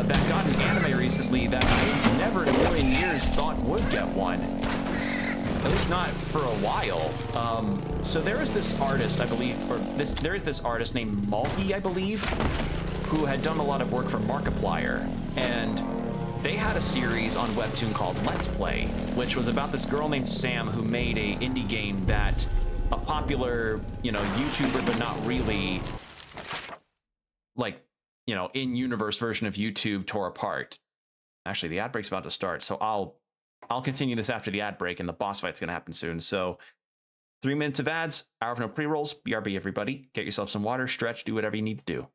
that got an anime recently that I never in a million years thought would get one. At least not for a while. So there is this artist, I believe, there is this artist named Malgi, I believe, who had done a lot of work for Markiplier. And they had a series on Webtoon called Let's Play, which was about this girl named Sam who made a indie game that a popular, YouTuber, but not really, like, in-universe version of YouTube tore apart. Actually, the ad break's about to start, so I'll continue this after the ad break, and the boss fight's gonna happen soon. So 3 minutes of ads, hour of no pre-rolls, BRB everybody. Get yourself some water, stretch, do whatever you need to do.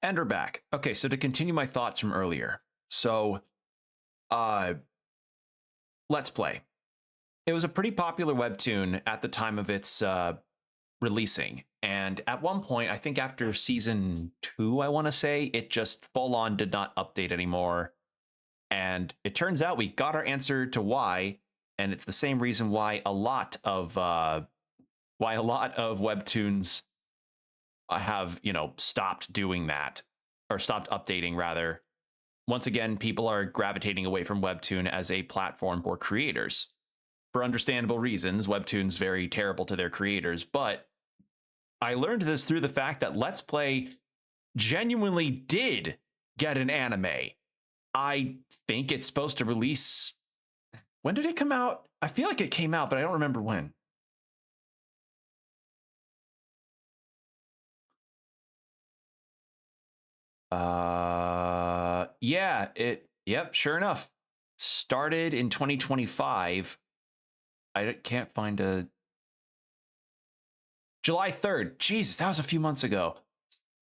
And we're back. Okay, so to continue my thoughts from earlier. So, Let's Play. It was a pretty popular webtoon at the time of its releasing. And at one point, I think after season 2, I want to say, it just full on did not update anymore. And it turns out we got our answer to why. and it's the same reason why a lot of webtoons have, stopped doing that, or stopped updating rather. Once again, people are gravitating away from Webtoon as a platform for creators. For understandable reasons, Webtoon's very terrible to their creators, but I learned this through the fact that Let's Play genuinely did get an anime. I think it's supposed to release... When did it come out? I feel like it came out, but I don't remember when. Yep, sure enough. Started in 2025. I can't find a... July 3rd. Jesus, that was a few months ago.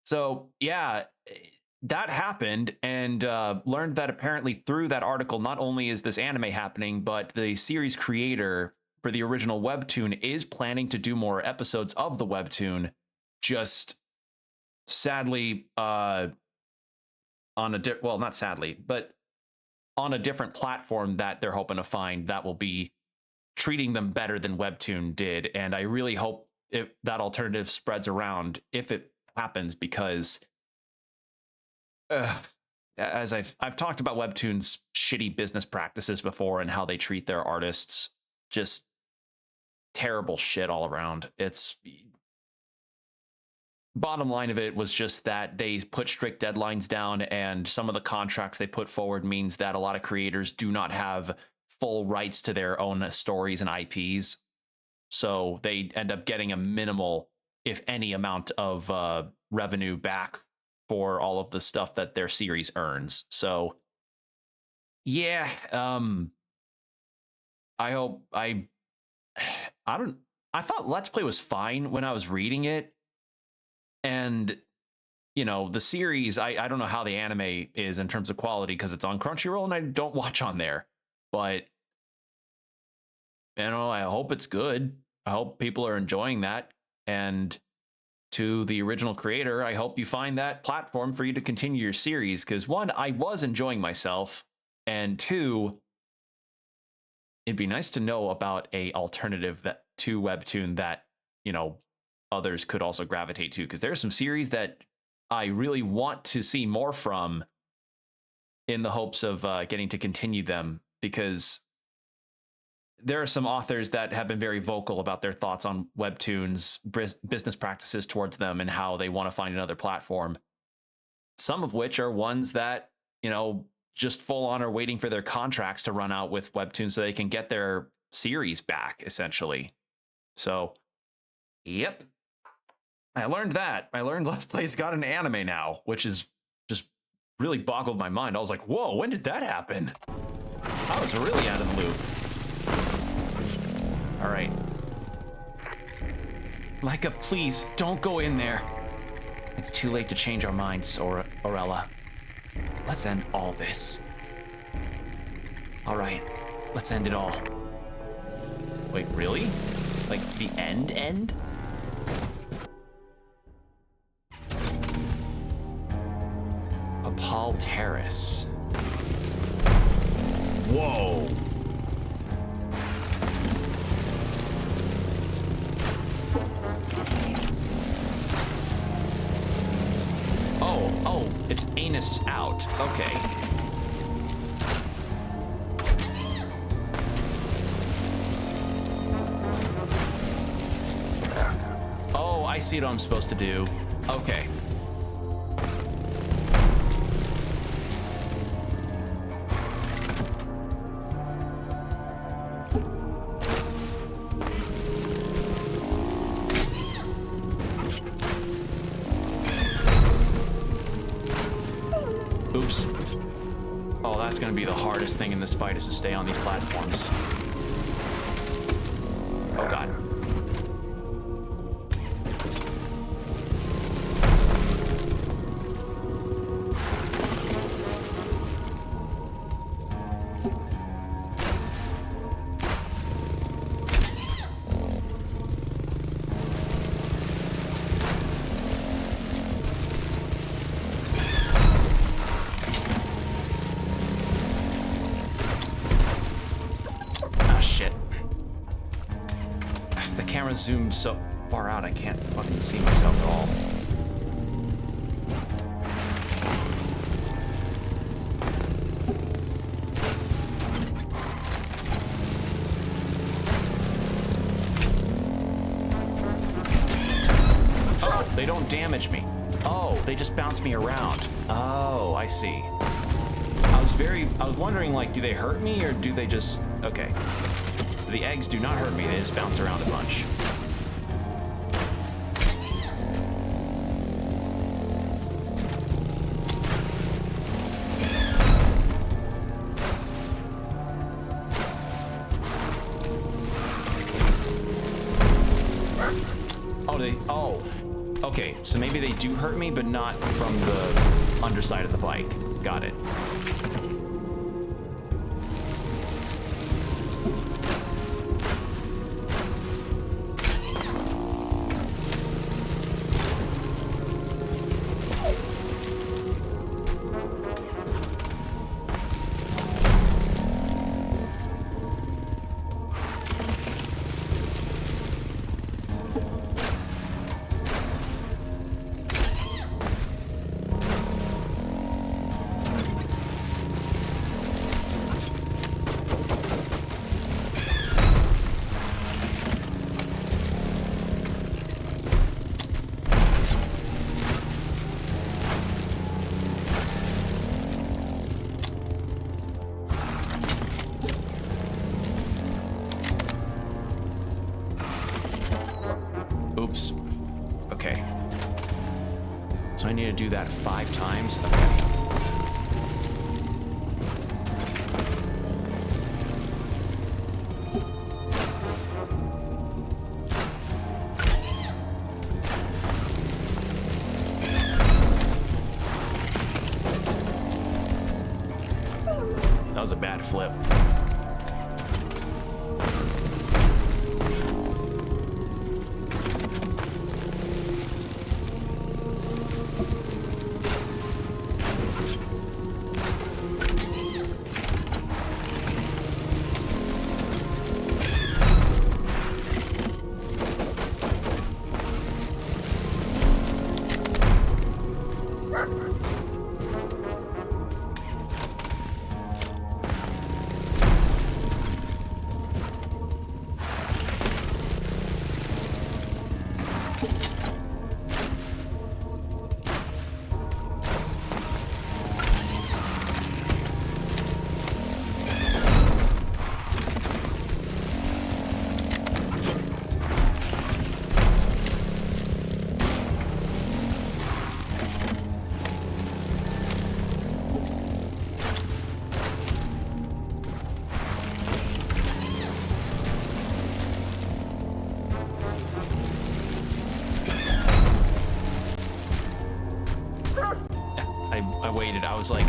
So, yeah, that happened, and learned that apparently through that article, not only is this anime happening, but the series creator for the original Webtoon is planning to do more episodes of the Webtoon, just sadly, on a well, not sadly, but on a different platform that they're hoping to find that will be treating them better than Webtoon did. And I really hope that alternative spreads around if it happens, because as I've talked about Webtoon's shitty business practices before and how they treat their artists, just terrible shit all around. It's... Bottom line of it was just that they put strict deadlines down, and some of the contracts they put forward means that a lot of creators do not have full rights to their own stories and IPs. So they end up getting a minimal, if any, amount of revenue back for all of the stuff that their series earns. So yeah, I thought Let's Play was fine when I was reading it. And, the series, I don't know how the anime is in terms of quality because it's on Crunchyroll and I don't watch on there. But, I hope it's good. I hope people are enjoying that. And to the original creator, I hope you find that platform for you to continue your series. Because one, I was enjoying myself. And two, it'd be nice to know about a alternative to Webtoon that, others could also gravitate to, because there's some series that I really want to see more from in the hopes of getting to continue them, because there are some authors that have been very vocal about their thoughts on Webtoons, business practices towards them, and how they want to find another platform. Some of which are ones that, just full on are waiting for their contracts to run out with Webtoon so they can get their series back, essentially. So, yep. I learned that. I learned Let's Play's got an anime now, which is just really boggled my mind. I was like, whoa, when did that happen? I was really out of the loop. All right. Laika, please, don't go in there. It's too late to change our minds, Orella. Let's end all this. All right, let's end it all. Wait, really? Like the end? Paul Terrace. Whoa. Oh, it's anus out. Okay. Oh, I see what I'm supposed to do. Okay. Oops. Oh, that's gonna be the hardest thing in this fight, is to stay on these platforms. Oh god. zoomed so far out I can't fucking see myself at all. Oh, they don't damage me. Oh, they just bounce me around. Oh, I see. I was wondering, like, do they hurt me or do they just, okay. The eggs do not hurt me, they just bounce around a bunch. Oh, okay, so maybe they do hurt me, but not from the underside of the bike. Got it. Oops. Okay. So I need to do that 5 times? Okay. That was a bad flip. I waited. I was like,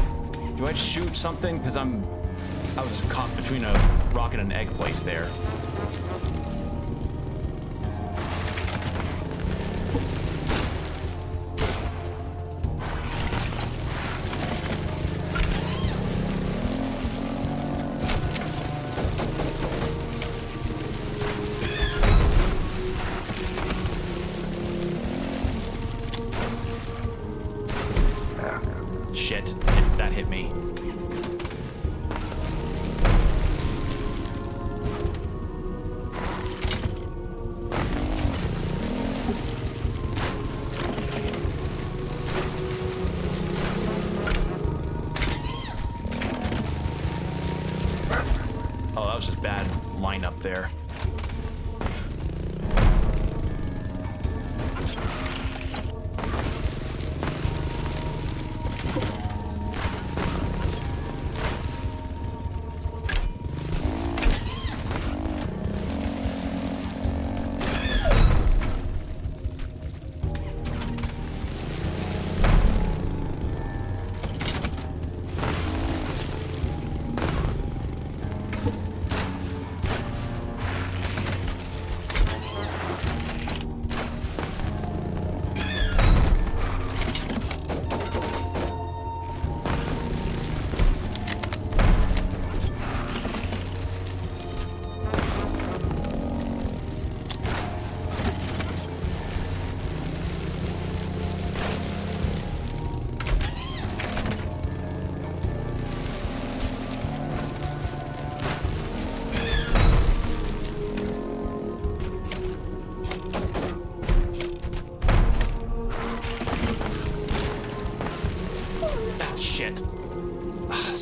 do I shoot something? Because I was caught between a rock and an egg place there. Shit, that hit me. Oh, that was just bad line up there.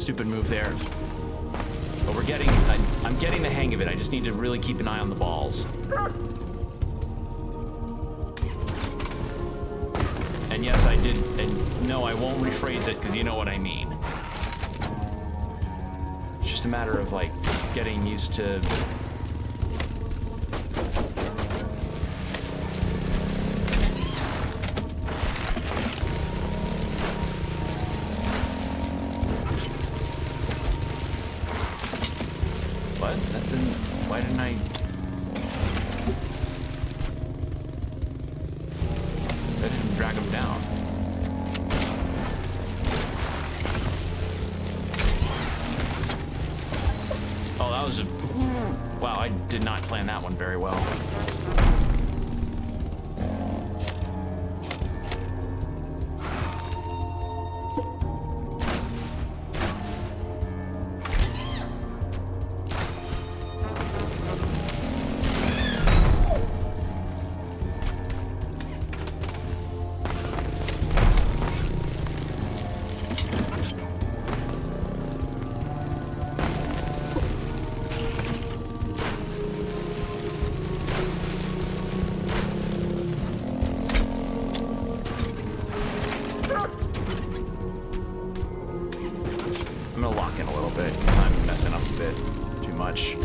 stupid move there. But we're getting, I'm getting the hang of it. I just need to really keep an eye on the balls. And yes, I did, and no, I won't rephrase it because you know what I mean. It's just a matter of like getting used to. What? That didn't, why didn't I? That didn't drag him down. Oh, that was a, wow, I did not plan that one very well. I'm gonna lock in a little bit. I'm messing up a bit too much.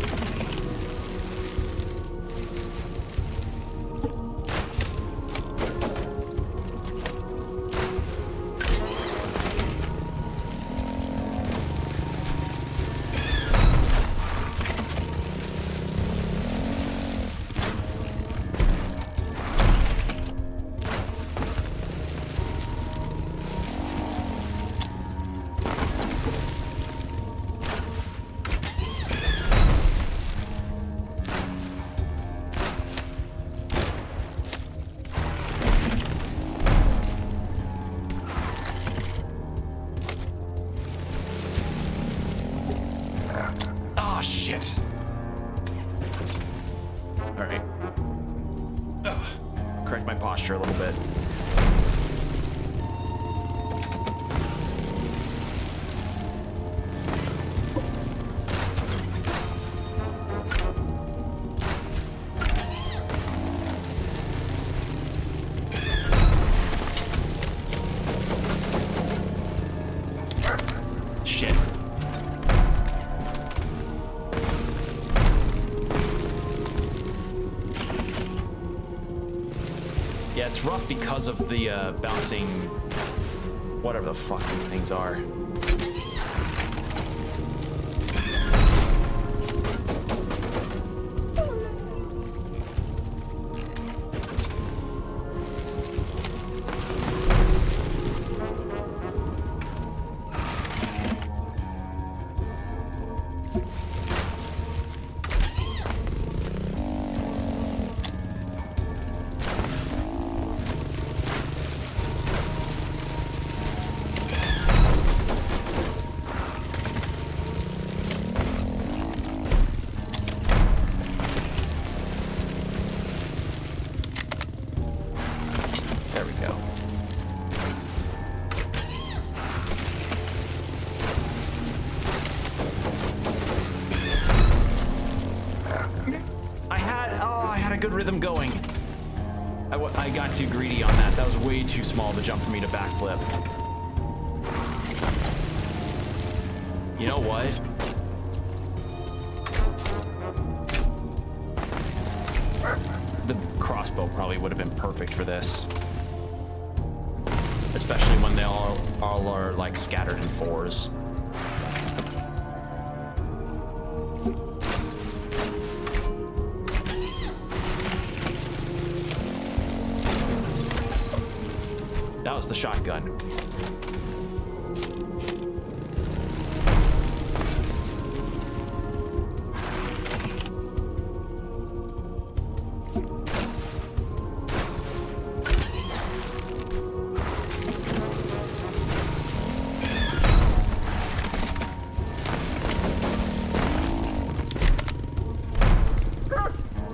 Oh, shit. All right. Ugh. Correct my posture a little bit. Shit. Yeah, it's rough because of the bouncing, whatever the fuck these things are. There we go. I had a good rhythm going. I got too greedy on that. That was way too small of a jump for me to backflip. You know what? The crossbow probably would have been perfect for this. Especially when they all are like scattered in fours. That was the shotgun.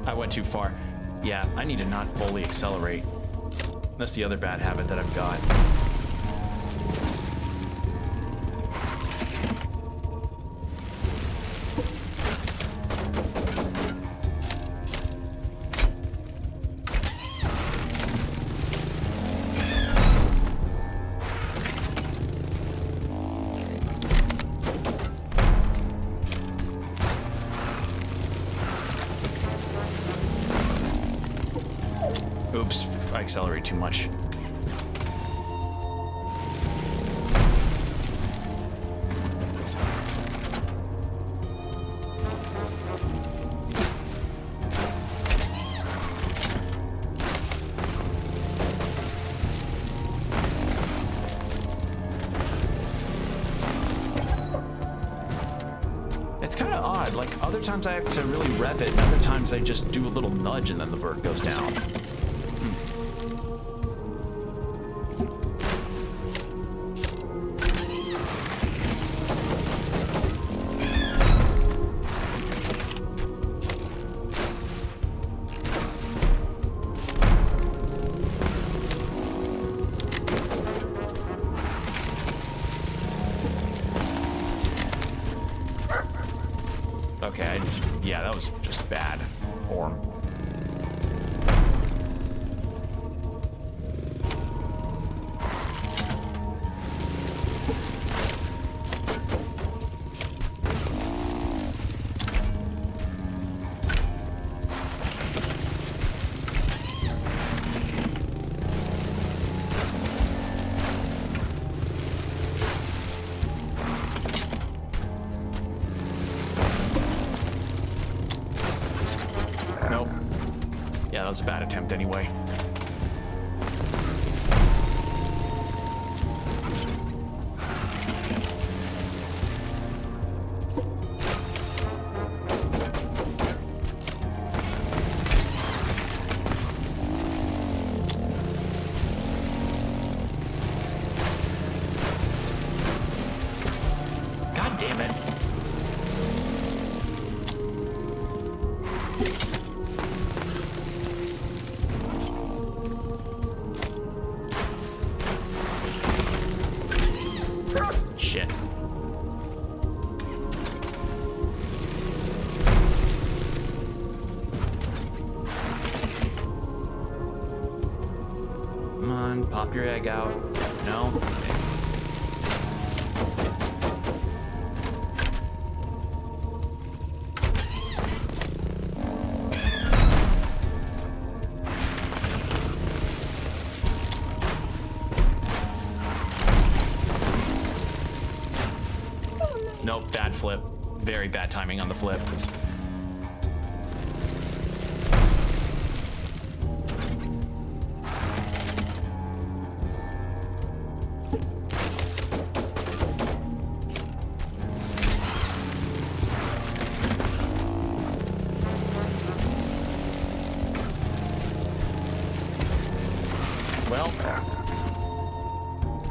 I went too far. Yeah, I need to not fully accelerate. That's the other bad habit that I've got. Oops, I accelerated too much. It's kind of odd, like other times I have to really rev it, and other times I just do a little nudge and then the bird goes down. Okay, yeah, that was just bad form. Nope. Yeah, that was a bad attempt anyway. God damn it. Shit. Come on, pop your egg out. No? Nope, bad flip. Very bad timing on the flip. Well,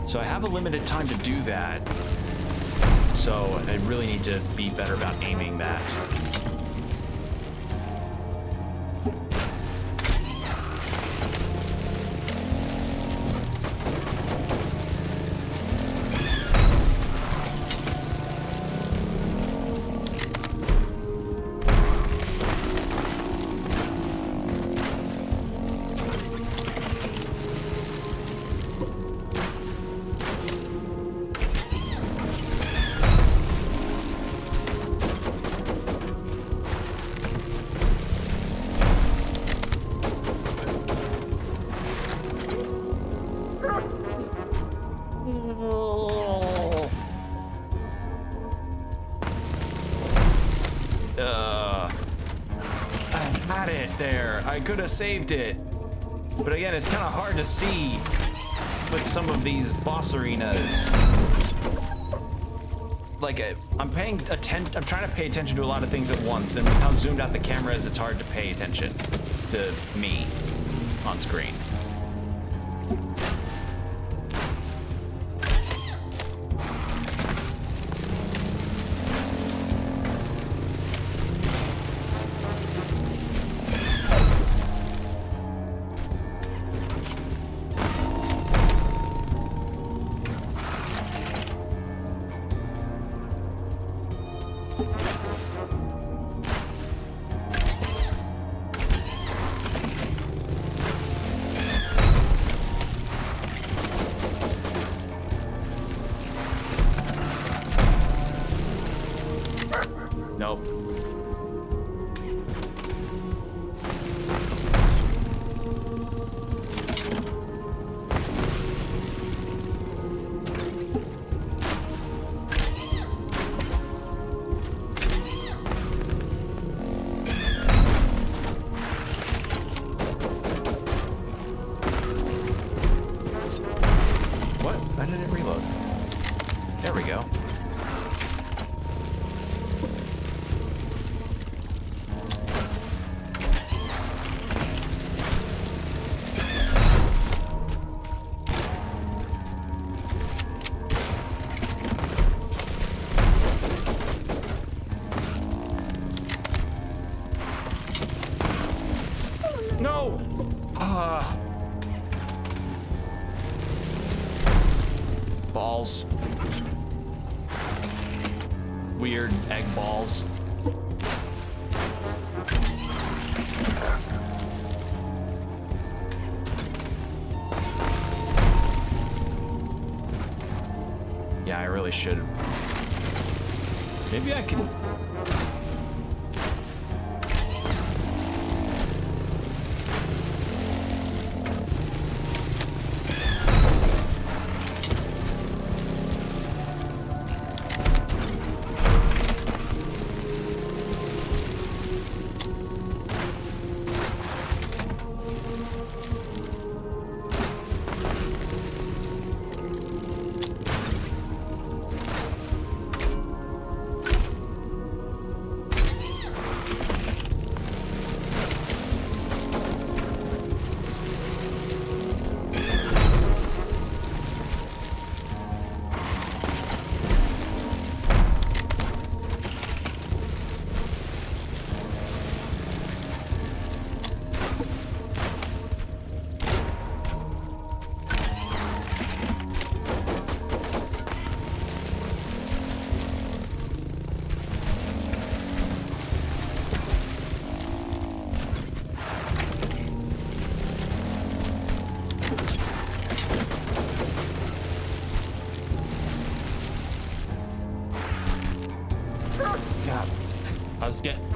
so I have a limited time to do that. So I really need to be better about aiming that. I had it there. I could have saved it. But again, it's kind of hard to see with some of these boss arenas. Like, I'm trying to pay attention to a lot of things at once, and with how zoomed out the camera is, it's hard to pay attention to me on screen. did it reload? There we go. No! Balls. Weird egg balls. Yeah, I really should. Maybe I can.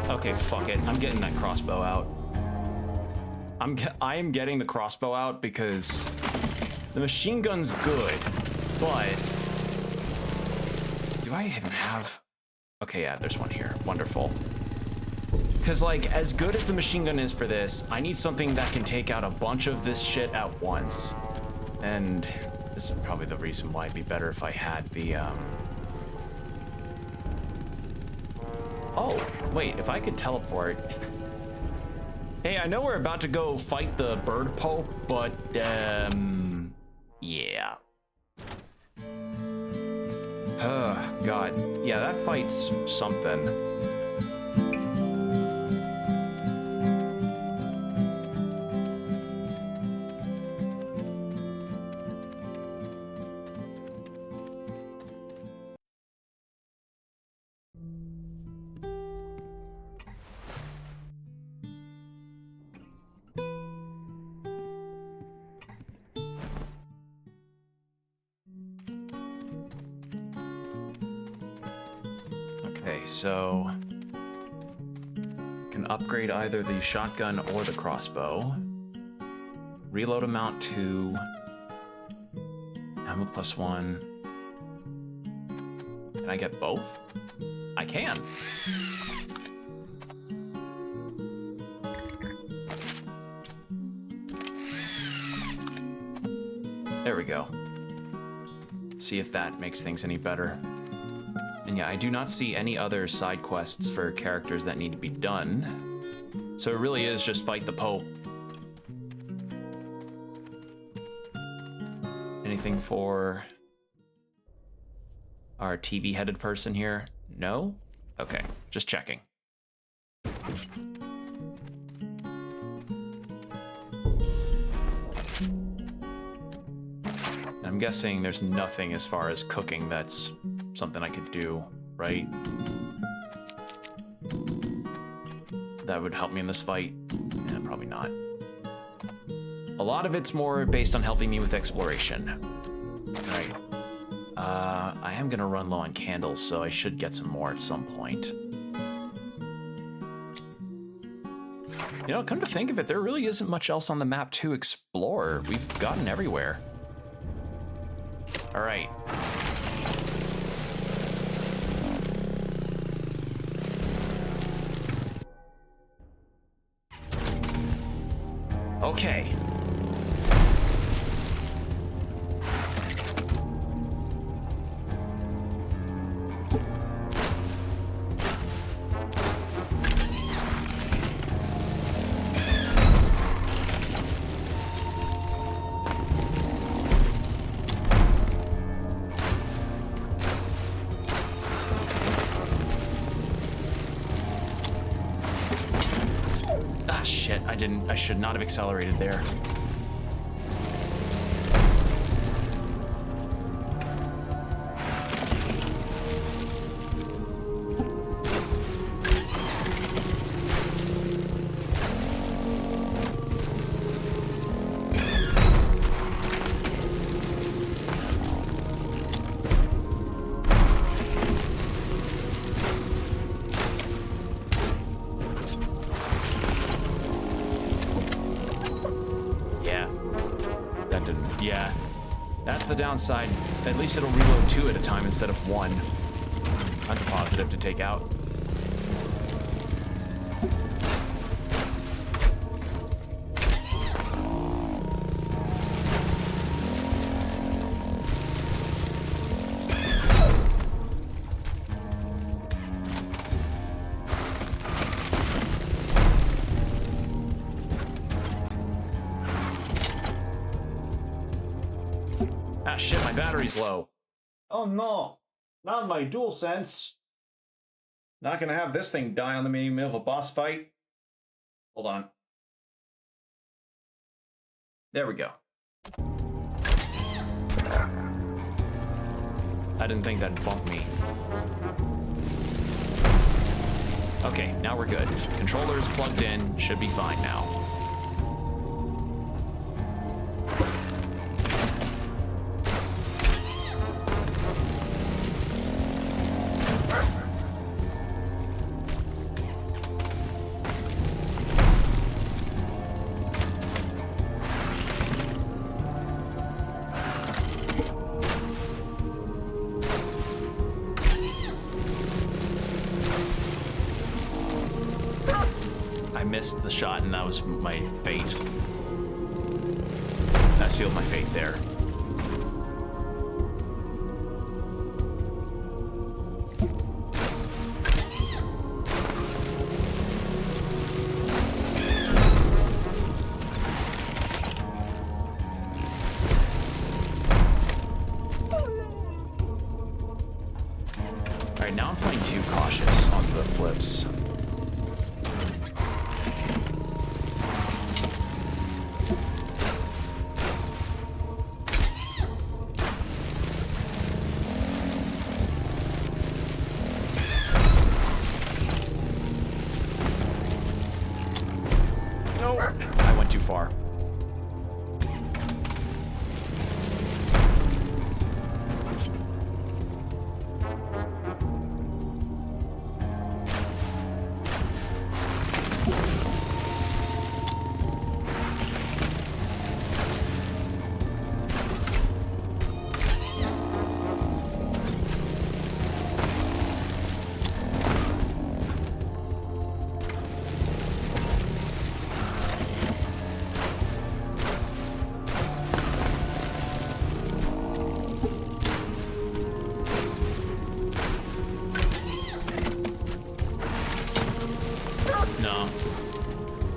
Okay, fuck it. I'm getting that crossbow out. I am getting the crossbow out because the machine gun's good, but do I even have? Okay, yeah, there's one here. Wonderful. Because like, as good as the machine gun is for this, I need something that can take out a bunch of this shit at once. And this is probably the reason why it'd be better if I had the Oh, wait, if I could teleport. Hey, I know we're about to go fight the bird pope, but, yeah. God. Yeah, that fight's something. So can upgrade either the shotgun or the crossbow. Reload amount 2. Ammo +1. Can I get both? I can. There we go. See if that makes things any better. And yeah, I do not see any other side quests for characters that need to be done. So it really is just fight the Pope. Anything for our TV-headed person here? No? Okay, just checking. I'm guessing there's nothing as far as cooking that's something I could do, right? That would help me in this fight? Yeah, probably not. A lot of it's more based on helping me with exploration. Right. I am gonna run low on candles, so I should get some more at some point. You know, come to think of it, there really isn't much else on the map to explore. We've gotten everywhere. All right. Okay. I should not have accelerated there. Yeah, that's the downside. At least it'll reload 2 at a time instead of 1. That's a positive to take out. Ah, shit, my battery's low. Oh no, not my DualSense. Not gonna have this thing die on the middle of a boss fight. Hold on. There we go. I didn't think that'd bump me. Okay, now we're good. Controller's plugged in, should be fine now. Missed the shot, and that was my fate. That sealed my fate there. All right, now I'm playing too cautious on the flips. I went too far.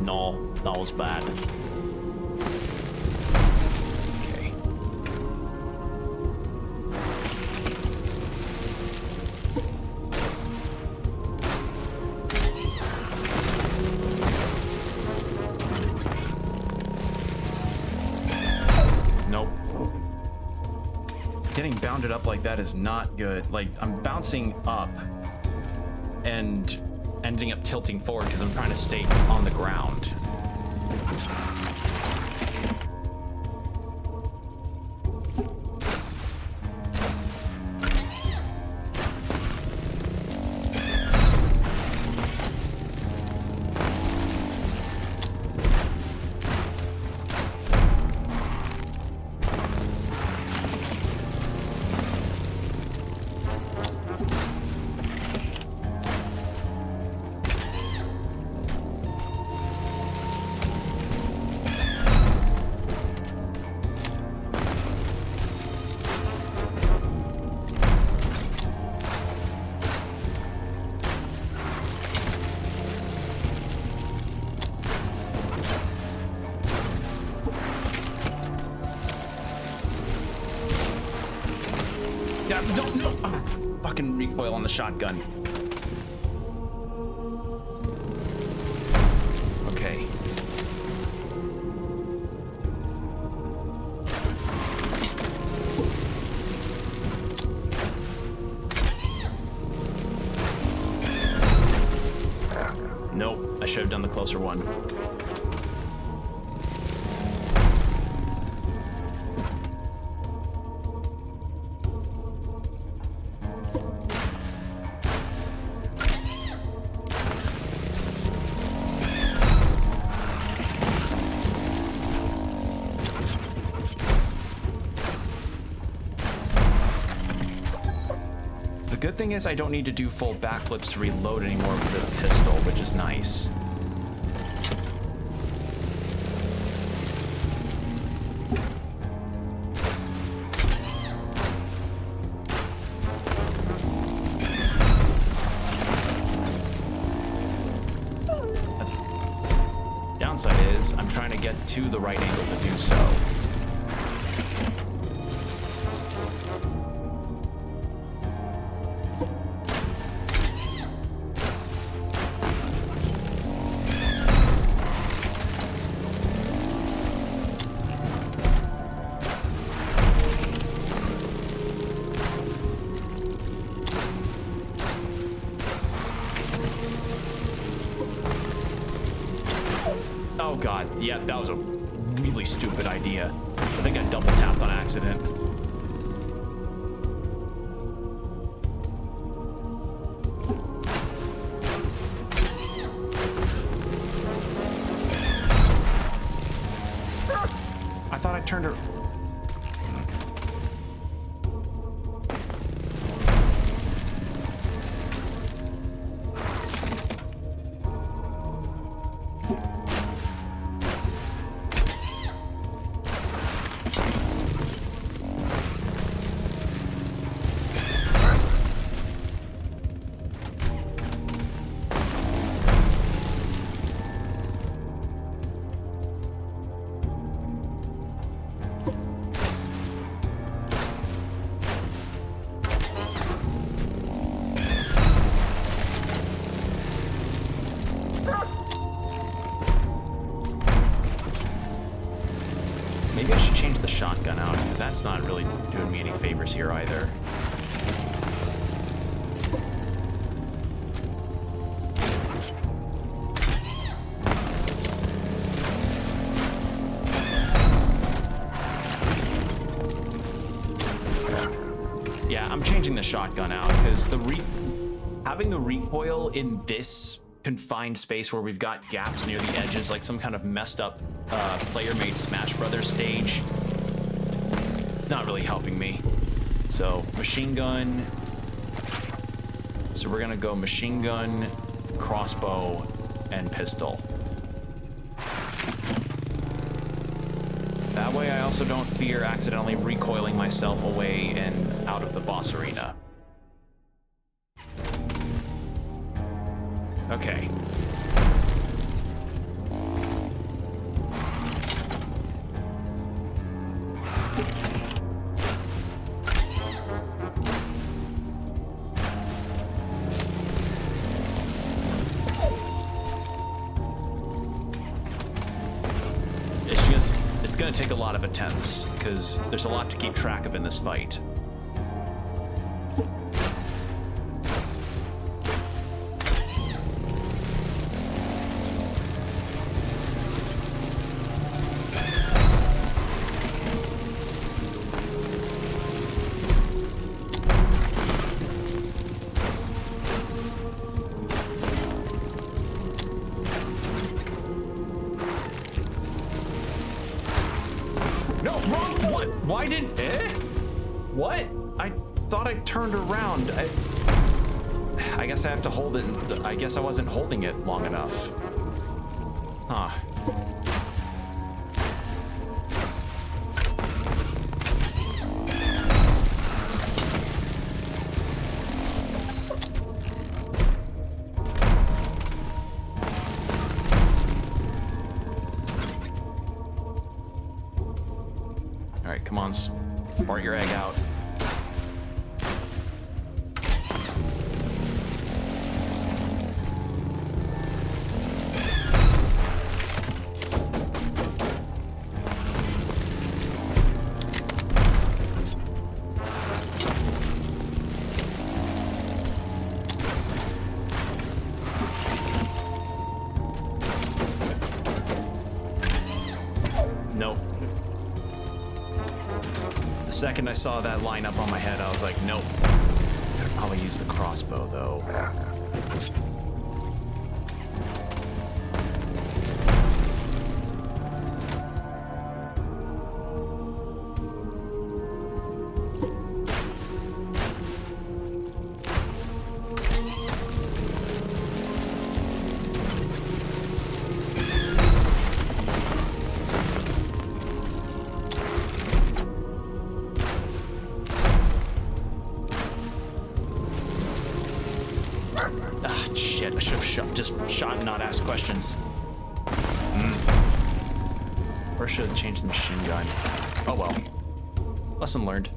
No, that was bad. Okay. Nope. Getting bounded up like that is not good. Like, I'm bouncing up and ending up tilting forward because I'm trying to stay on the ground. Yeah, don't no. Oh, fucking recoil on the shotgun. Okay. should have done the closer one. The good thing is I don't need to do full backflips to reload anymore for the pistol, which is nice. Downside is I'm trying to get to the right angle to do so. Oh god, yeah, that was a really stupid idea. I think I double tapped on accident. I thought I turned her. Maybe I should change the shotgun out, because that's not really doing me any favors here either. Yeah, I'm changing the shotgun out, because having the recoil in this confined space where we've got gaps near the edges, like some kind of messed up player-made Smash Brothers stage, it's not really helping me. So machine gun. So we're gonna go machine gun, crossbow, and pistol. That way I also don't fear accidentally recoiling myself away and out of the boss arena. Okay. It's gonna take a lot of attempts, because there's a lot to keep track of in this fight. No, wrong. What? Why didn't? What? I thought I turned around. I guess I have to hold it. I guess I wasn't holding it long enough. Huh. All right, come on, fart your egg out. The second I saw that line up on my head, I was like, nope. I'd probably use the crossbow, though. Shit, I should have just shot and not asked questions. Or should have changed the machine gun. Oh well. Lesson learned.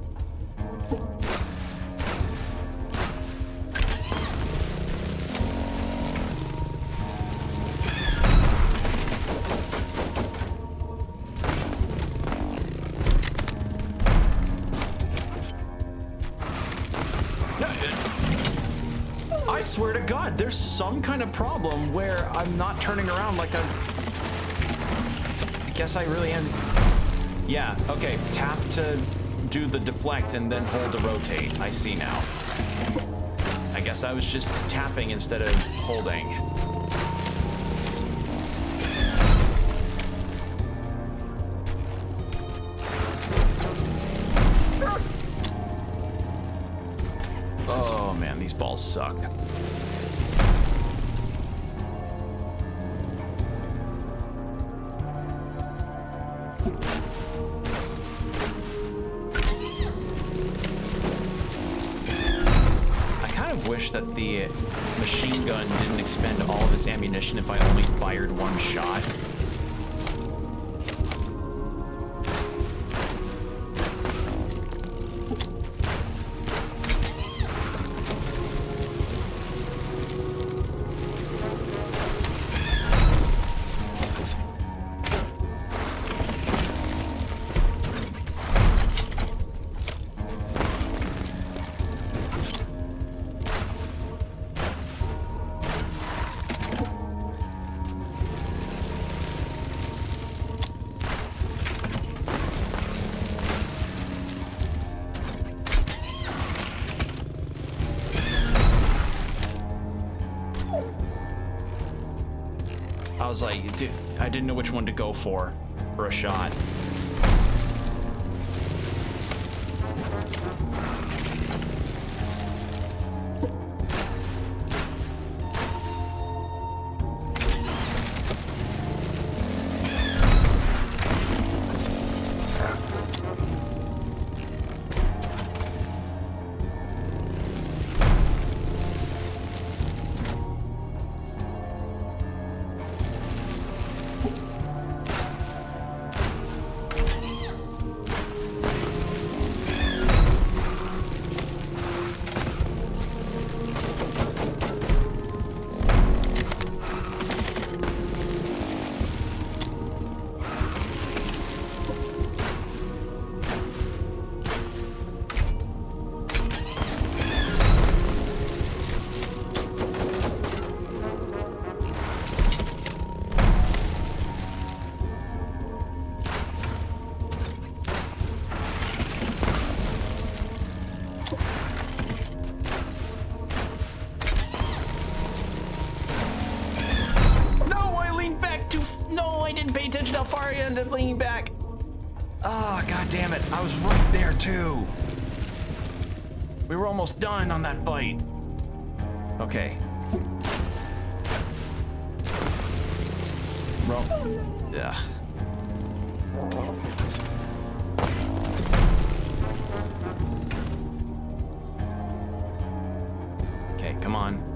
I swear to God, there's some kind of problem where I'm not turning around like I guess I really am. Yeah, okay, tap to do the deflect and then hold to rotate. I see now. I guess I was just tapping instead of holding. Oh man, these balls suck. Wish that the machine gun didn't expend all of its ammunition if I only fired one shot. I was like, dude, I didn't know which one to go for a shot. How far I ended up leaning back. Ah, god damn it. I was right there too. We were almost done on that fight. Okay. Bro. Yeah. Okay, come on.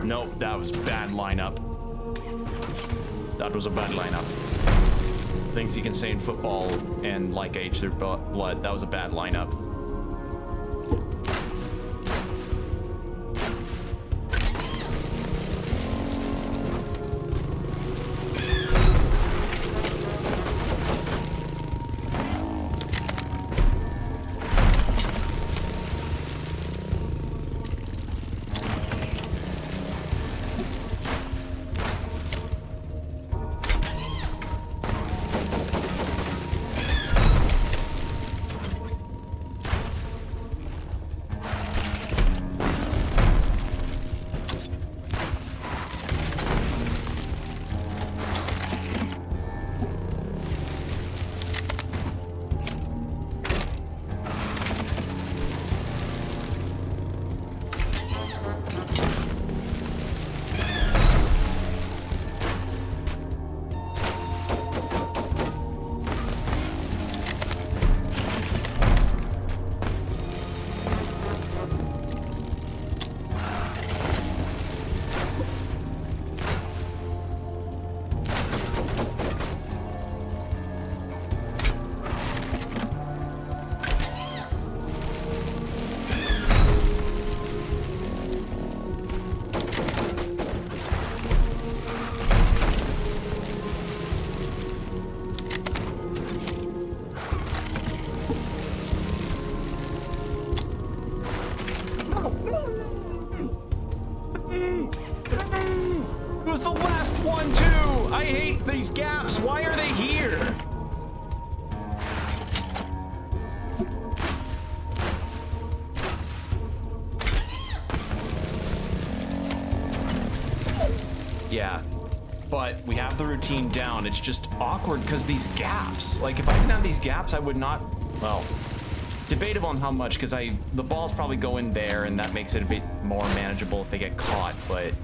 Nope, that was bad lineup. That was a bad lineup. Things you can say in football and like age their blood. That was a bad lineup. the last one too. I hate these gaps. Why are they here? Yeah, but we have the routine down. It's just awkward because these gaps. Like, if I didn't have these gaps, I would not, well, debatable on how much, because the balls probably go in there, and that makes it a bit more manageable if they get caught, but...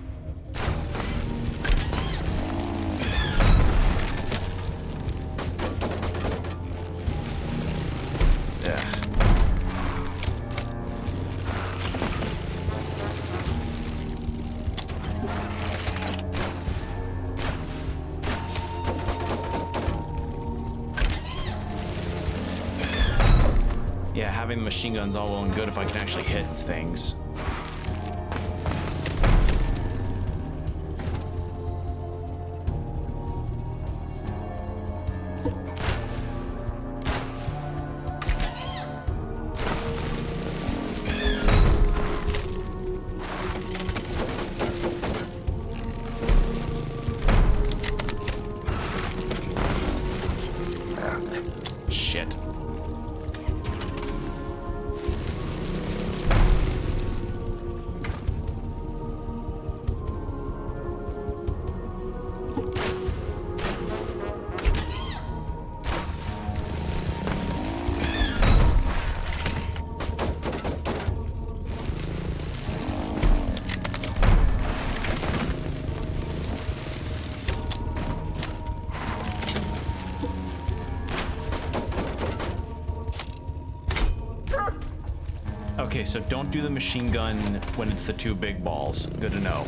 Yeah, having the machine gun's all well and good if I can actually hit things. Shit. Okay, so don't do the machine gun when it's the two big balls. Good to know.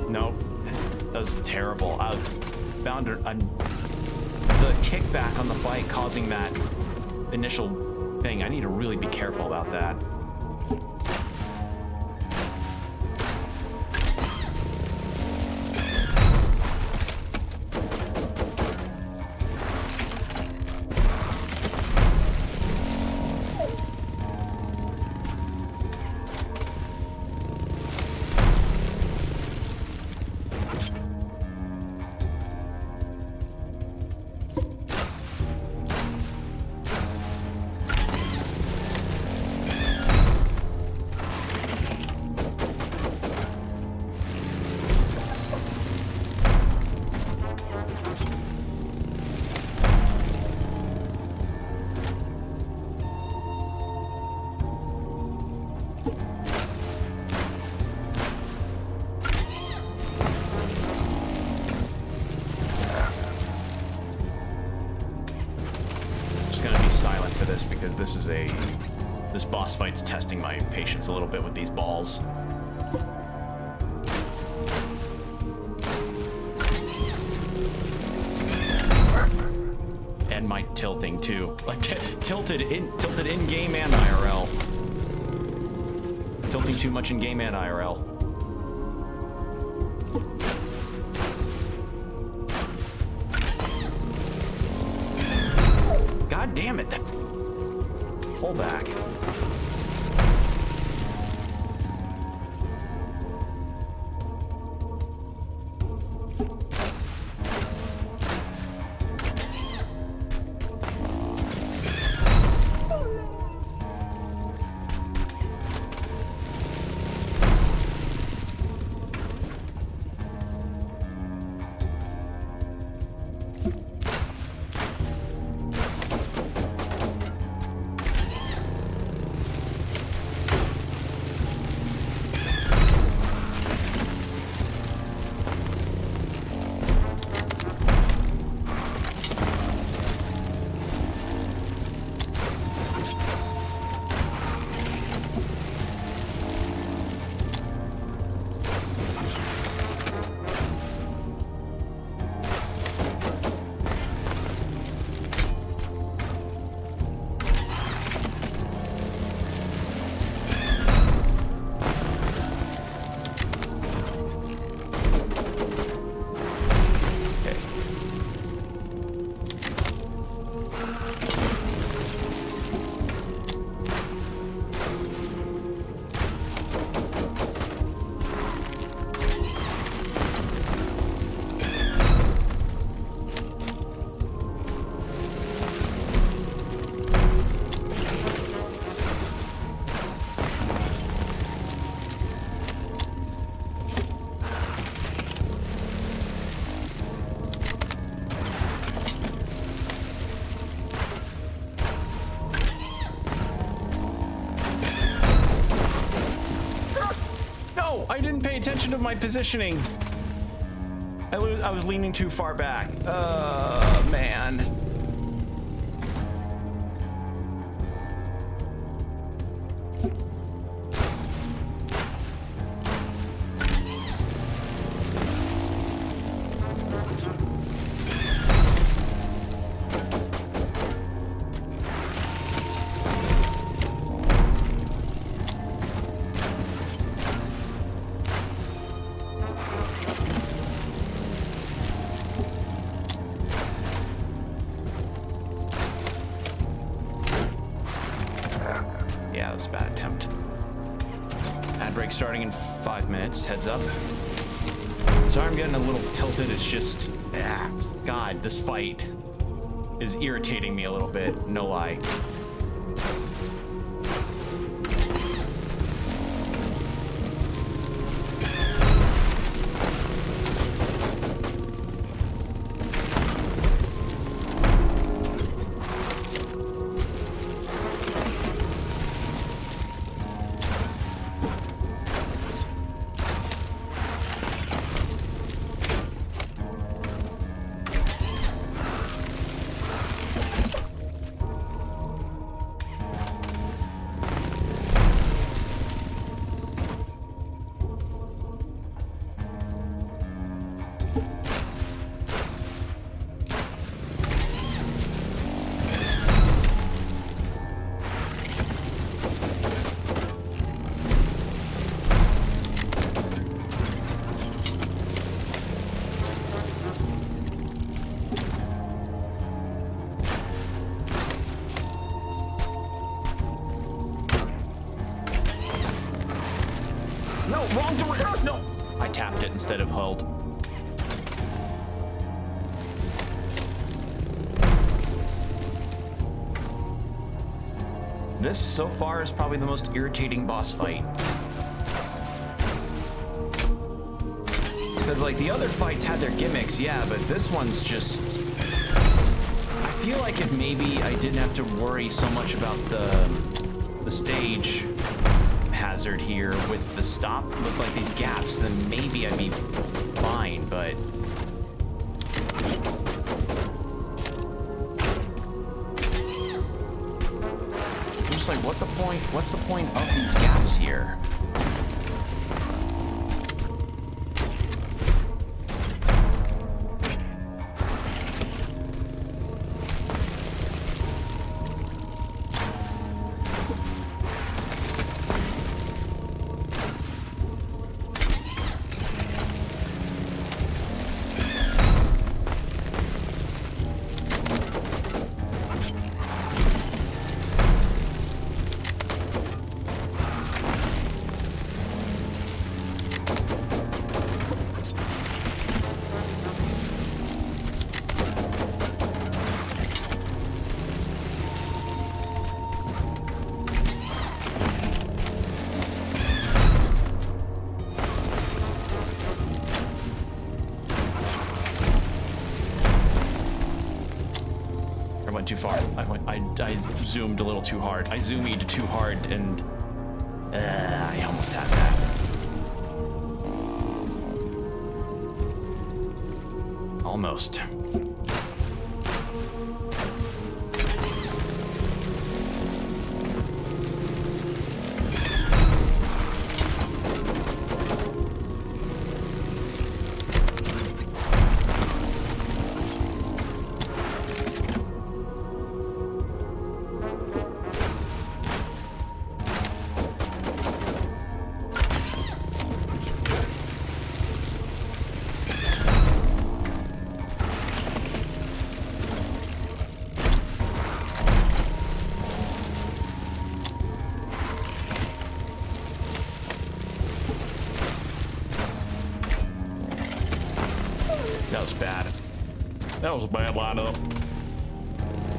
Nope. That was terrible. I found the kickback on the fight causing that initial thing. I need to really be careful about that. Because this boss fight's testing my patience a little bit with these balls. And my tilting too. Like tilted in game and IRL. Tilting too much in game and IRL. God damn it. Pull back. attention to my positioning. I was leaning too far back. Man. Yeah, that's a bad attempt. Ad break starting in 5 minutes. Heads up. Sorry, I'm getting a little tilted. It's just, God, this fight is irritating me a little bit. No lie. No, wrong direction. No, I tapped it instead of held. This so far is probably the most irritating boss fight. Because like the other fights had their gimmicks, yeah, but this one's just... I feel like if maybe I didn't have to worry so much about the stage hazard here with the stop with like these gaps, then maybe I'd be fine, but I'm just like, what's the point of these gaps here? Too far. I zoomed a little too hard. I zoomed too hard, and I almost had that. Almost. That was bad. That was a bad lineup.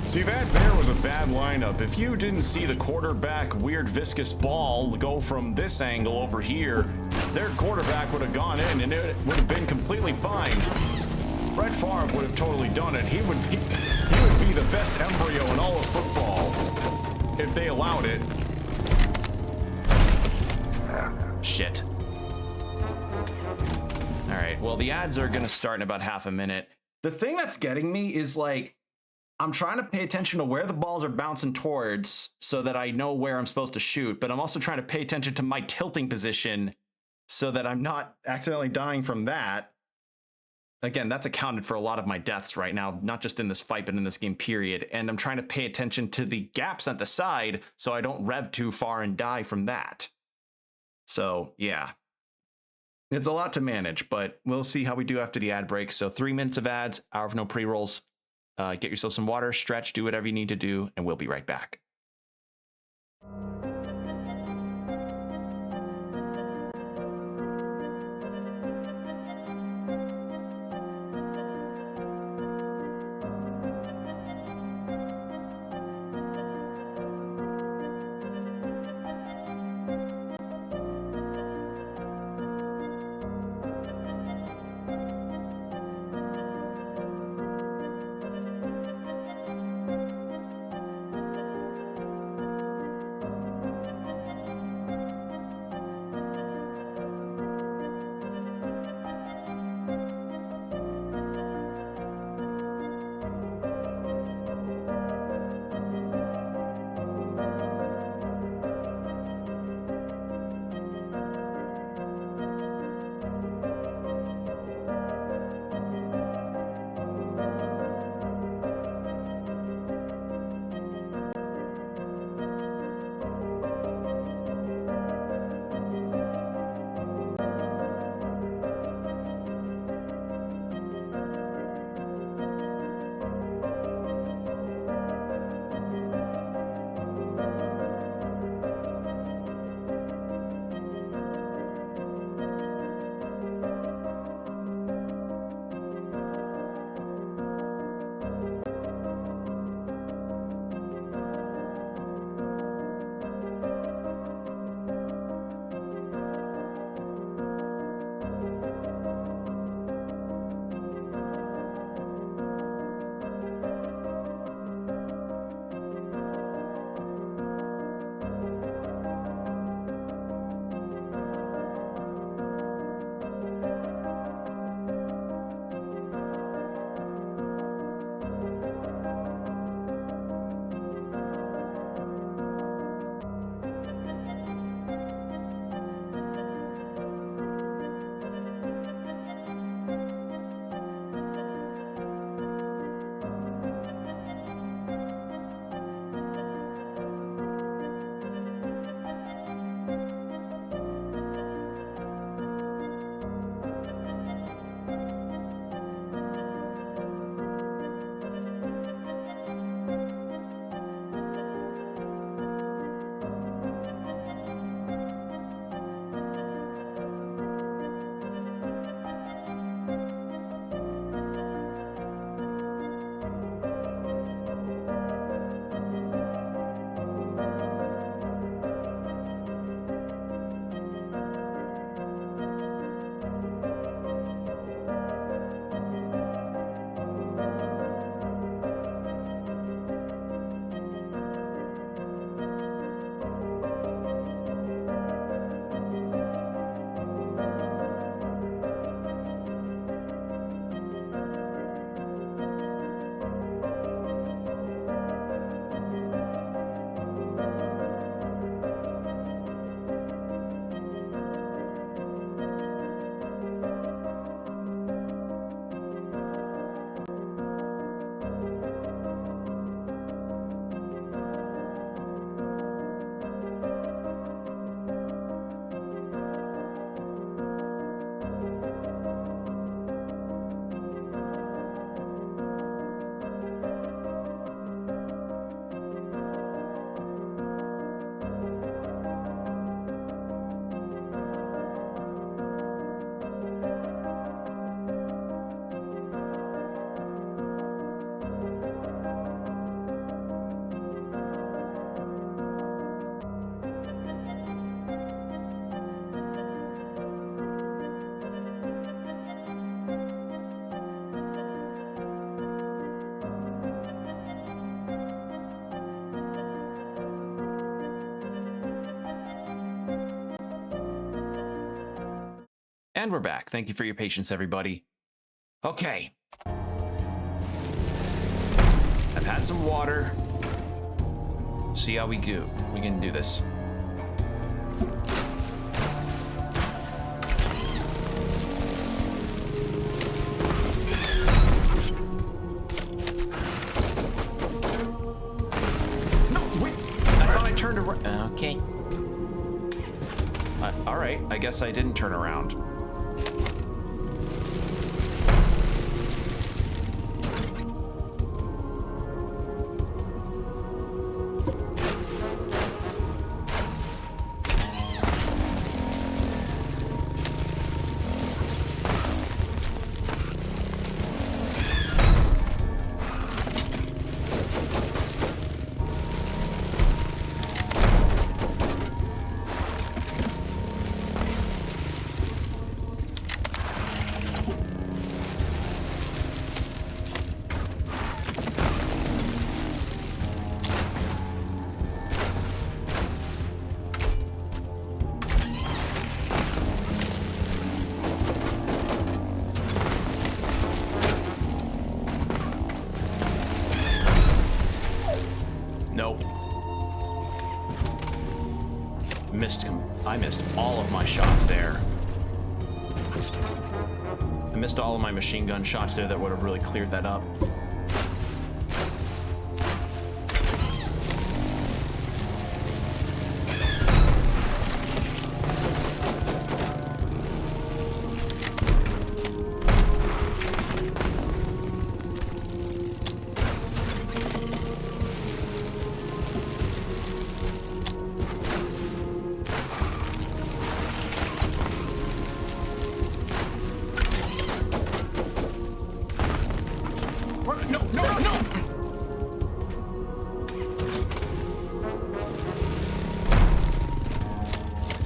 See, that there was a bad lineup. If you didn't see the quarterback weird viscous ball go from this angle over here, their quarterback would have gone in and it would have been completely fine. Brett Favre would have totally done it. He would be the best embryo in all of football if they allowed it. Shit. All right, well, the ads are gonna start in about half a minute. The thing that's getting me is like, I'm trying to pay attention to where the balls are bouncing towards so that I know where I'm supposed to shoot, but I'm also trying to pay attention to my tilting position so that I'm not accidentally dying from that. Again, that's accounted for a lot of my deaths right now, not just in this fight, but in this game, period. And I'm trying to pay attention to the gaps at the side so I don't rev too far and die from that. So, yeah. It's a lot to manage, but we'll see how we do after the ad break. So 3 minutes of ads, hour of no pre-rolls. Get yourself some water, stretch, do whatever you need to do, and we'll be right back. And we're back. Thank you for your patience, everybody. Okay. I've had some water. See how we do. We can do this. No, wait. I thought I turned around. Okay. All right. I guess I didn't turn around. I missed all of my shots there. I missed all of my machine gun shots there that would have really cleared that up.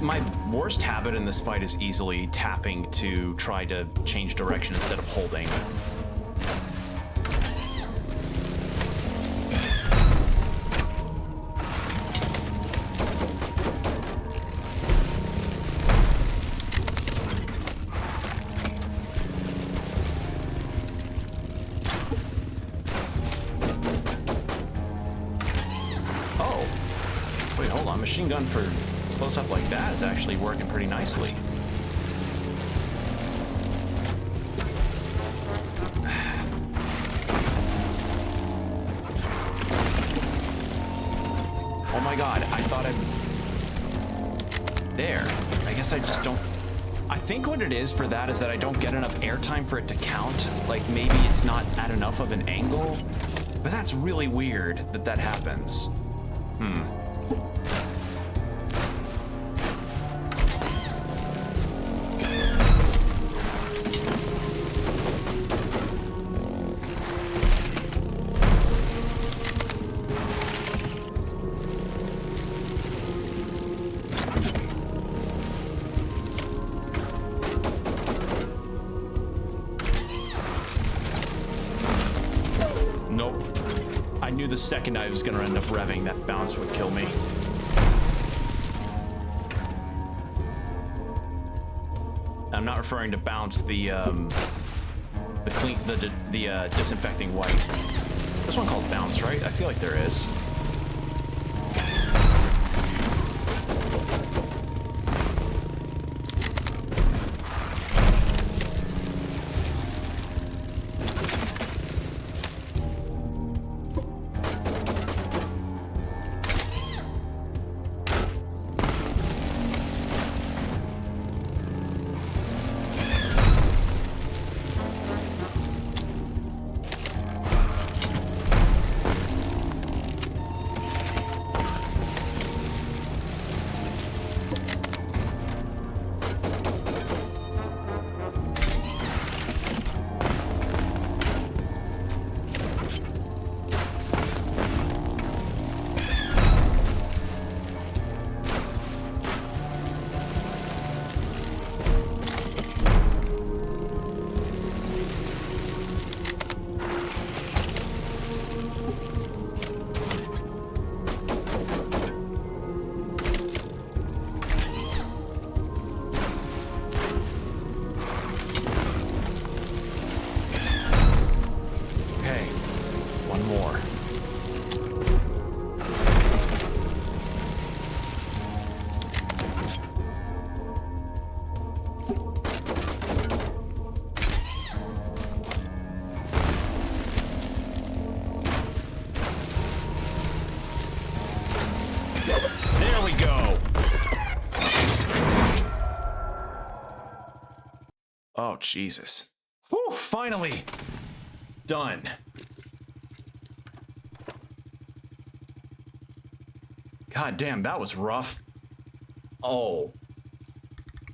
My worst habit in this fight is easily tapping to try to change direction instead of holding. Oh, wait, hold on. Machine gun for close up like that is actually working pretty nicely. Oh my god, I thought there. I guess I just don't... I think what it is for that is that I don't get enough airtime for it to count. Like, maybe it's not at enough of an angle. But that's really weird that that happens. Nope. I knew the second I was gonna end up revving, that bounce would kill me. I'm not referring to bounce, the disinfecting wipe. There's one called bounce, right? I feel like there is. more. There we go. Oh, Jesus. Whew, finally. Done. God damn, that was rough. Oh.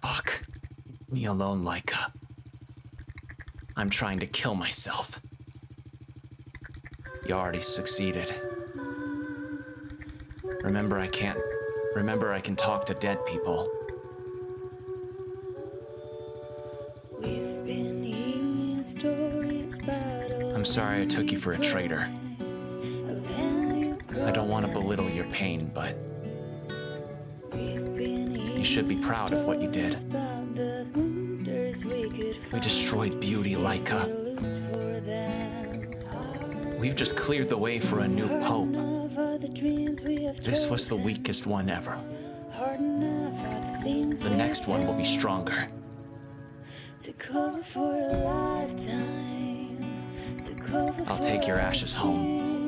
Fuck. Leave me alone, Laika. I'm trying to kill myself. You already succeeded. Remember I can talk to dead people. We've been hearing stories about I'm sorry I took you for a traitor. I don't want to belittle your pain, but you should be proud of what you did. We destroyed beauty, Laika. We've just cleared the way for a new pope. This was the weakest one ever. The next one will be stronger. I'll take your ashes home.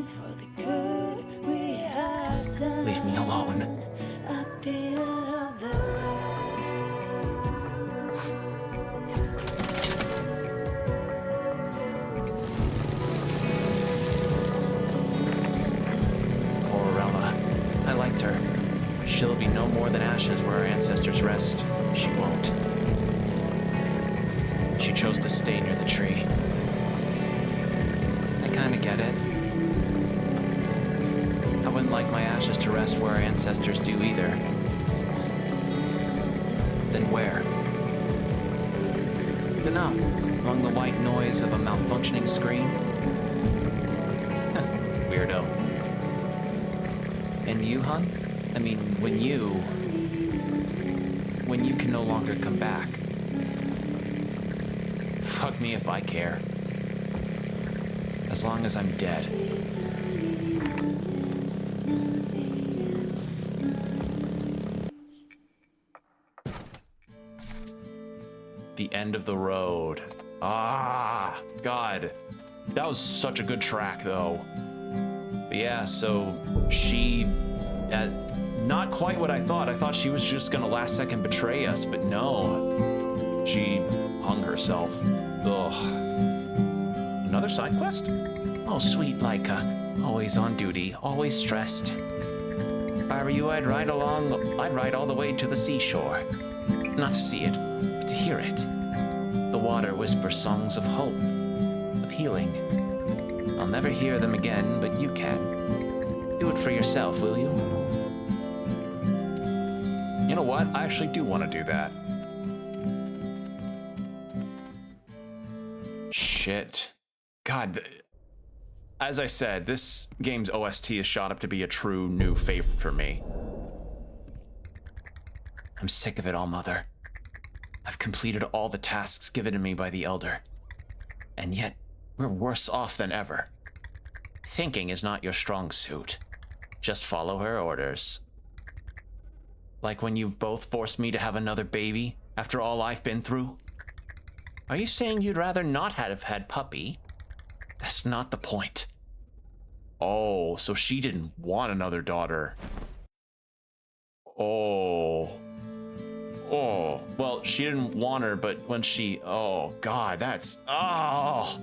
Leave me alone. I liked her. She'll be no more than ashes where our ancestors rest. She won't. She chose to stay near the tree. I kinda get it. I wouldn't like my ashes to rest where our ancestors do either. Then where? Dunno. Among the white noise of a malfunctioning screen? Weirdo. And you, hon? I mean, when you can no longer come back. Fuck me if I care. As long as I'm dead. The end of the road. Ah, God. That was such a good track, though. But yeah, so she, not quite what I thought. I thought she was just gonna last second betray us, but no. She hung herself. Ugh. Another side quest? Oh, sweet Laika. Always on duty, always stressed. If I were you, I'd ride all the way to the seashore. Not to see it, but to hear it. The water whispers songs of hope, of healing. I'll never hear them again, but you can. Do it for yourself, will you? You know what? I actually do want to do that. Shit. God. As I said, this game's OST is shot up to be a true new favorite for me. I'm sick of it all, Mother. I've completed all the tasks given to me by the Elder. And yet, we're worse off than ever. Thinking is not your strong suit. Just follow her orders. Like when you both forced me to have another baby after all I've been through? Are you saying you'd rather not have had Puppy? That's not the point. Oh, so she didn't want another daughter. Oh. Oh. Well, she didn't want her, but when she... Oh, God, that's... Oh.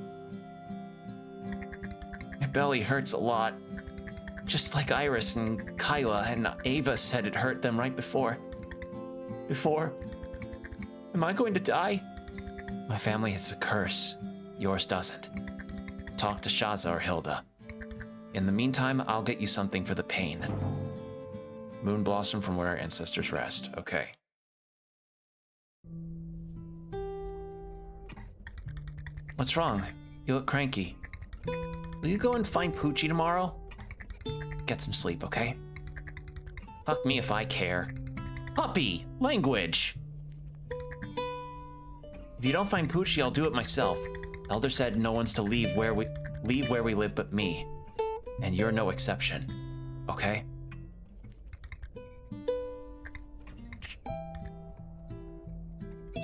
My belly hurts a lot. Just like Iris and Kyla and Ava said it hurt them right before. Am I going to die? My family has a curse. Yours doesn't. Talk to Shaza or Hilda. In the meantime, I'll get you something for the pain. Moon blossom from where our ancestors rest. Okay. What's wrong? You look cranky. Will you go and find Poochie tomorrow? Get some sleep, okay? Fuck me if I care. Puppy! Language! If you don't find Poochie, I'll do it myself. Elder said no one's to leave where we live but me. And you're no exception, okay?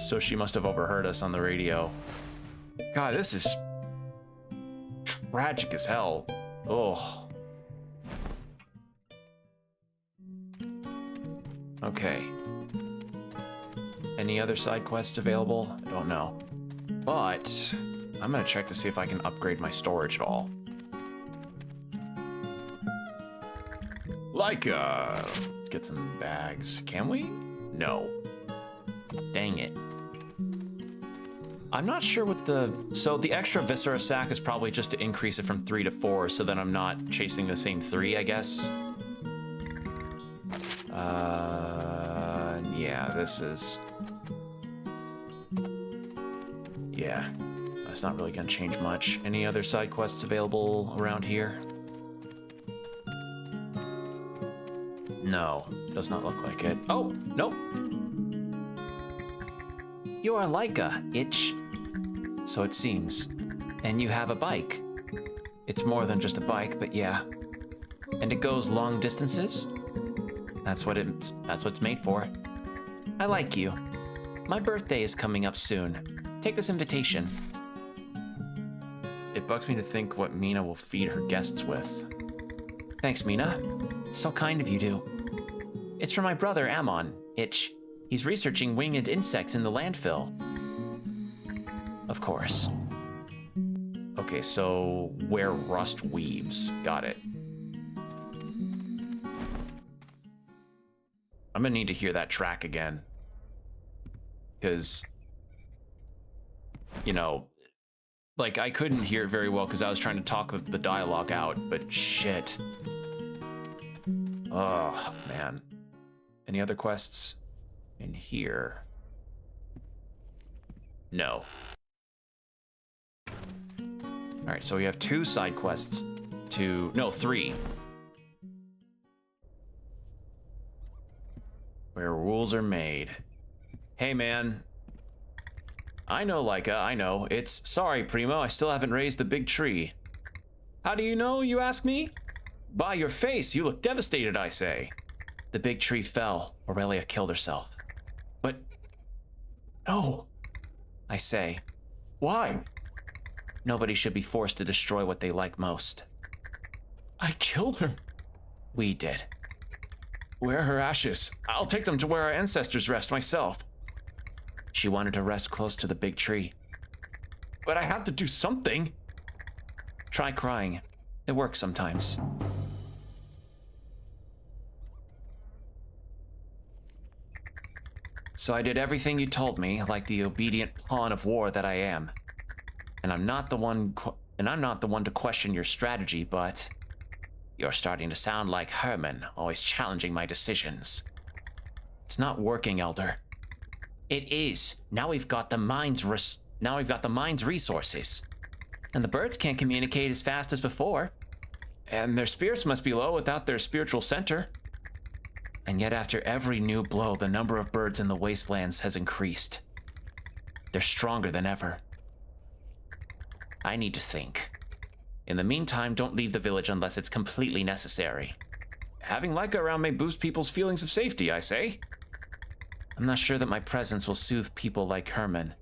So she must have overheard us on the radio. God, this is tragic as hell. Oh. Okay. Any other side quests available? I don't know. But I'm gonna check to see if I can upgrade my storage at all. Laika! Let's get some bags. Can we? No. Dang it. I'm not sure what the... So the extra Viscera sack is probably just to increase it from 3 to 4 so that I'm not chasing the same 3, I guess. Yeah, this is... Yeah, that's not really gonna change much. Any other side quests available around here? No, does not look like it. Oh, nope. You are Laika, itch. So it seems. And you have a bike. It's more than just a bike, but yeah. And it goes long distances? That's what it's made for. I like you. My birthday is coming up soon. Take this invitation. It bugs me to think what Mina will feed her guests with. Thanks, Mina. It's so kind of you to. It's from my brother, Ammon, itch. He's researching winged insects in the landfill. Of course. Okay, so where rust weaves. Got it. I'm gonna need to hear that track again. Because, you know, like I couldn't hear it very well because I was trying to talk the dialogue out, but shit. Oh, man. Any other quests in here? No. All right, so we have 2 side quests no, 3. Where rules are made. Hey, man. I know, Laika, I know. It's sorry, Primo, I still haven't raised the big tree. How do you know, you ask me? By your face, you look devastated, I say. The big tree fell. Aurelia killed herself. But... no. I say. Why? Nobody should be forced to destroy what they like most. I killed her. We did. Where are her ashes? I'll take them to where our ancestors rest myself. She wanted to rest close to the big tree. But I have to do something. Try crying. It works sometimes. So I did everything you told me, like the obedient pawn of war that I am. And I'm not the one to question your strategy, but you're starting to sound like Herman, always challenging my decisions. It's not working, Elder. It is. Now we've got the mind's resources. And the birds can't communicate as fast as before. And their spirits must be low without their spiritual center. And yet after every new blow, the number of birds in the wastelands has increased. They're stronger than ever. I need to think. In the meantime, don't leave the village unless it's completely necessary. Having Laika around may boost people's feelings of safety, I say. I'm not sure that my presence will soothe people like Herman.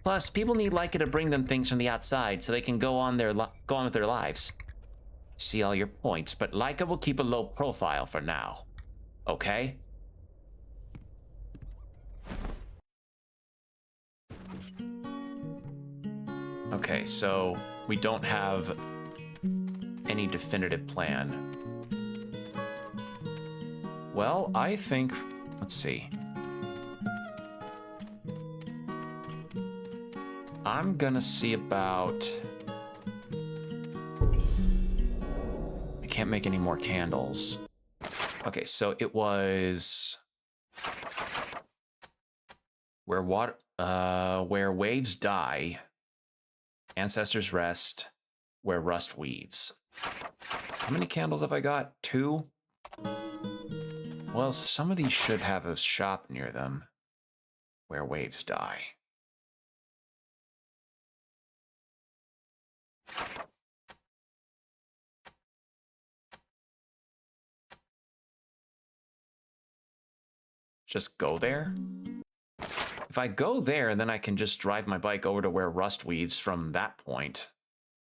Plus, people need Laika to bring them things from the outside so they can go on with their lives. See all your points, but Laika will keep a low profile for now. Okay? Okay, so we don't have any definitive plan. Well, I think, let's see. I'm gonna see about... I can't make any more candles. Okay, so it was... where waves die, ancestors rest, where rust weaves. How many candles have I got? 2? Well, some of these should have a shop near them. Where waves die. just go there? If I go there, then I can just drive my bike over to where Rust weaves from that point.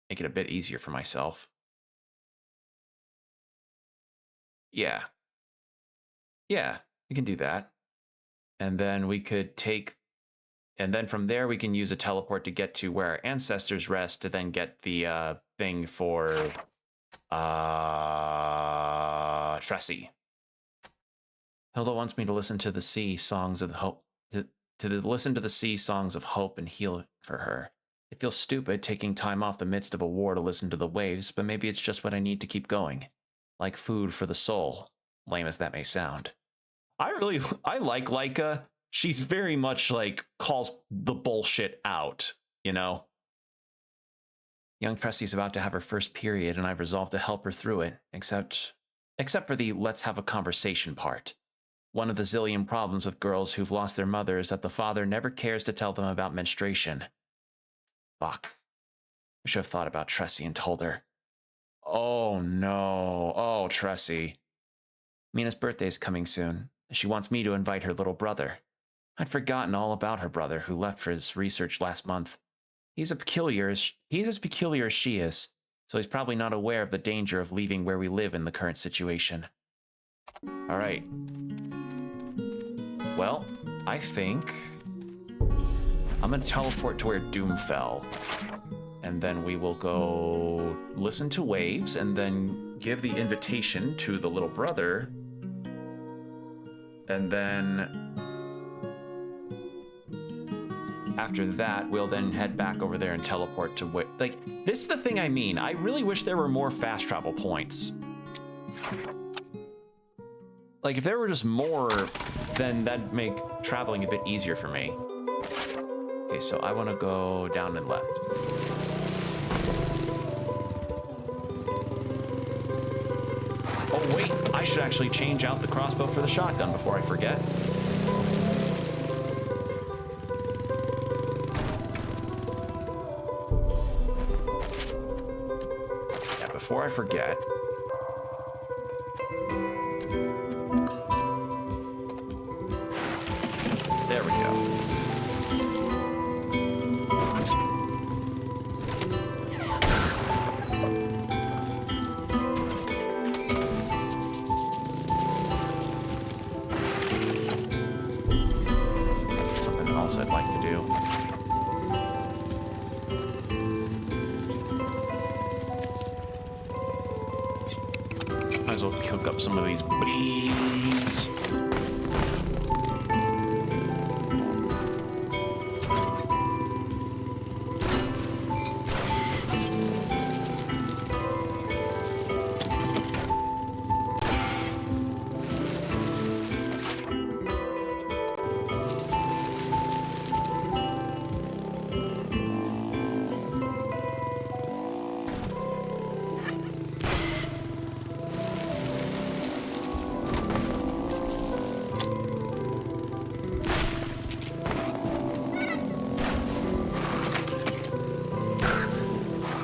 Make it a bit easier for myself. Yeah. Yeah, we can do that. And then we could take... And then from there, we can use a teleport to get to where our ancestors rest to then get the thing for Tressie. Hilda wants me to listen to the sea songs of hope, to listen to the sea songs of hope and heal for her. It feels stupid taking time off the midst of a war to listen to the waves, but maybe it's just what I need to keep going. Like food for the soul, lame as that may sound. I like Laika. She's very much like calls the bullshit out, you know? Young Tressie's about to have her first period, and I've resolved to help her through it, except for the let's have a conversation part. One of the zillion problems with girls who've lost their mother is that the father never cares to tell them about menstruation. Fuck. I should have thought about Tressie and told her. Oh no. Oh, Tressie. Mina's birthday's coming soon. She wants me to invite her little brother. I'd forgotten all about her brother, who left for his research last month. He's as peculiar as she is, so he's probably not aware of the danger of leaving where we live in the current situation. All right. Well, I think I'm going to teleport to where Doom fell. And then we will go listen to waves and then give the invitation to the little brother. And then after that, we'll then head back over there and teleport to like, this is the thing I mean. I really wish there were more fast travel points. Like, if there were just more, then that'd make traveling a bit easier for me. Okay, so I want to go down and left. Oh, wait, I should actually change out the crossbow for the shotgun before I forget. Yeah, before I forget. There we go. Something else I'd like to do. Might as well cook up some of these beans.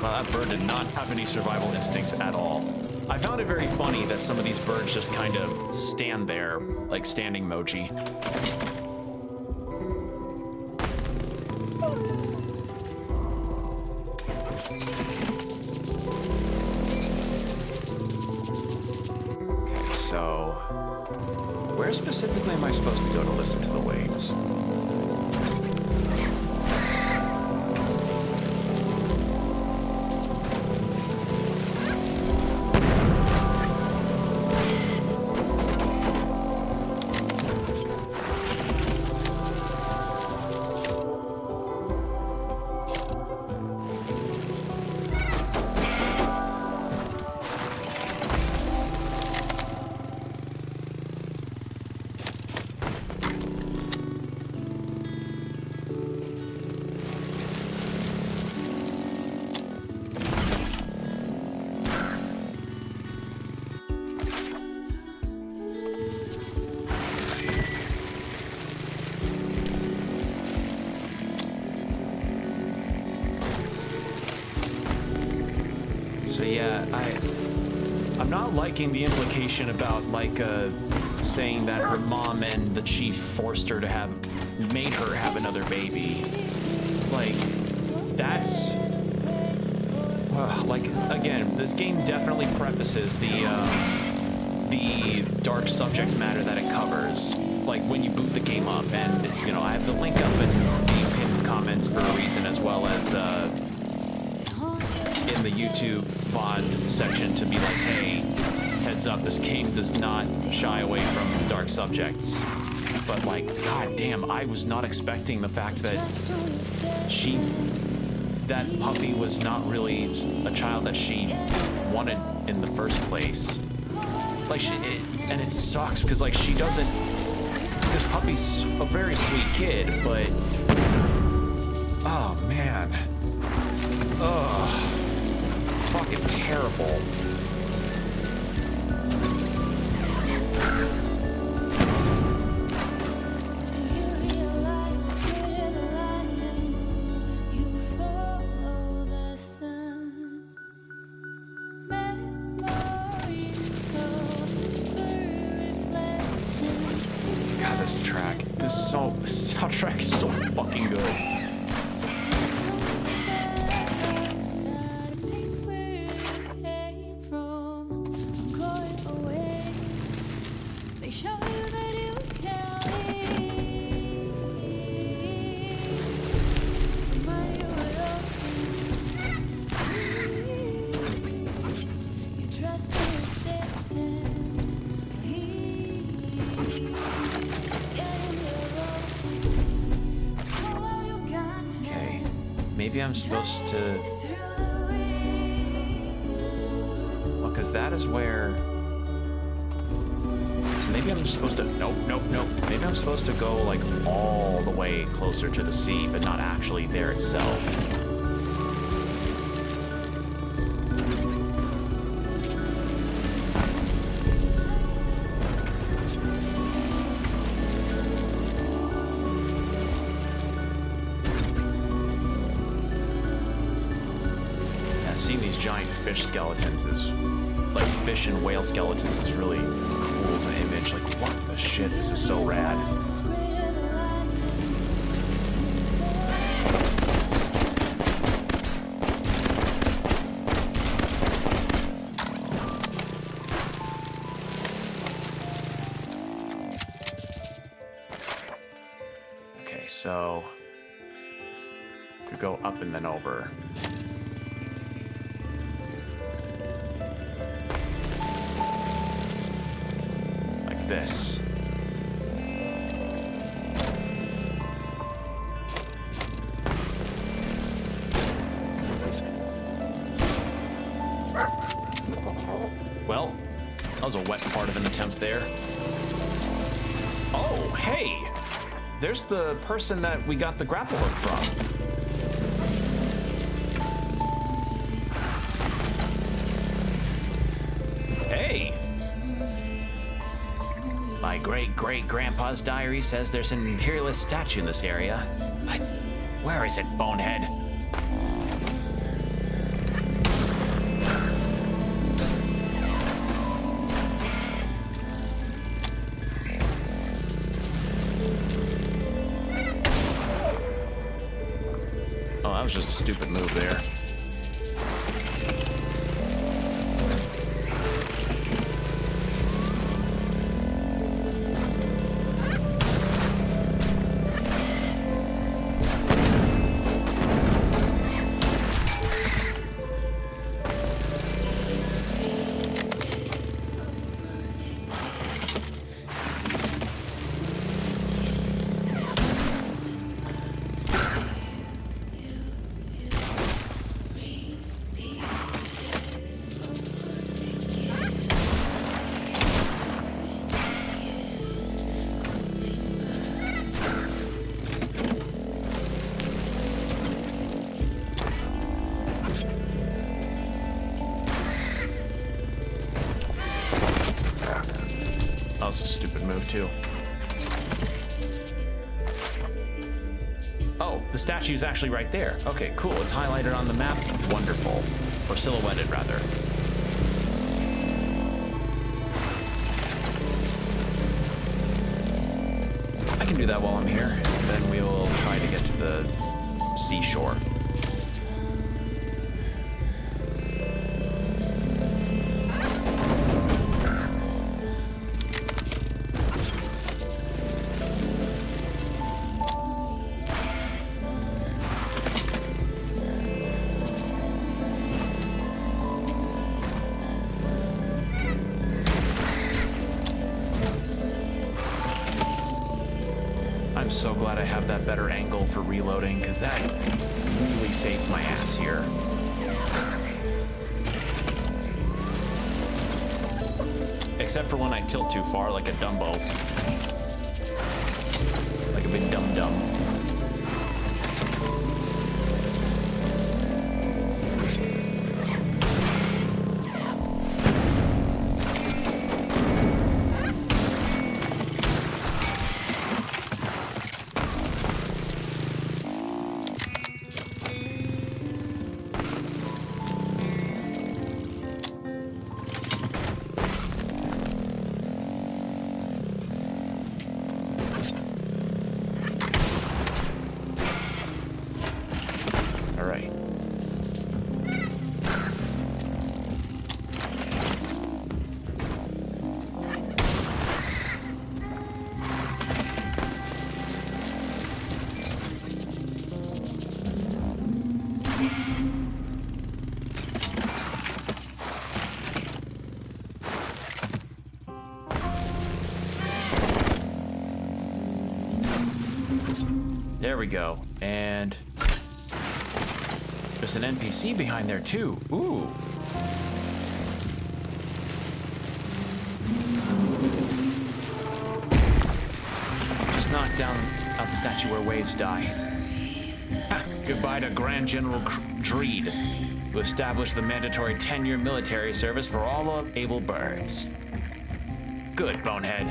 That bird did not have any survival instincts at all. I found it very funny that some of these birds just kind of stand there, like standing emoji. Okay, so where specifically am I supposed to go to listen to the waves? So yeah, I'm not liking the implication about Laika saying that her mom and the chief forced her to made her have another baby. Like, that's, like, again, this game definitely prefaces the dark subject matter that it covers. Like, when you boot the game up, and, you know, I have the link up in the pinned comments for a reason, as well as, in the YouTube VOD section to be like, hey, heads up, this game does not shy away from dark subjects. But like, god damn, I was not expecting the fact that that puppy was not really a child that she wanted in the first place. Like, and it sucks, because like, she doesn't, this puppy's a very sweet kid, but, oh man, ugh. Fucking terrible. God, this soundtrack is so fucking good. Maybe I'm supposed to... Well, because that is where... So maybe I'm supposed to... Nope. Maybe I'm supposed to go, like, all the way closer to the sea, but not actually there itself. Seeing these giant fish skeletons is, like, fish and whale skeletons is really cool as an image. Like, what the shit? This is so rad. Okay, so could go up and then over. This. Well, that was a wet fart of an attempt there. Oh, hey! There's the person that we got the grapple hook from. Hey! My great-great-grandpa's diary says there's an imperialist statue in this area. But where is it, bonehead? Oh, that was just a stupid move there. That was a stupid move, too. Oh, the statue's actually right there. Okay, cool. It's highlighted on the map. Wonderful. Or silhouetted, rather. can do that while I'm here. Then we will try to get to the seashore. I'm so glad I have that better angle for reloading, because that really saved my ass here. Except for when I tilt too far like a Dumbo. Like a big dum-dum. There we go. And there's an NPC behind there too. Ooh. Just knocked down out the statue where waves die. Ha, goodbye to Grand General Dreed, who established the mandatory 10-year military service for all able birds. Good, bonehead.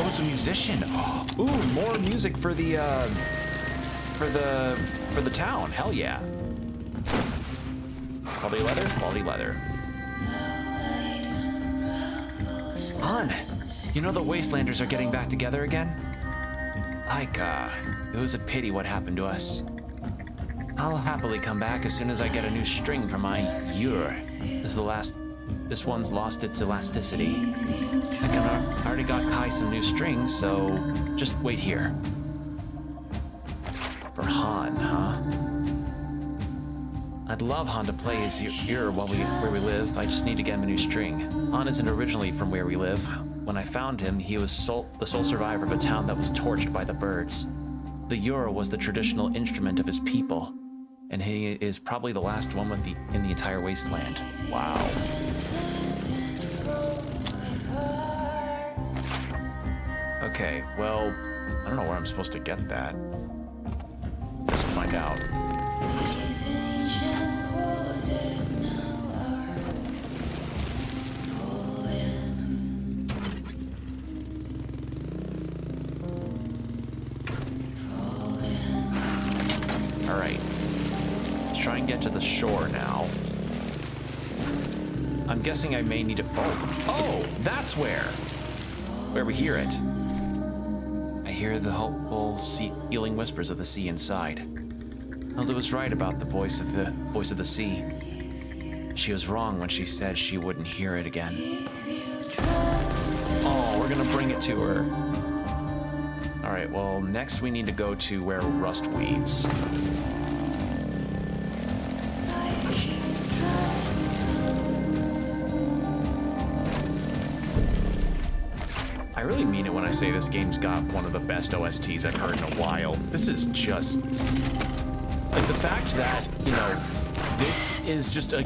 Oh, it's a musician. Oh, ooh, more music for the town. Hell yeah. Quality leather, quality leather. Han, you know the Wastelanders are getting back together again? Laika, it was a pity what happened to us. I'll happily come back as soon as I get a new string for my Ur. This one's lost its elasticity. I already got Kai some new strings, so just wait here. For Han, huh? I'd love Han to play his Ur where we live. I just need to get him a new string. Han isn't originally from where we live. When I found him, he was the sole survivor of a town that was torched by the birds. The Ur was the traditional instrument of his people, and he is probably the last one in the entire wasteland. Wow. Okay, well, I don't know where I'm supposed to get that. Guess we'll find out. Alright. Let's try and get to the shore now. I'm guessing I may need to... Oh, that's where we hear it. I hear the hopeful healing whispers of the sea inside. Hilda was right about the voice of the sea. She was wrong when she said she wouldn't hear it again. Oh, we're gonna bring it to her. All right, well, next we need to go to where Rust weaves. I really mean it when I say this game's got one of the best OSTs I've heard in a while. This is just... like, the fact that, you know, this is just a...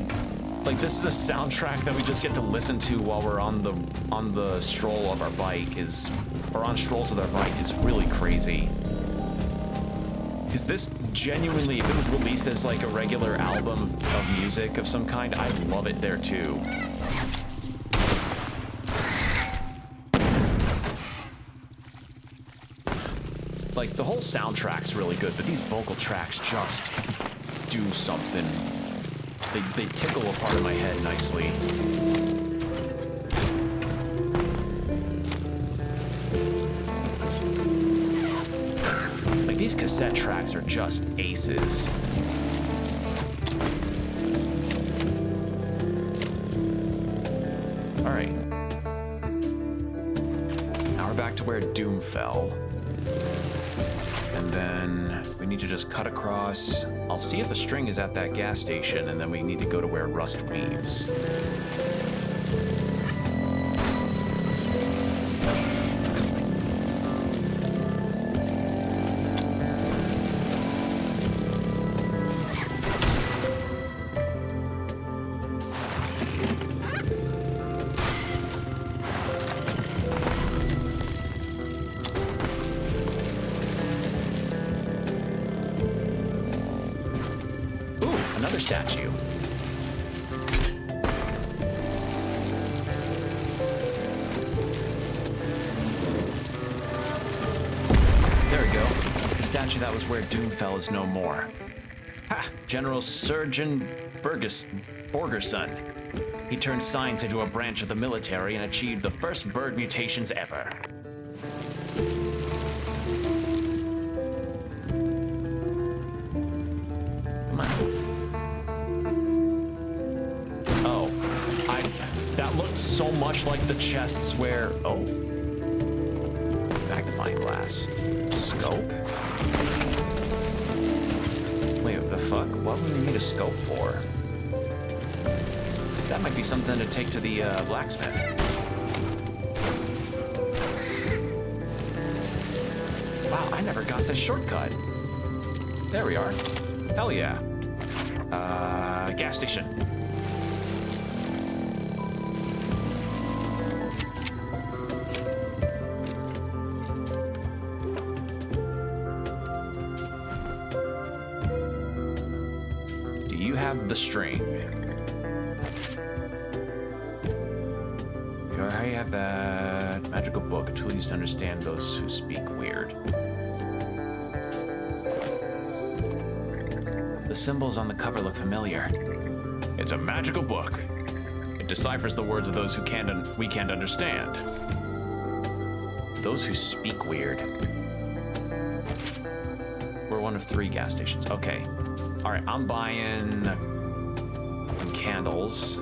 like, this is a soundtrack that we just get to listen to while we're on the stroll of our bike is... or on strolls of our bike is really crazy. Because this genuinely, if it was released as, like, a regular album of music of some kind, I'd love it there, too. Like, the whole soundtrack's really good, but these vocal tracks just do something. They tickle a part of my head nicely. These cassette tracks are just aces. All right. Now we're back to where Doom fell. And then we need to just cut across. I'll see if the string is at that gas station, and then we need to go to where Rust weaves. Another statue. There we go. The statue that was where Doom fell is no more. Ha! General Surgeon Borgerson. He turned science into a branch of the military and achieved the first bird mutations ever. Come on. That looked so much like the chests where... Oh. Magnifying glass. Scope? Wait, what the fuck? What would we need a scope for? That might be something to take to the blacksmith. Wow, I never got this shortcut. There we are. Hell yeah. Gas station. You have the string. I have that magical book, a tool used to understand those who speak weird. The symbols on the cover look familiar. It's a magical book. It deciphers the words of those who we can't understand. Those who speak weird. We're one of 3 gas stations. Okay. All right, I'm buying candles.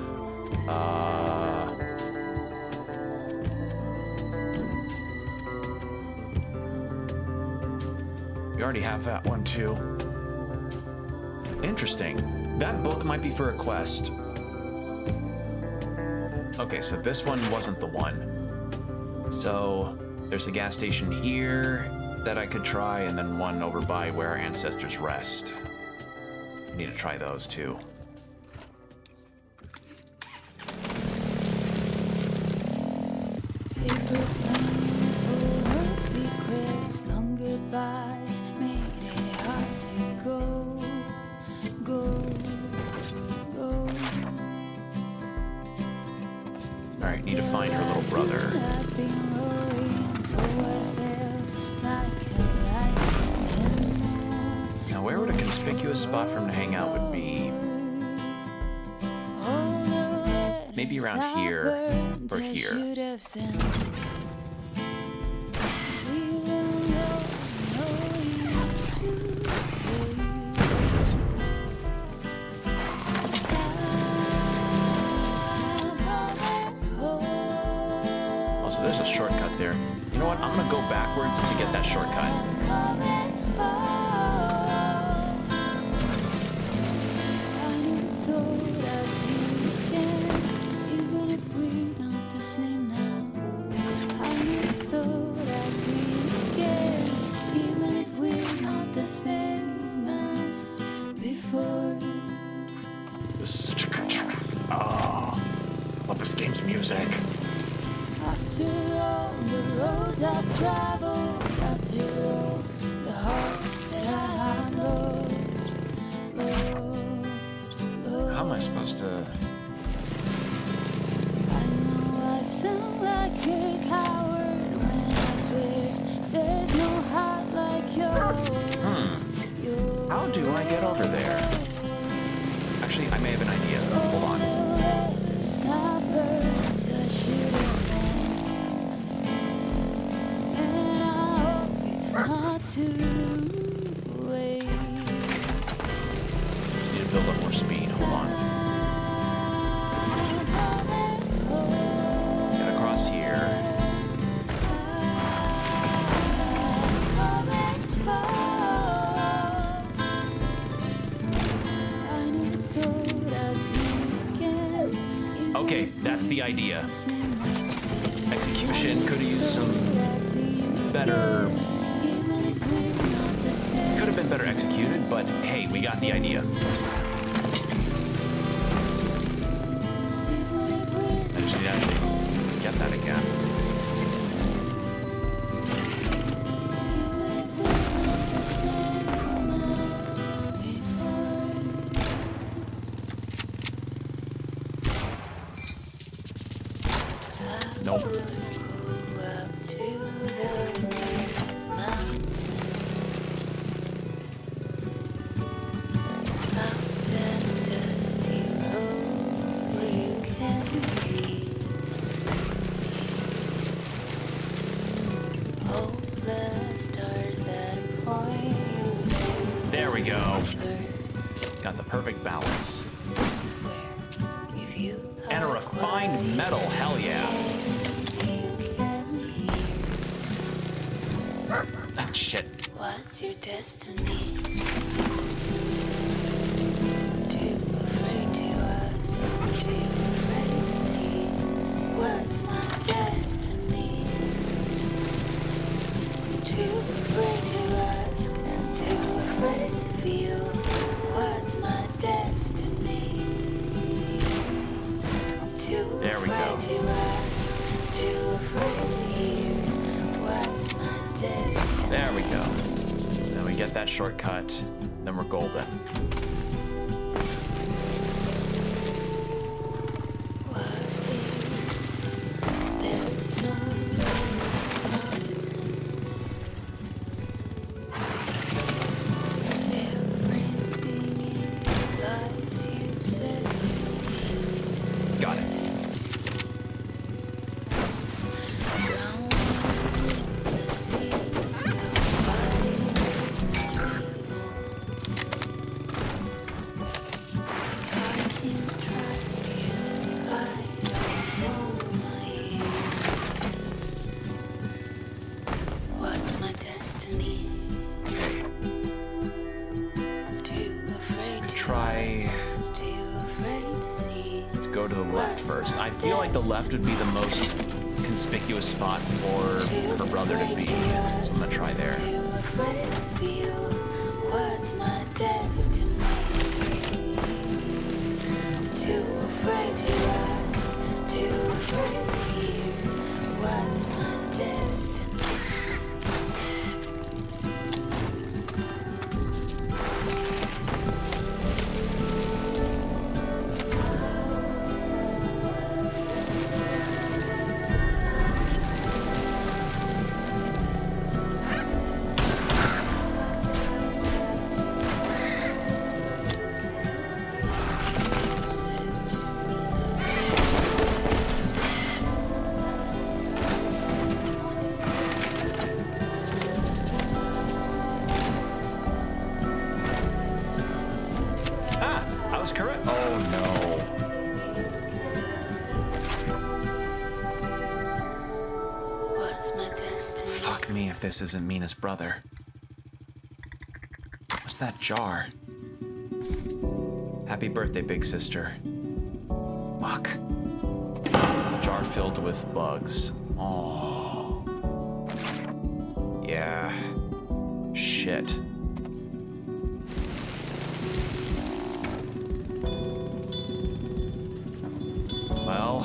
We already have that one too. Interesting. That book might be for a quest. Okay, so this one wasn't the one. So there's a gas station here that I could try, and then one over by where our ancestors rest. Need to try those too. Paper planes full of secrets, long goodbyes made it hard to go, go, go. All right, need to find her little brother. I've been roaring for what felt like a lifetime. Now, where would a conspicuous spot for him to hang out would be? Maybe around here or here. Oh, so there's a shortcut there. You know what? I'm gonna go backwards to get that shortcut. This is such a good track. Oh, love this game's music. After all the roads I've traveled, after all the hearts that I have loved, Lord. How am I supposed to? I know I sound like a coward when I swear there's no heart like yours. How do I get over there? Actually, I may have an idea. Hold on. And I hope it's not too build up more speed. Hold on. Get across here. Okay, that's the idea. Execution could have used some better... Could have been better executed, but hey, we got the idea. I just need to get that again. Nope. There we go. Got the perfect balance. And a refined metal, hell yeah. Ah, shit. What's your destiny? Too afraid to ask, too afraid to see. What's my destiny? Too afraid to ask, too afraid to feel. What's my destiny? Too There we go. afraid to ask, too afraid to hear. What's my destiny? There we go. Now we get that shortcut, then we're golden. There's no Got it. What's my destiny? Okay. Too afraid to Try too afraid to see. to go to the left first. I feel like the left would be the most conspicuous spot for her brother to be. So I'm gonna try there. Too afraid to feel. What's my destiny? Too afraid to ask. Too afraid to hear. What's my destiny? Ah, I was correct. Oh no. What's my destiny? Fuck me if this isn't Mina's brother. What's that jar? Happy birthday, big sister. Fuck. Jar filled with bugs. Oh. Yeah. Shit. Well,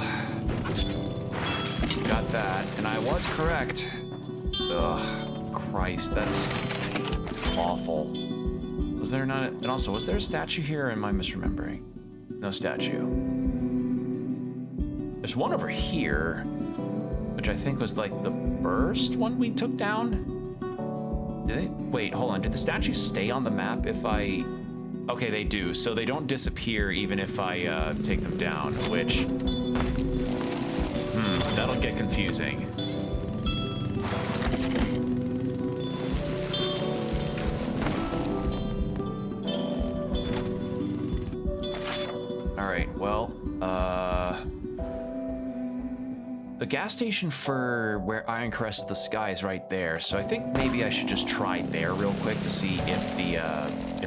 got that, and I was correct. Ugh, Christ, that's awful. Was there not? And also, was there a statue here, or am I misremembering? No statue. There's one over here, which I think was like the first one we took down. Did they? Wait, hold on. Did the statues stay on the map if I... Okay, they do. So they don't disappear even if I take them down, which... that'll get confusing. right, well, the gas station for where Iron Caress the Sky is right there, so I think maybe I should just try there real quick to see if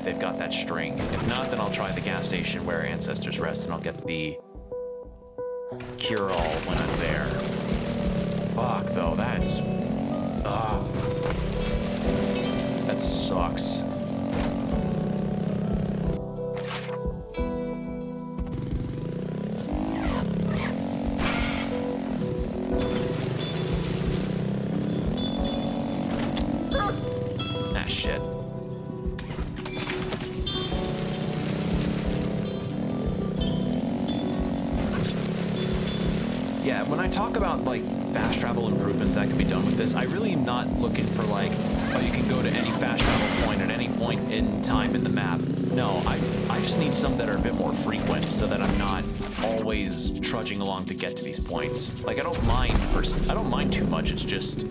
they've got that string. If not, then I'll try the gas station where Ancestors Rest, and I'll get the cure-all when I'm there. Fuck, though, that's... that sucks. Shit. Yeah, when I talk about like fast travel improvements that can be done with this, I really am not looking for like, oh, you can go to any fast travel point at any point in time in the map. No, I just need some that are a bit more frequent so that I'm not always trudging along to get to these points. Like I don't mind too much. It's just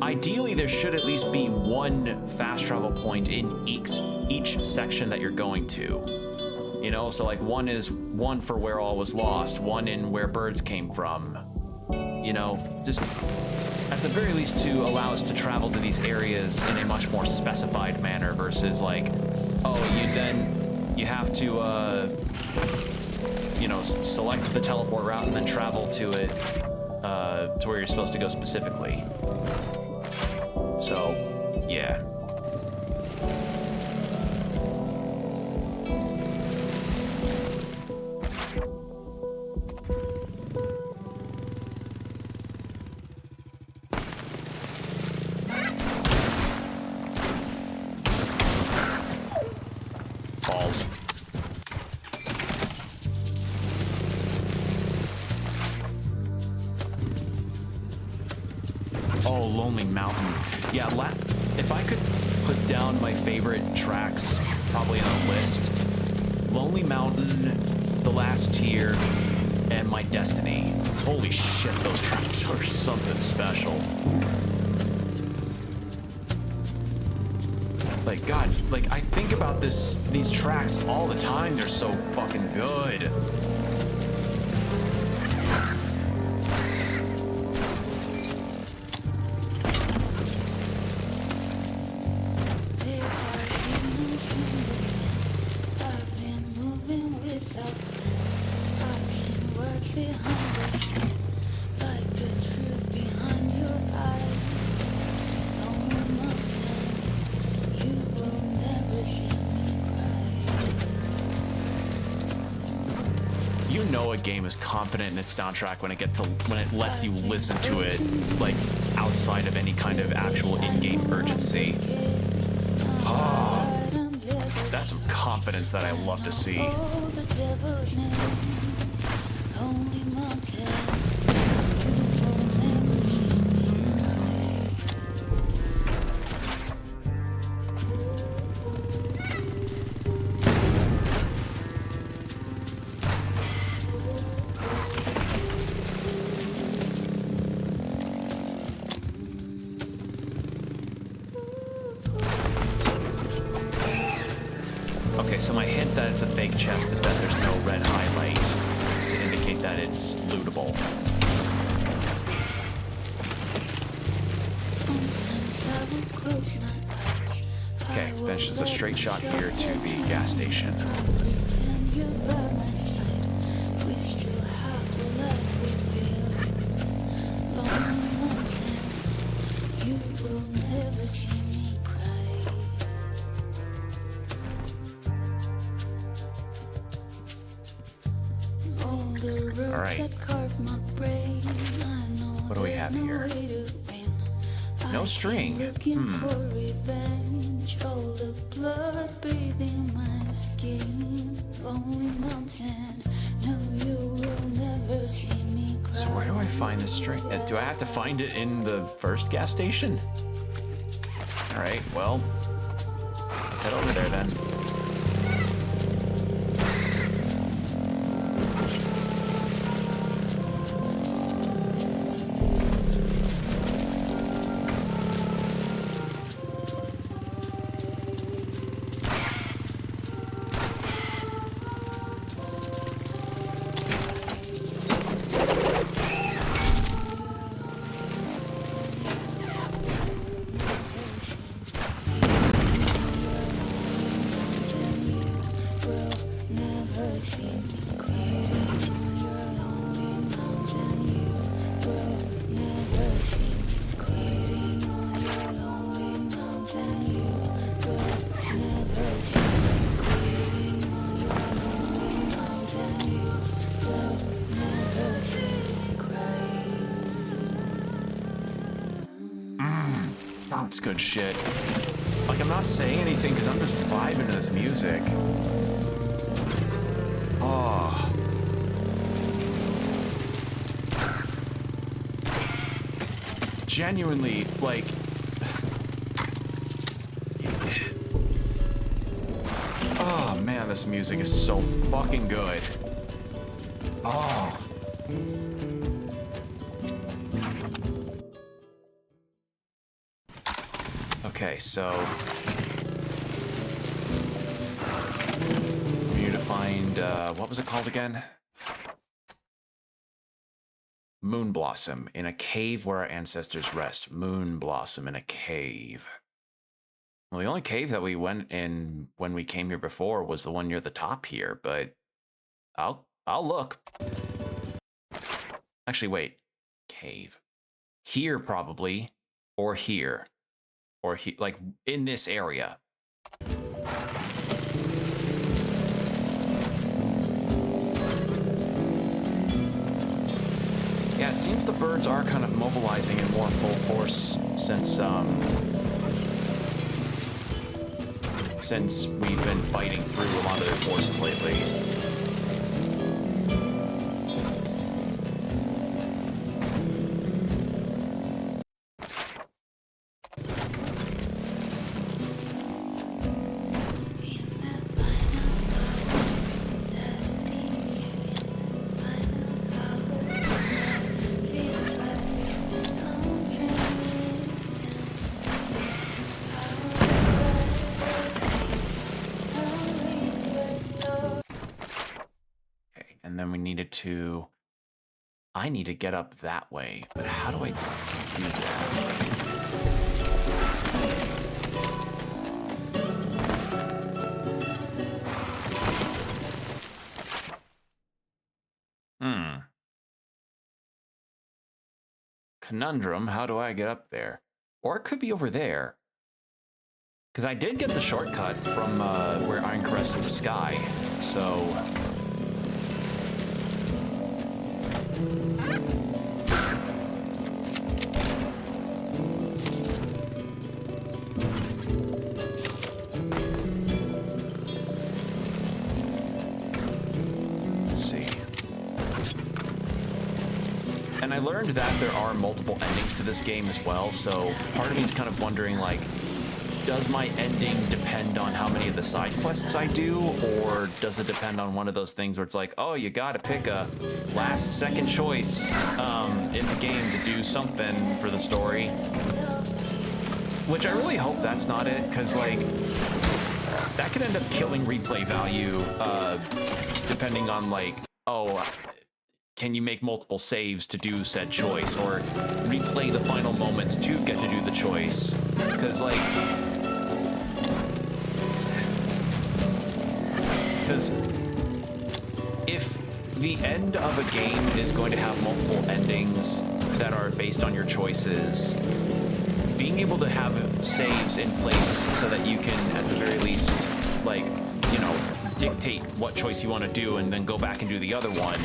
ideally there should at least be one fast travel point in each section that you're going to. You know, so like one for where all was lost, one in where birds came from. You know, just at the very least to allow us to travel to these areas in a much more specified manner versus like, oh, you have to you know, select the teleport route and then travel to it to where you're supposed to go specifically. So, yeah. Balls. Oh, Lonely Mountain. Yeah, if I could put down my favorite tracks, probably on a list, Lonely Mountain, The Last Tier, and My Destiny. Holy shit, those tracks are something special. Like, God, like, I think about these tracks all the time. They're so fucking good. You know a game is confident in its soundtrack when it lets you listen to it like outside of any kind of actual in-game urgency. Oh, that's some confidence that I love to see. Okay, so my hint that it's a fake chest is that there's no red highlight to indicate that it's lootable. Okay, then it's just a straight shot here to the gas station. All right. What do we have here? No string. So where do I find the string? Do I have to find it in the first gas station? All right, well, let's head over there then. That's good shit. Like, I'm not saying anything because I'm just vibing to this music. Oh. Genuinely, like... Oh, man, this music is so fucking good. Oh. Okay, so... we need to find, what was it called again? Moon Blossom in a cave where our ancestors rest. Moon Blossom in a cave. Well, the only cave that we went in when we came here before was the one near the top here, but I'll look. Actually, wait. Cave. Here, probably. Or here. Or like, in this area. Yeah, it seems the birds are kind of mobilizing in more full force since we've been fighting through a lot of their forces lately. I need to get up that way, but how do I do that? Conundrum, how do I get up there? Or it could be over there. Because I did get the shortcut from where Iron caresses the sky, so... And I learned that there are multiple endings to this game as well, so part of me is kind of wondering, like, does my ending depend on how many of the side quests I do, or does it depend on one of those things where it's like, oh, you gotta pick a last second choice in the game to do something for the story? Which I really hope that's not it, because, like, that could end up killing replay value, depending on, like, oh, can you make multiple saves to do said choice, or replay the final moments to get to do the choice? Because, like... Because if the end of a game is going to have multiple endings that are based on your choices, being able to have saves in place so that you can, at the very least, like, you know, dictate what choice you want to do and then go back and do the other one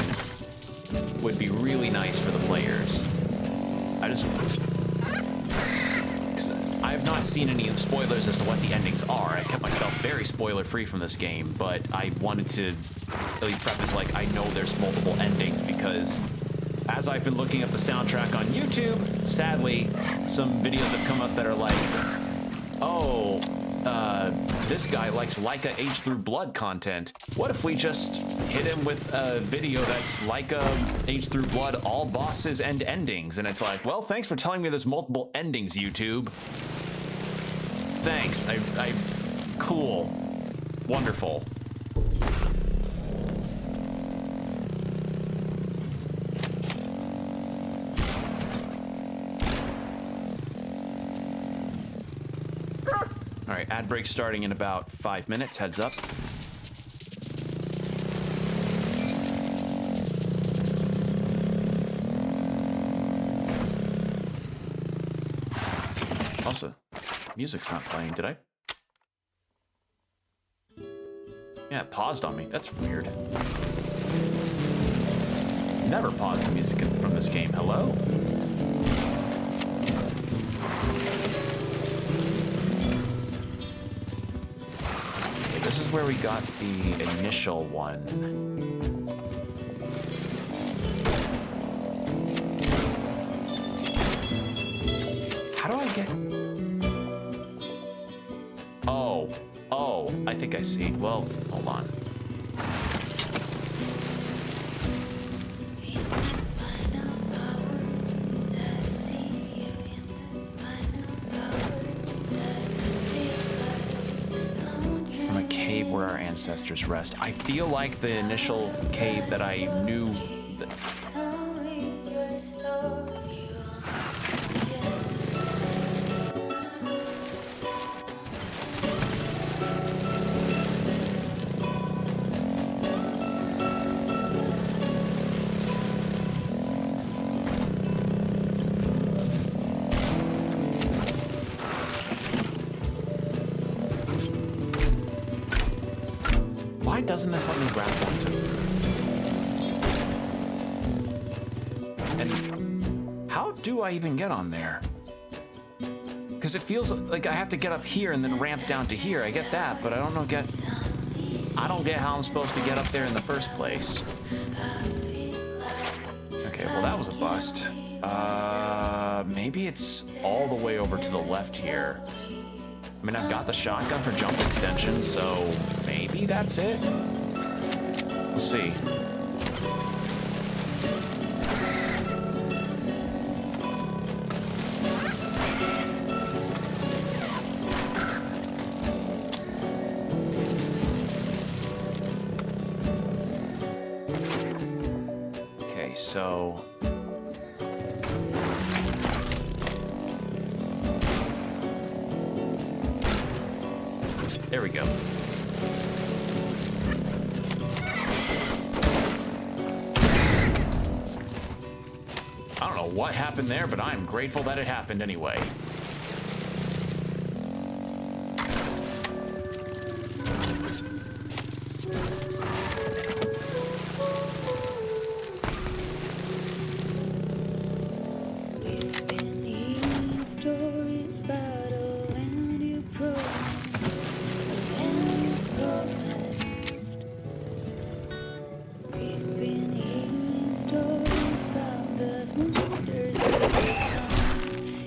would be really nice for the players. I have not seen any spoilers as to what the endings are. I kept myself very spoiler-free from this game, but I wanted to at least preface, like, I know there's multiple endings, because as I've been looking at the soundtrack on YouTube, sadly, some videos have come up that are like, oh, this guy likes Laika Age Through Blood content. What if we just hit him with a video that's Laika Age Through Blood, all bosses and endings? And it's like, well, thanks for telling me there's multiple endings, YouTube. Thanks. Cool. Wonderful. All right, ad break starting in about 5 minutes. Heads up. Also, music's not playing, did I? Yeah, it paused on me. That's weird. Never paused the music from this game. Hello? where we got the initial one. How do I get... Oh, I think I see. Well, hold on. From a cave where our ancestors rest. I feel like the initial cave that I knew... Why doesn't this let me grab one? And how do I even get on there? Because it feels like I have to get up here and then ramp down to here. I get that, but I don't get how I'm supposed to get up there in the first place. Okay, well that was a bust. Maybe it's all the way over to the left here. I mean, I've got the shotgun for jump extension, so maybe that's it? We'll see. Okay, so... There we go. I don't know what happened there, but I'm grateful that it happened anyway. We've been hearing stories about a land you promised, a land you promised. We've been hearing stories about the wonders we become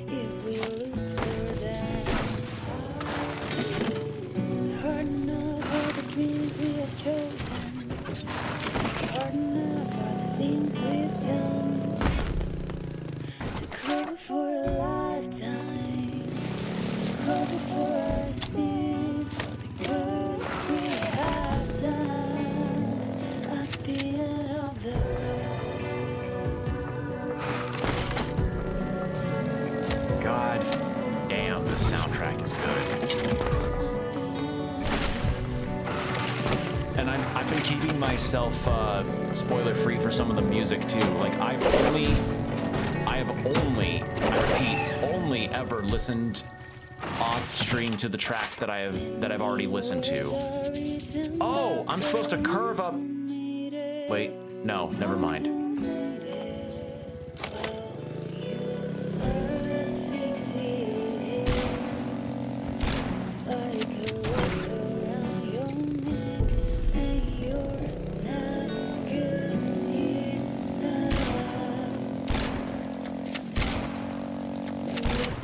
if we look for them. Hard enough are the dreams we have chosen. Hard enough are the things we've done. To cover for a lifetime, to cover for our sins, for the good we have done at the end of the road. God damn, the soundtrack is good. And I've been keeping myself spoiler-free for some of the music too. Like I have only, I repeat, only ever listened off stream to the tracks that I've already listened to. Oh, I'm supposed to curve up. Wait, no, never mind.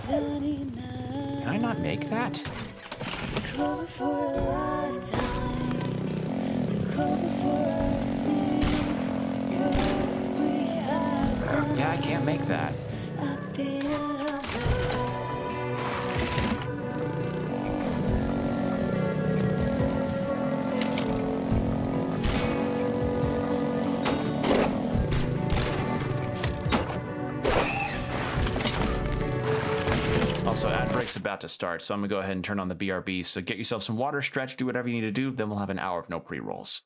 Can I not make that? To cover for a lifetime, to cover for our sins, for the good we have done. Yeah, I can't make that. At the end of the road. Also, ad break's about to start, so I'm gonna go ahead and turn on the BRB. So get yourself some water, stretch, do whatever you need to do. Then we'll have an hour of no pre-rolls.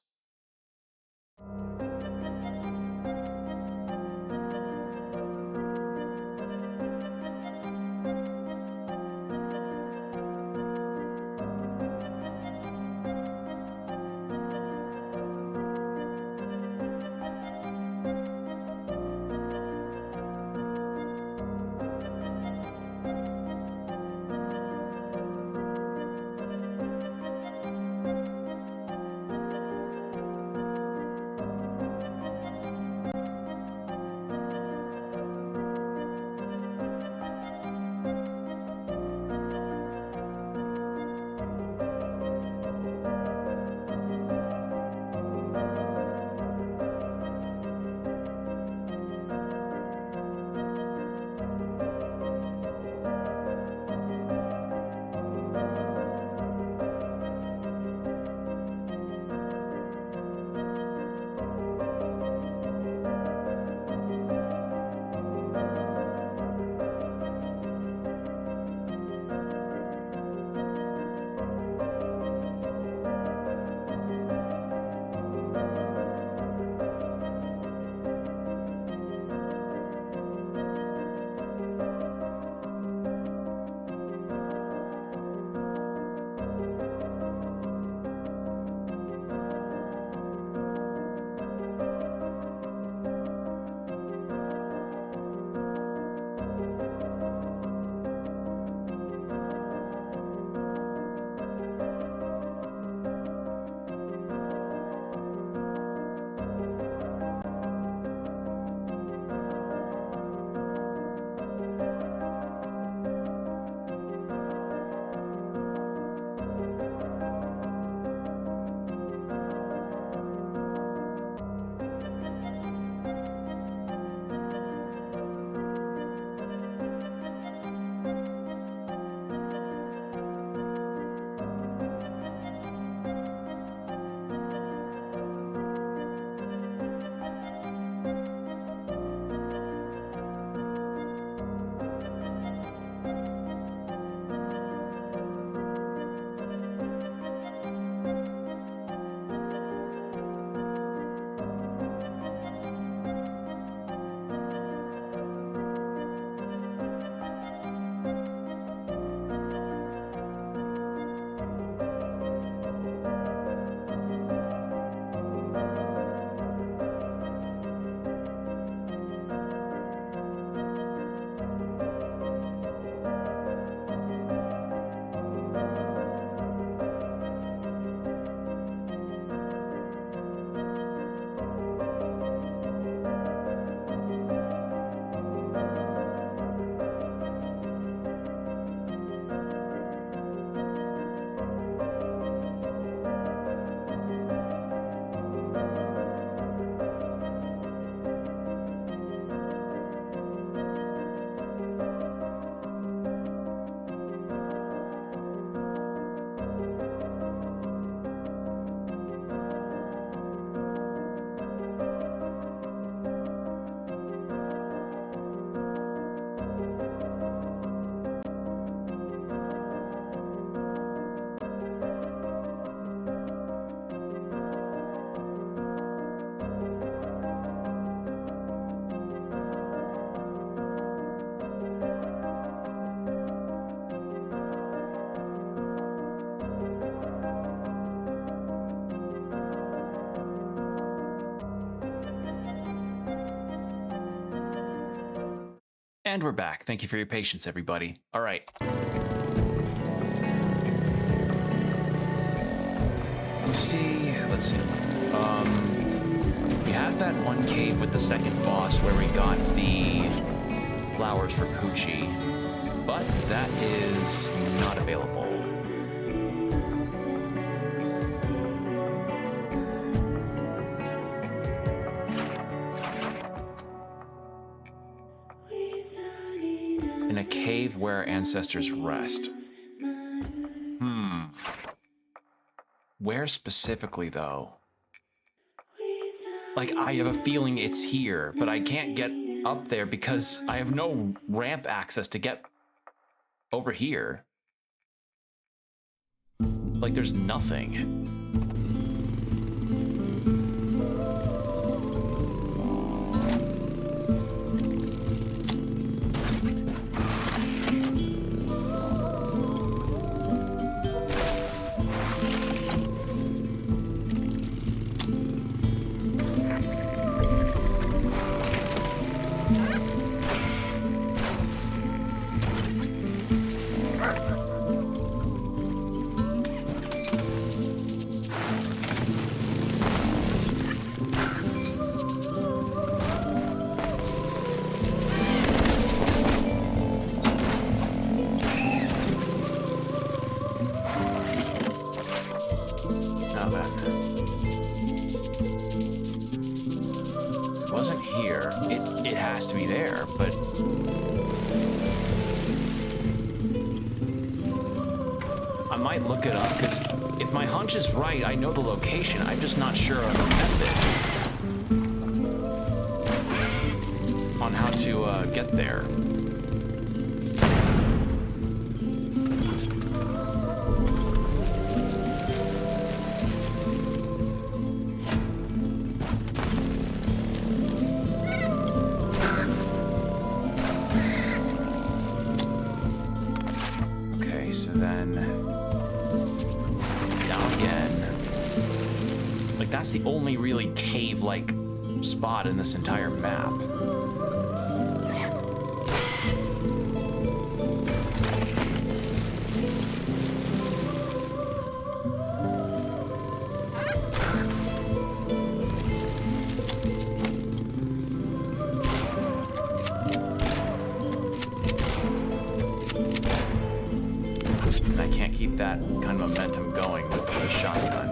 And we're back. Thank you for your patience, everybody. All right. Let's see. We had that one cave with the second boss where we got the flowers for Poochie, but that is not available. In a cave where ancestors rest. Where specifically, though? Like, I have a feeling it's here, but I can't get up there because I have no ramp access to get over here. Like, there's nothing. Look it up, because if my hunch is right, I know the location. I'm just not sure of the method on how to get there. Okay, so then that's the only really cave-like spot in this entire map. And I can't keep that kind of momentum going with the shotgun.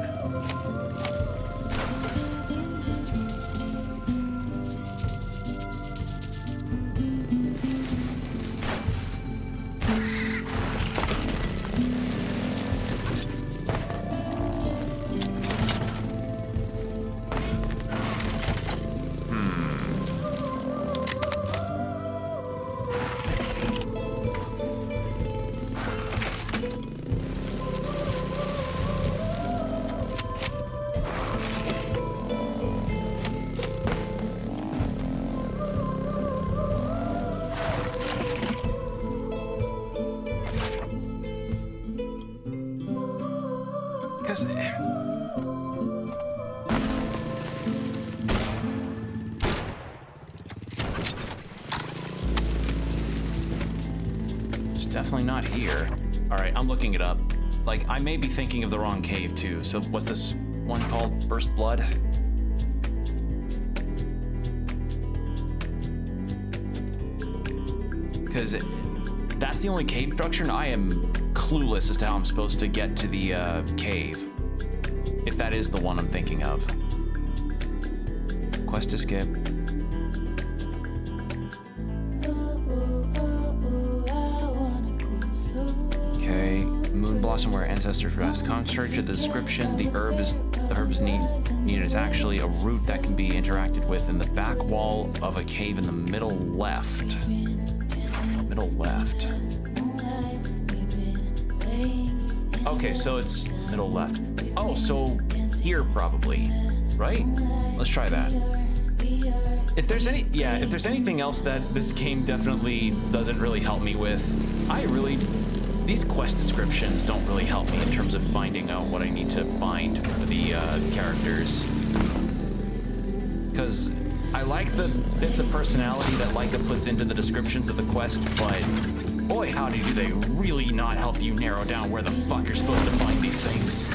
It's definitely not here. All right, I'm looking it up. Like, I may be thinking of the wrong cave too. So what's this one called? First Blood? Because that's the only cave structure, and I am clueless as to how I'm supposed to get to the cave. If that is the one I'm thinking of. Quest to skip. Okay, Moon Blossom where ancestors rest. Contrary to the description, the herb is needed is actually a root that can be interacted with in the back wall of a cave in the middle left. Middle left. Okay, so it's middle left. Oh, so here probably, right? Let's try that. If there's anything else that this game definitely doesn't really help me with, these quest descriptions don't really help me in terms of finding out what I need to find for the characters. Because I like the bits of personality that Laika puts into the descriptions of the quest, but boy, howdy do they really not help you narrow down where the fuck you're supposed to find these things.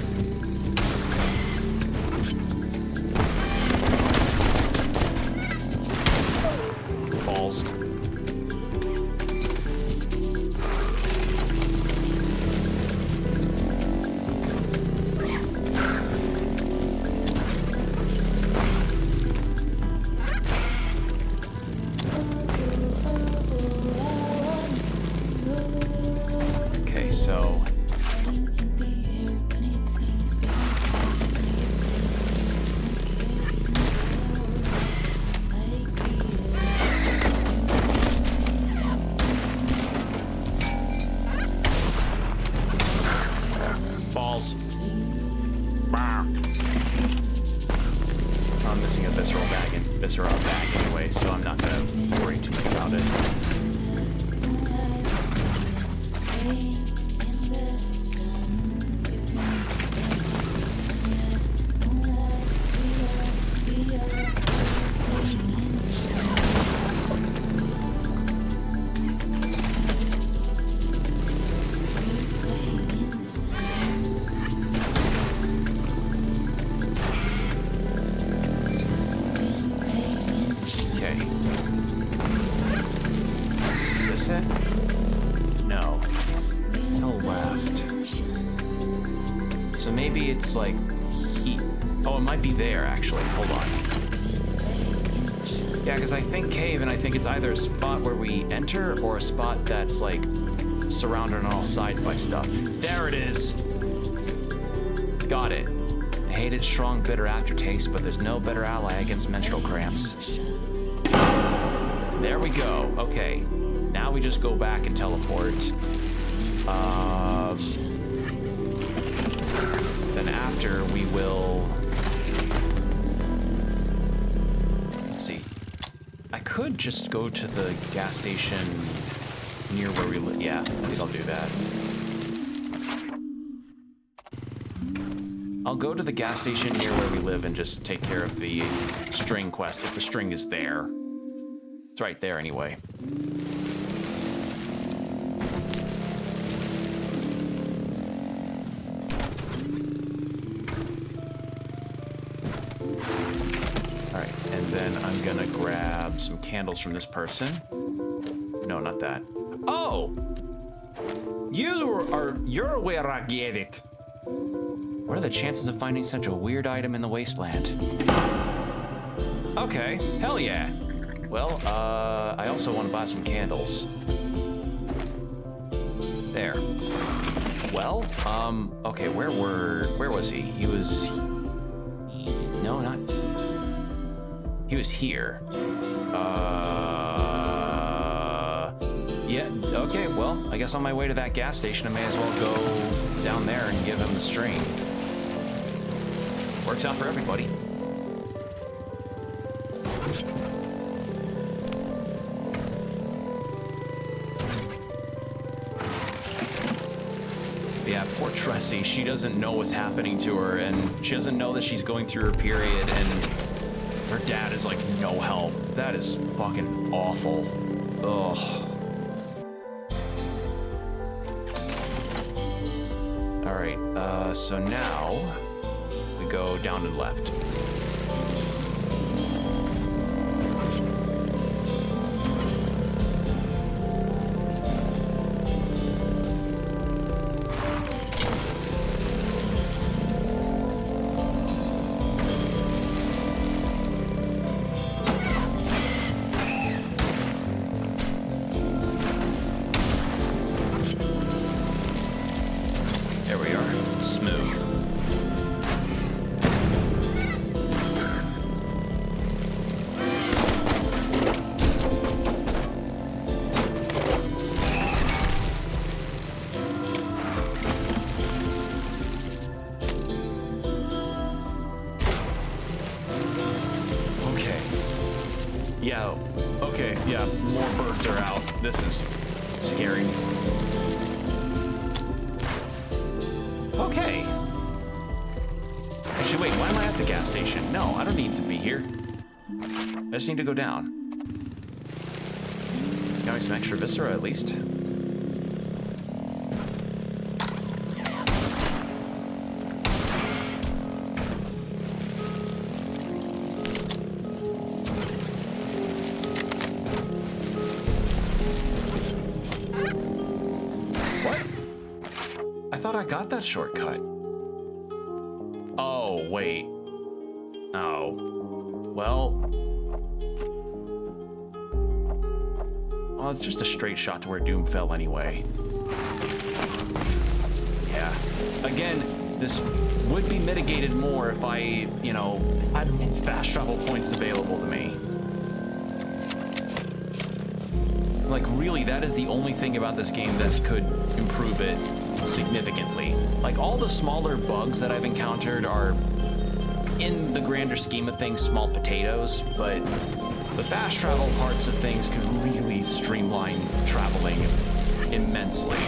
Balls. Okay, so balls. I'm missing a visceral bag anyway, so I'm not gonna worry too much about it. Okay. Is this it? No. To the left. So maybe it's like oh, it might be there actually. Hold on. Yeah, because I think cave, and I think it's either a spot where we enter or a spot that's like surrounded on all sides by stuff. There it is. Got it. I hate its strong, bitter aftertaste, but there's no better ally against menstrual cramps. There we go. Okay. Now we just go back and teleport. Then after we will... Let's see. I could just go to the gas station near where we live. Yeah, I think I'll do that. I'll go to the gas station near where we live and just take care of the string quest, if the string is there. It's right there anyway. Alright, and then I'm gonna grab some candles from this person. No, not that. Oh! You're where I get it. What are the chances of finding such a weird item in the wasteland? Okay, hell yeah. Well, I also want to buy some candles. There. Well, okay, where was he? He was... No, not... He was here. Yeah, okay, well, I guess on my way to that gas station, I may as well go down there and give him the string. Works out for everybody. Yeah, poor Tressie, she doesn't know what's happening to her, and she doesn't know that she's going through her period, and her dad is like, no help. That is fucking awful. Ugh. Alright, so now we go down and left. There we are. Smooth. Okay. Yeah, okay, yeah, more birds are out. This is scary. Okay. Actually, wait, why am I at the gas station? No, I don't need to be here. I just need to go down. Got me some extra viscera at least. What? I thought I got that shortcut. Oh, wait. Oh. Well, it's just a straight shot to where Doom fell anyway. Yeah. Again, this would be mitigated more if I, you know, had fast travel points available to me. Like, really, that is the only thing about this game that could improve it significantly. Like, all the smaller bugs that I've encountered are, in the grander scheme of things, small potatoes, but the fast travel parts of things could really streamline traveling immensely.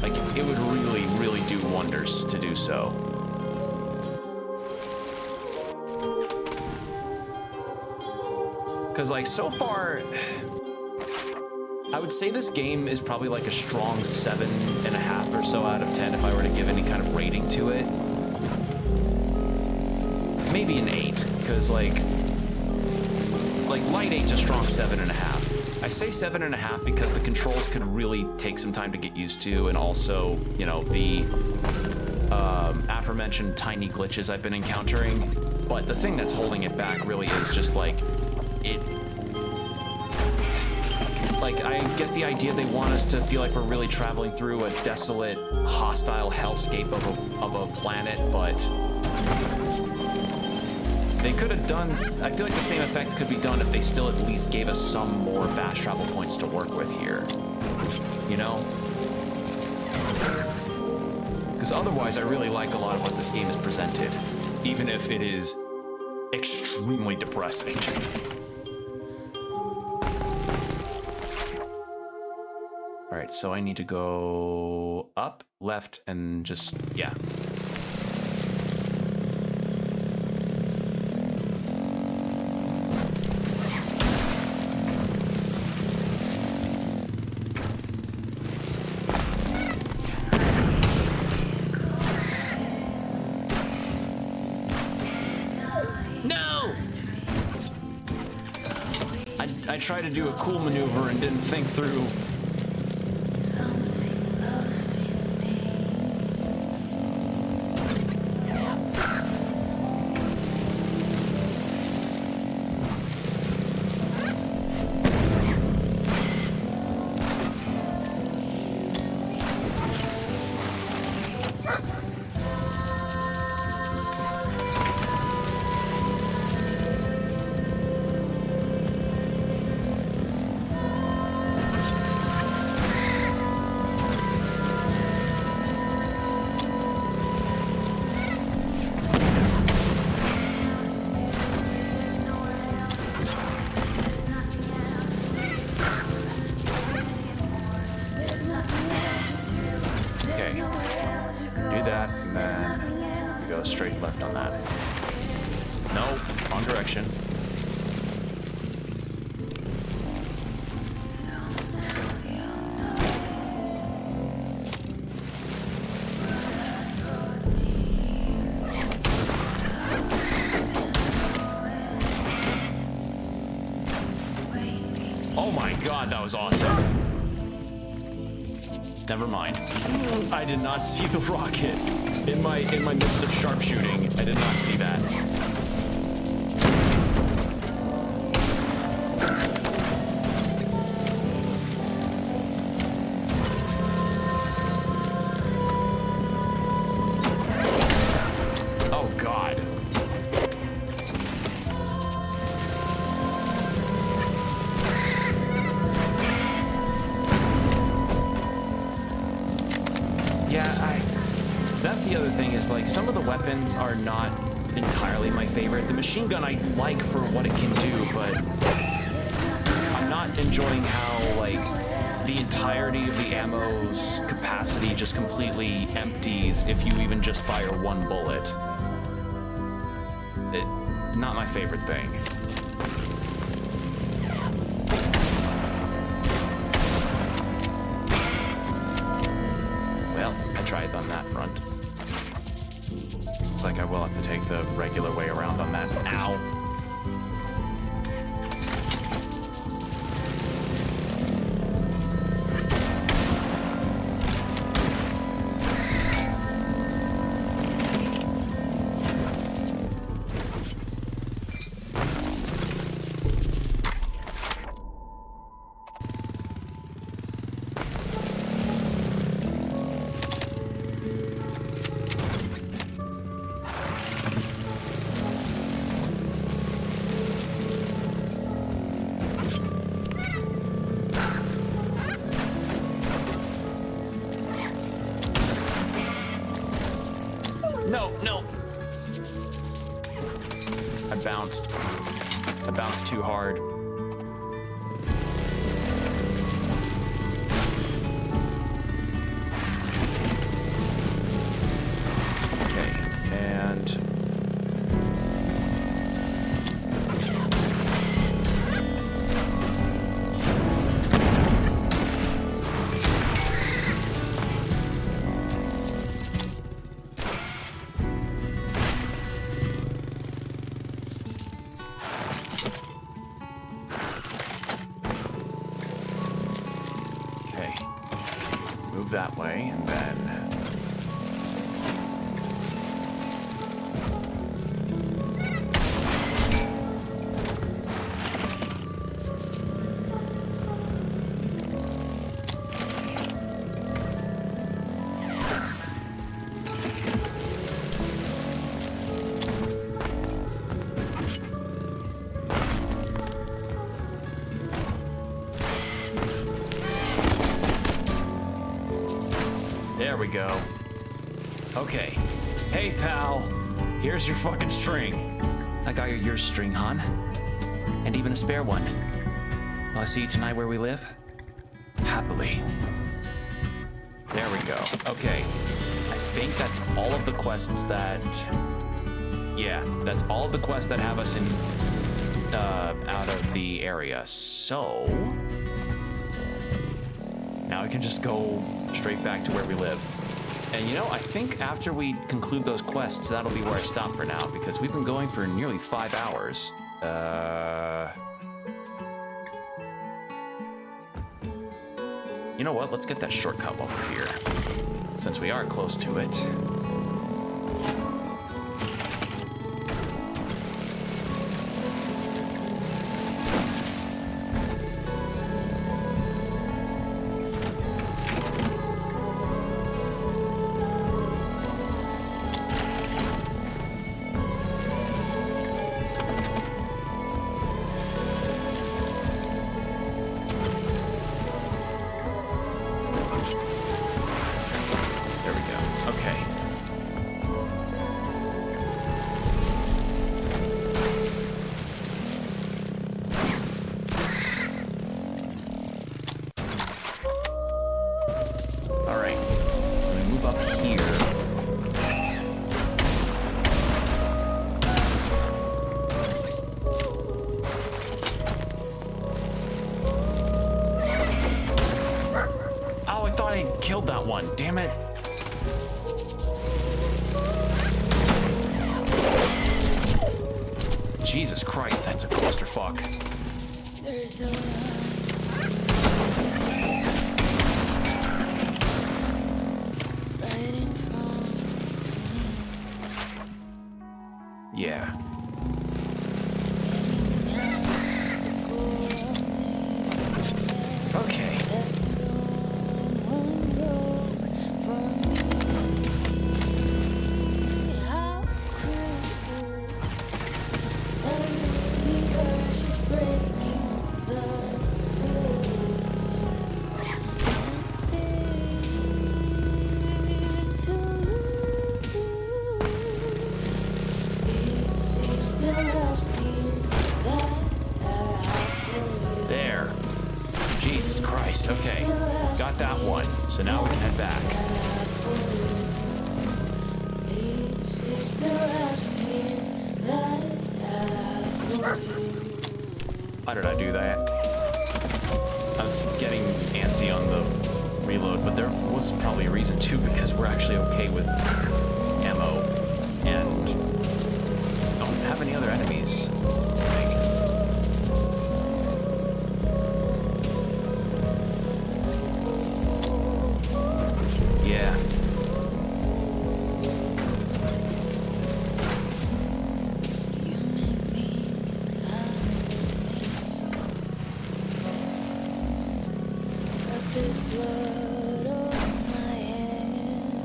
Like, it would really, really do wonders to do so. Because, like, so far, I would say this game is probably like a strong 7.5 or so out of 10 if I were to give any kind of rating to it. Maybe an 8, because like light 8's a strong 7.5. I say 7.5 because the controls could really take some time to get used to, and also, you know, the aforementioned tiny glitches I've been encountering. But the thing that's holding it back really is just like it. Like, I get the idea they want us to feel like we're really traveling through a desolate, hostile hellscape of a planet, but they could have done, I feel like the same effect could be done if they still at least gave us some more fast travel points to work with here. You know? Because otherwise, I really like a lot of what this game is presented, even if it is extremely depressing. All right, so I need to go up, left, and just, yeah. No! I tried to do a cool maneuver and didn't think through. God, that was awesome. Never mind. I did not see the rocket in my midst of sharpshooting. I did not see that. Oh God. That's the other thing, is like some of the weapons are not entirely my favorite. The machine gun I like for what it can do, but I'm not enjoying how like the entirety of the ammo's capacity just completely empties if you even just fire one bullet. Not my favorite thing. Well, I tried on that front. Looks like I will have to take the regular way around on that. Ow. No, no. I bounced. I bounced too hard. Okay, and... move that way, and then... There we go. Okay. Hey, pal. Here's your fucking string. I got your string, hon. And even a spare one. Will I see you tonight where we live? Happily. There we go. Okay. I think that's all of the quests that... Yeah, that's all of the quests that have us in... out of the area. So... now we can just go straight back to where we live. And you know, I think after we conclude those quests, that'll be where I stop for now, because we've been going for nearly 5 hours. You know what? Let's get that shortcut while we're here, since we are close to it. Killed that one, damn it. Jesus Christ, that's a clusterfuck. There's a right in front of me. Yeah. Okay. There. Jesus Christ. Okay. Got that one. So now we can head back. This is the last year that Why did I do that? I was getting antsy on the reload, but there was probably a reason too, because we're actually okay with ammo and don't have any other enemies. Yeah.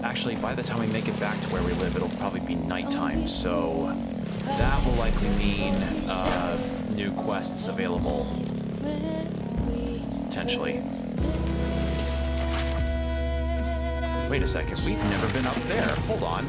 Actually, by the time we make it back to where we live, it'll probably be nighttime, so that will likely mean new quests available. Potentially. Wait a second, we've never been up there. Hold on.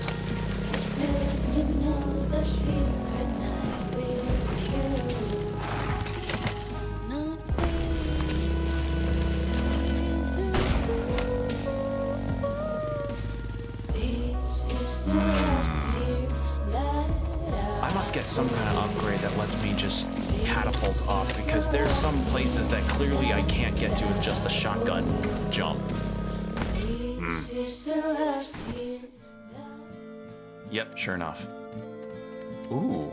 I must get some kind of upgrade that lets me just catapult up, because there's some places that clearly I can't get to with just a shotgun jump. Yep, sure enough. Ooh.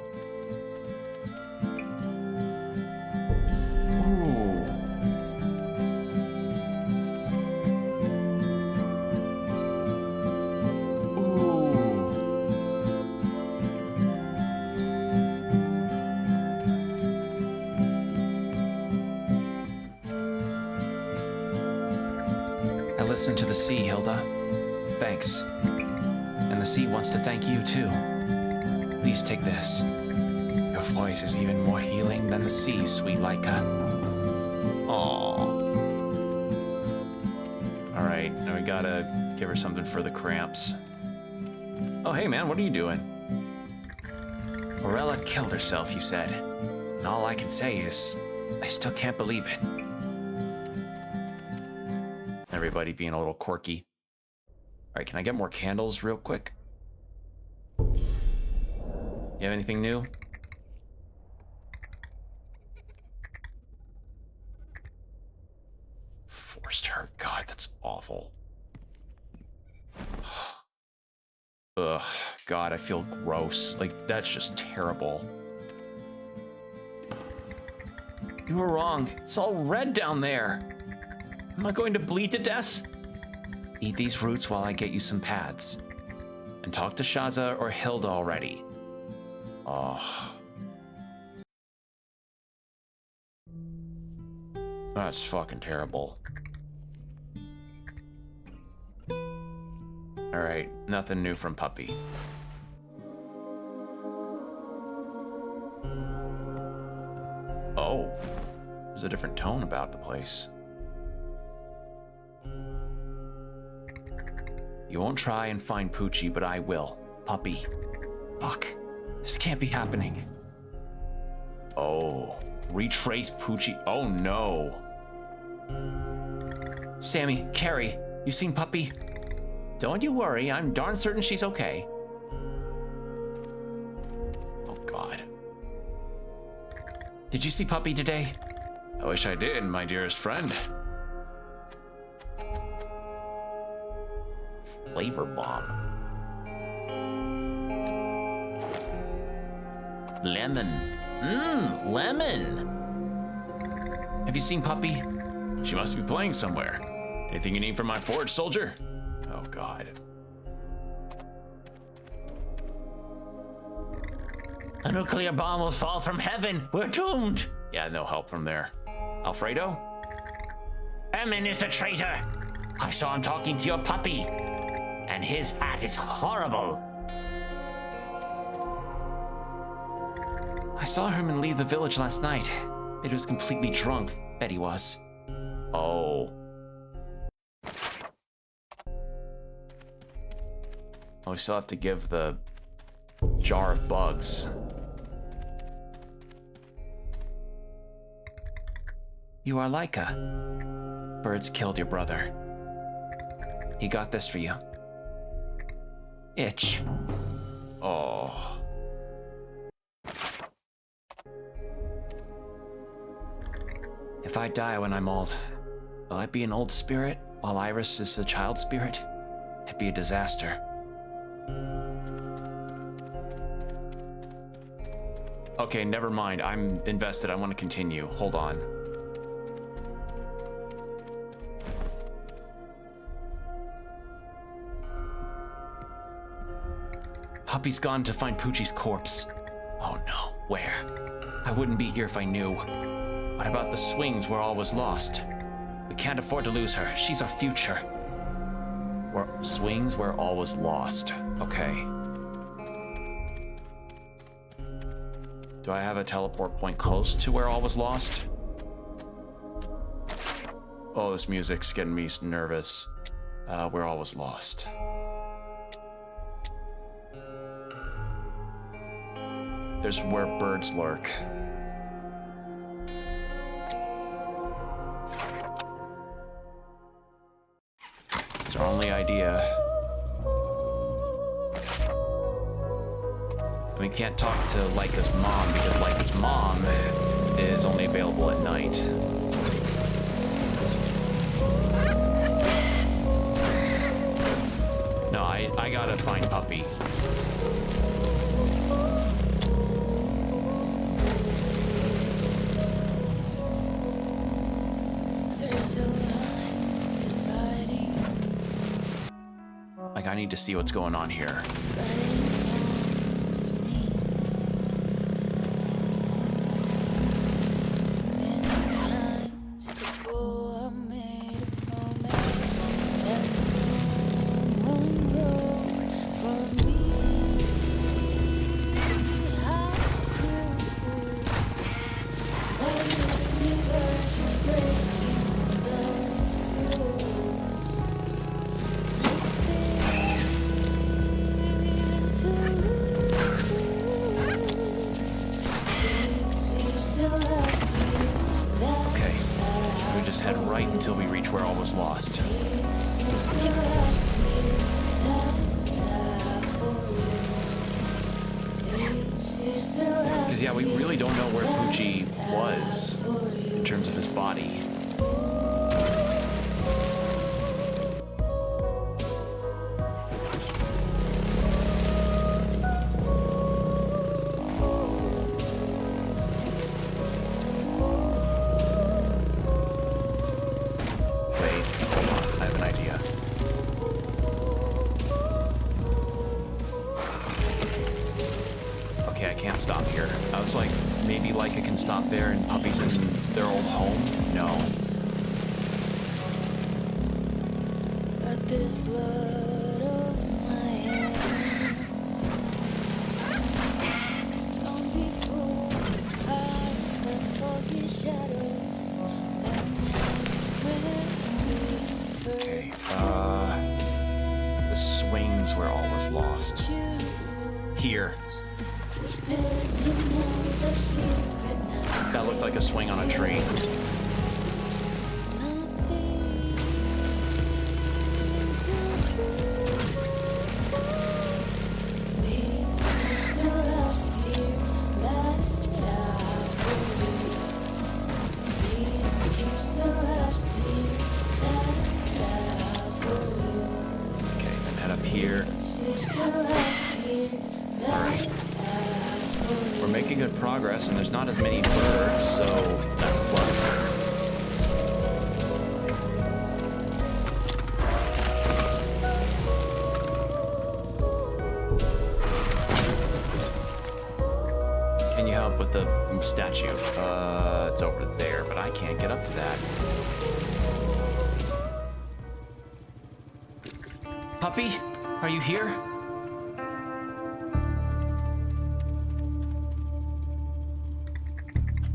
Listen to the sea, Hilda. Thanks. And the sea wants to thank you, too. Please take this. Your voice is even more healing than the sea, sweet Laika. Aww. Alright, now we gotta give her something for the cramps. Oh, hey man, what are you doing? Morella killed herself, you said. And all I can say is, I still can't believe it. Everybody being a little quirky. All right, can I get more candles real quick? You have anything new? Forced her. God, that's awful. Ugh, God, I feel gross. Like, that's just terrible. You were wrong. It's all red down there. Am I going to bleed to death? Eat these roots while I get you some pads. And talk to Shaza or Hilda already. Oh. That's fucking terrible. Alright, nothing new from Puppy. Oh. There's a different tone about the place. You won't try and find Poochie, but I will. Puppy. Fuck. This can't be happening. Oh. Retrace Poochie. Oh no. Sammy, Carrie, you seen Puppy? Don't you worry, I'm darn certain she's okay. Oh God. Did you see Puppy today? I wish I did, my dearest friend. Flavor bomb. Lemon. Mmm, lemon. Have you seen Puppy? She must be playing somewhere. Anything you need from my forge, soldier? Oh, God. A nuclear bomb will fall from heaven. We're doomed. Yeah, no help from there. Alfredo? Emin is the traitor. I saw him talking to your puppy. And his hat is horrible. I saw Herman leave the village last night. It was completely drunk, Betty was. Oh. Oh, we still have to give the jar of bugs. You are Laika. Birds killed your brother. He got this for you. Itch. Oh. If I die when I'm old, will I be an old spirit while Iris is a child spirit? It'd be a disaster. Okay, never mind. I'm invested. I want to continue. Hold on. Puppy's gone to find Poochie's corpse. Oh no, where? I wouldn't be here if I knew. What about the swings where all was lost? We can't afford to lose her. She's our future. Swings where all was lost. Okay. Do I have a teleport point close to where all was lost? Oh, this music's getting me nervous. Where all was lost. There's where birds lurk. It's our only idea. We can't talk to Laika's mom because Laika's mom is only available at night. No, I gotta find Puppy. There's a line dividing Like, I need to see what's going on here. right in front of me. Many nights ago I made a promise that someone broke for me. How cruel the universe is breaking the rules. Nothing to lose. This is the last year that Okay, we just head right until we reach where all was lost. this is the last year that I for you. This is the last Because, yeah, we really don't know where Poochie was for you. in terms of his body. Wait, hold on, I have an idea. Okay, I can't stop here. I was like, maybe Laika can stop there and Puppy's in their old home? No. But there's blood on my hands. Don't be fooled by the foggy shadows that night when we Okay, first the swings where all was lost. choose Here. to spend another secret night. That looked like a swing on a tree. Okay, then head up here. Alright. We're making good progress, and there's not as many birds, so that's a plus. Can you help with the statue? It's over there, but I can't get up to that. Puppy, are you here?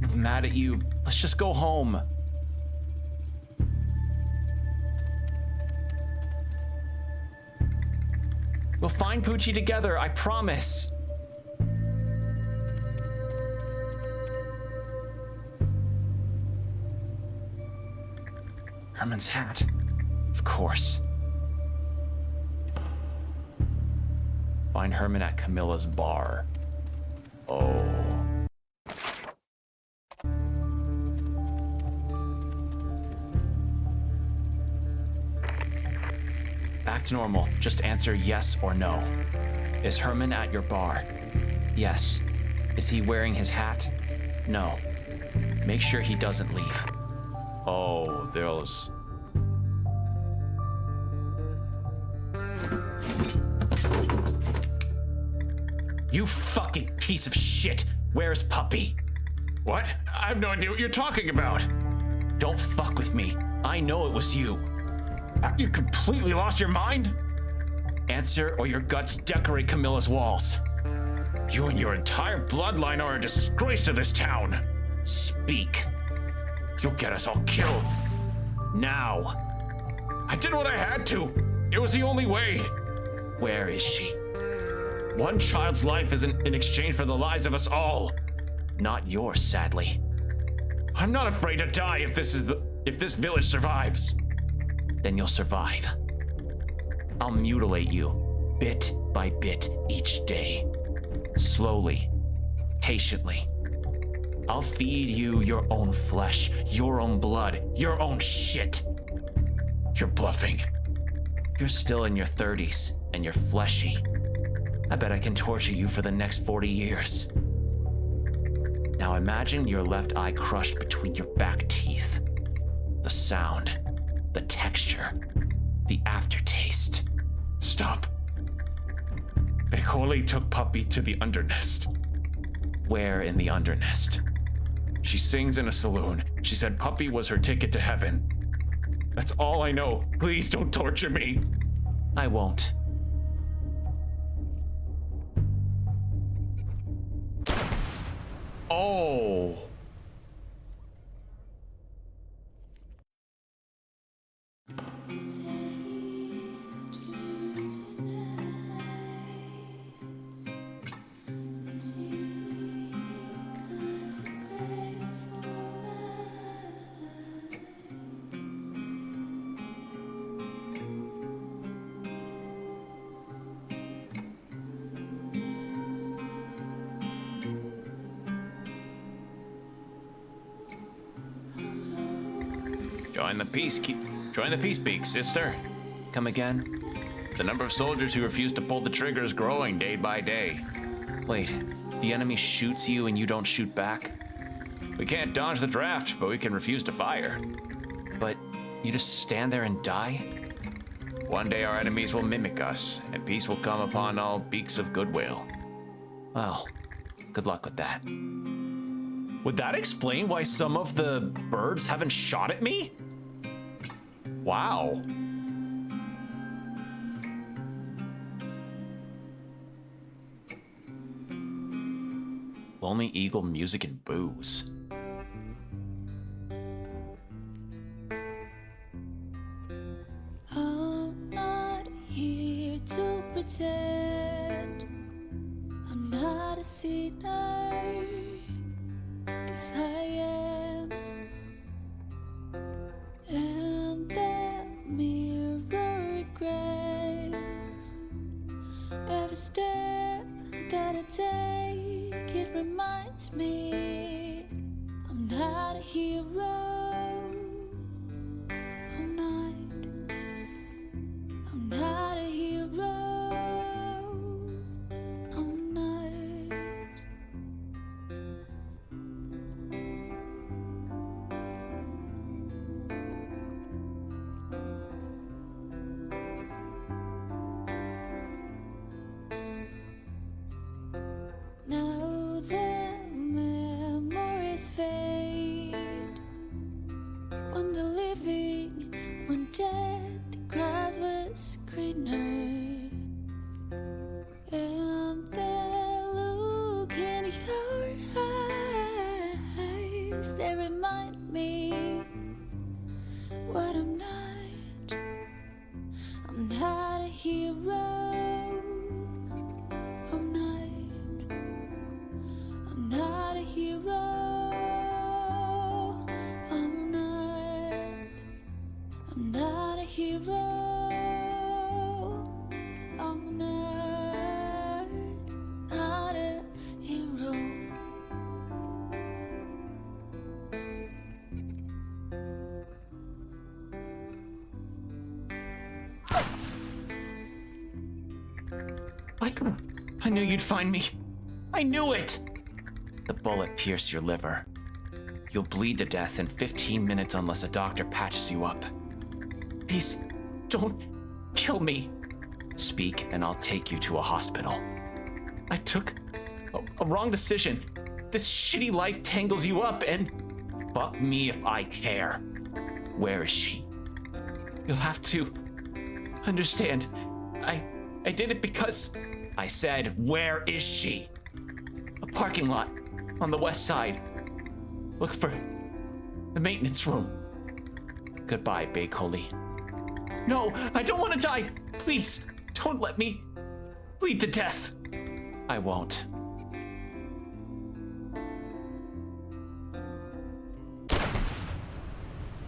I'm mad at you. Let's just go home. We'll find Poochie together, I promise. Herman's hat. Of course. Find Herman at Camilla's bar. Oh. back to normal. Just answer yes or no. Is Herman at your bar? Yes. Is he wearing his hat? No. Make sure he doesn't leave. Oh, those... You fucking piece of shit! Where's Puppy? What? I have no idea what you're talking about. Don't fuck with me. I know it was you. You completely lost your mind? Answer or your guts decorate Camilla's walls. You and your entire bloodline are a disgrace to this town. Speak. You'll get us all killed. Now. I did what I had to. It was the only way. Where is she? One child's life isn't in exchange for the lives of us all. Not yours, sadly. I'm not afraid to die if this village survives. Then you'll survive. I'll mutilate you, bit by bit, each day. Slowly, patiently. I'll feed you your own flesh, your own blood, your own shit. You're bluffing. You're still in your 30s, and you're fleshy. I bet I can torture you for the next 40 years. Now imagine your left eye crushed between your back teeth. The sound, the texture, the aftertaste. Stop. Bekoli took Puppy to the undernest. Where in the undernest? She sings in a saloon. She said Puppy was her ticket to heaven. That's all I know. Please don't torture me. I won't. Oh. Join the peace, sister. Come again? The number of soldiers who refuse to pull the trigger is growing day by day. Wait, the enemy shoots you and you don't shoot back? We can't dodge the draft, but we can refuse to fire. But you just stand there and die? One day our enemies will mimic us, and peace will come upon all beaks of goodwill. Well, good luck with that. Would that explain why some of the birds haven't shot at me? Wow. Lonely Eagle music and booze. I'm not here to pretend I'm not a sinner, 'cause I am. And the mirror regrets every step that I take. It reminds me I'm not a hero. I'm not a hero. I'm not. Now the memories fade. When the living were dead, the grass was greener. And the look in your eyes, they remind me what I'm not. I'm not a hero. I'm not a hero. I'm not a hero. I'm not a hero. I knew you'd find me. I knew it! The bullet pierced your liver. You'll bleed to death in 15 minutes unless a doctor patches you up. Please, don't kill me. Speak and I'll take you to a hospital. I took a wrong decision. This shitty life tangles you up and... Fuck me if I care. Where is she? You'll have to understand. I did it because... I said, where is she? A parking lot on the west side. Look for the maintenance room. Goodbye, Big Holy. No, I don't want to die. Please, don't let me bleed to death. I won't.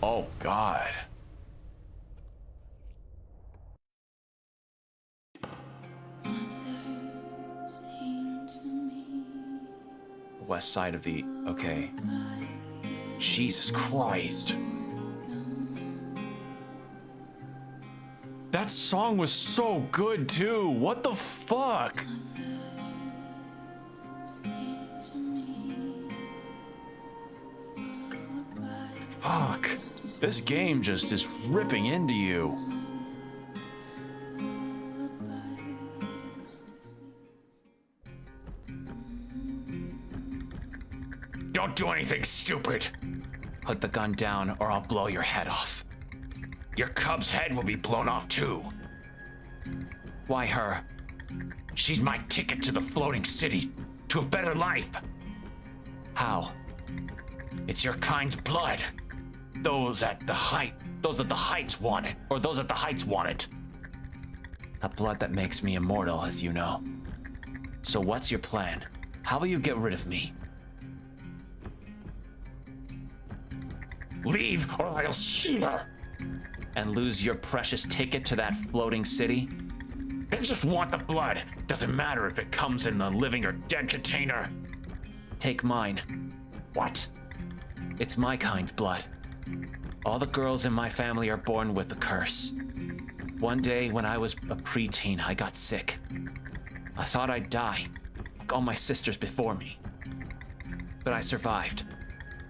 Oh, God. West side of the... Okay. Jesus Christ. That song was so good, too. What the fuck? Fuck. This game just is ripping into you. Don't do anything stupid. Put the gun down or I'll blow your head off. Your cub's head will be blown off too. Why her? She's my ticket to the floating city, to a better life. How? It's your kind's blood. Those that the heights want it, or those at the heights want it. A blood that makes me immortal, as you know. So what's your plan? How will you get rid of me? Leave or I'll shoot her. And lose your precious ticket to that floating city? They just want the blood. Doesn't matter if it comes in a living or dead container. Take mine. What? It's my kind blood. All the girls in my family are born with the curse. One day when I was a preteen, I got sick. I thought I'd die, like all my sisters before me. But I survived.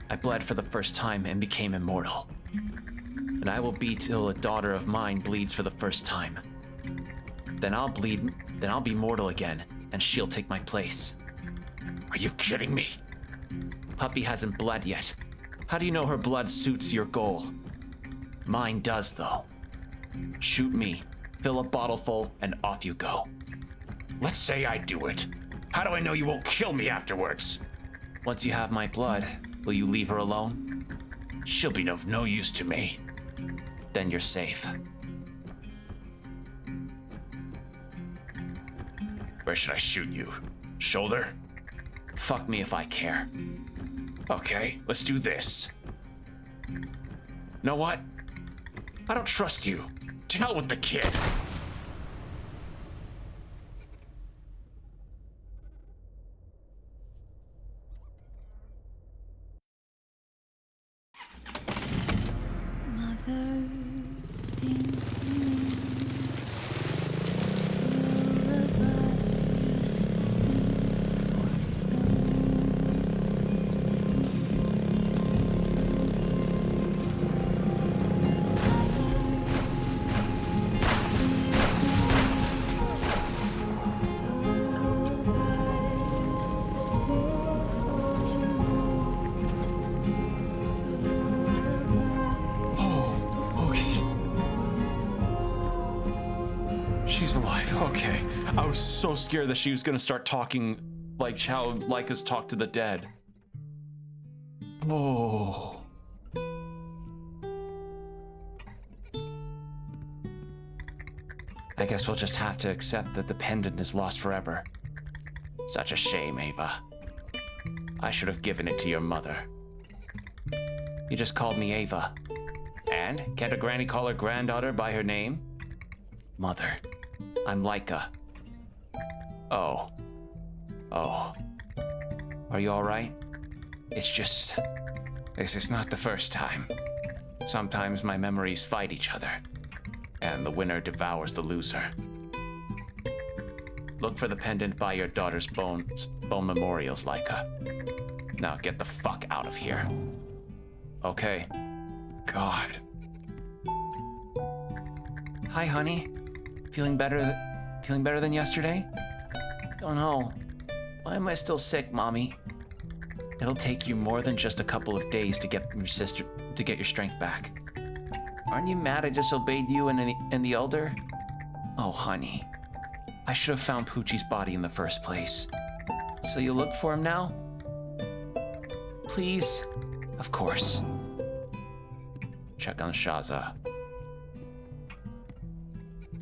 I bled for the first time and became immortal. And I will be till a daughter of mine bleeds for the first time. Then I'll bleed, then I'll be mortal again, and she'll take my place. Are you kidding me? Puppy hasn't bled yet. How do you know her blood suits your goal? Mine does, though. Shoot me, fill a bottle full, and off you go. Let's say I do it. How do I know you won't kill me afterwards? Once you have my blood, will you leave her alone? She'll be of no use to me. Then you're safe. Where should I shoot you? Shoulder? Fuck me if I care. Okay, let's do this. Know what? I don't trust you. To hell with the kid. She's alive, okay. I was so scared that she was gonna start talking like how Laika's talk to the dead. Oh. I guess we'll just have to accept that the pendant is lost forever. Such a shame, Ava. I should have given it to your mother. You just called me Ava. And can't a granny call her granddaughter by her name? Mother. I'm Laika. Oh. Oh. Are you alright? It's just... This is not the first time. Sometimes my memories fight each other, and the winner devours the loser. Look for the pendant by your daughter's bone memorials, Laika. Now get the fuck out of here. Okay. God. Hi, honey. Feeling better than yesterday? Don't know. Why am I still sick, Mommy? It'll take you more than just a couple of days to get your strength back. Aren't you mad I disobeyed you and the elder? Oh, honey. I should have found Poochie's body in the first place. So you'll look for him now? Please? Of course. Check on Shaza.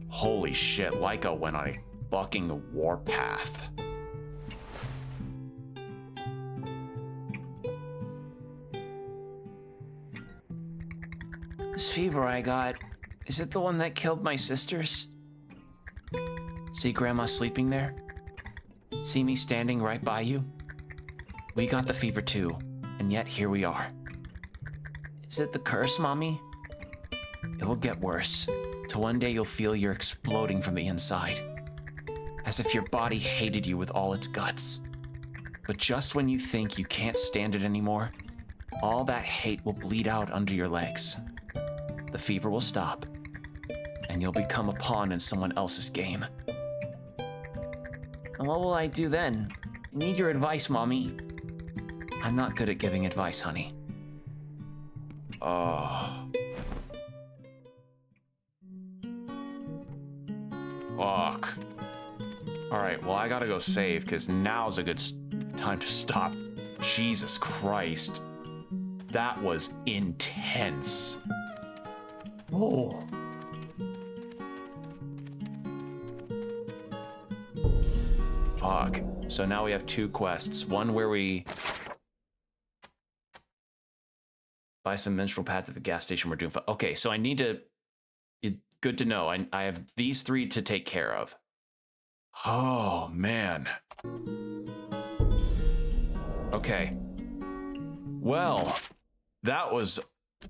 Holy shit, Laika went on a fucking warpath. This fever I got, is it the one that killed my sisters? See Grandma sleeping there? See me standing right by you? We got the fever too, and yet here we are. Is it the curse, Mommy? It will get worse, till one day you'll feel you're exploding from the inside. As if your body hated you with all its guts. But just when you think you can't stand it anymore, all that hate will bleed out under your legs. The fever will stop, and you'll become a pawn in someone else's game. And what will I do then? I need your advice, Mommy. I'm not good at giving advice, honey. Oh. Fuck. Alright, well, I gotta go save, because now's a good time to stop. Jesus Christ. That was intense. Oh. Fuck. So now we have two quests. One where we buy some menstrual pads at the gas station. We're doing fine. Okay, so I need to... Good to know. I have these three to take care of. Oh, man. Okay. Well, that was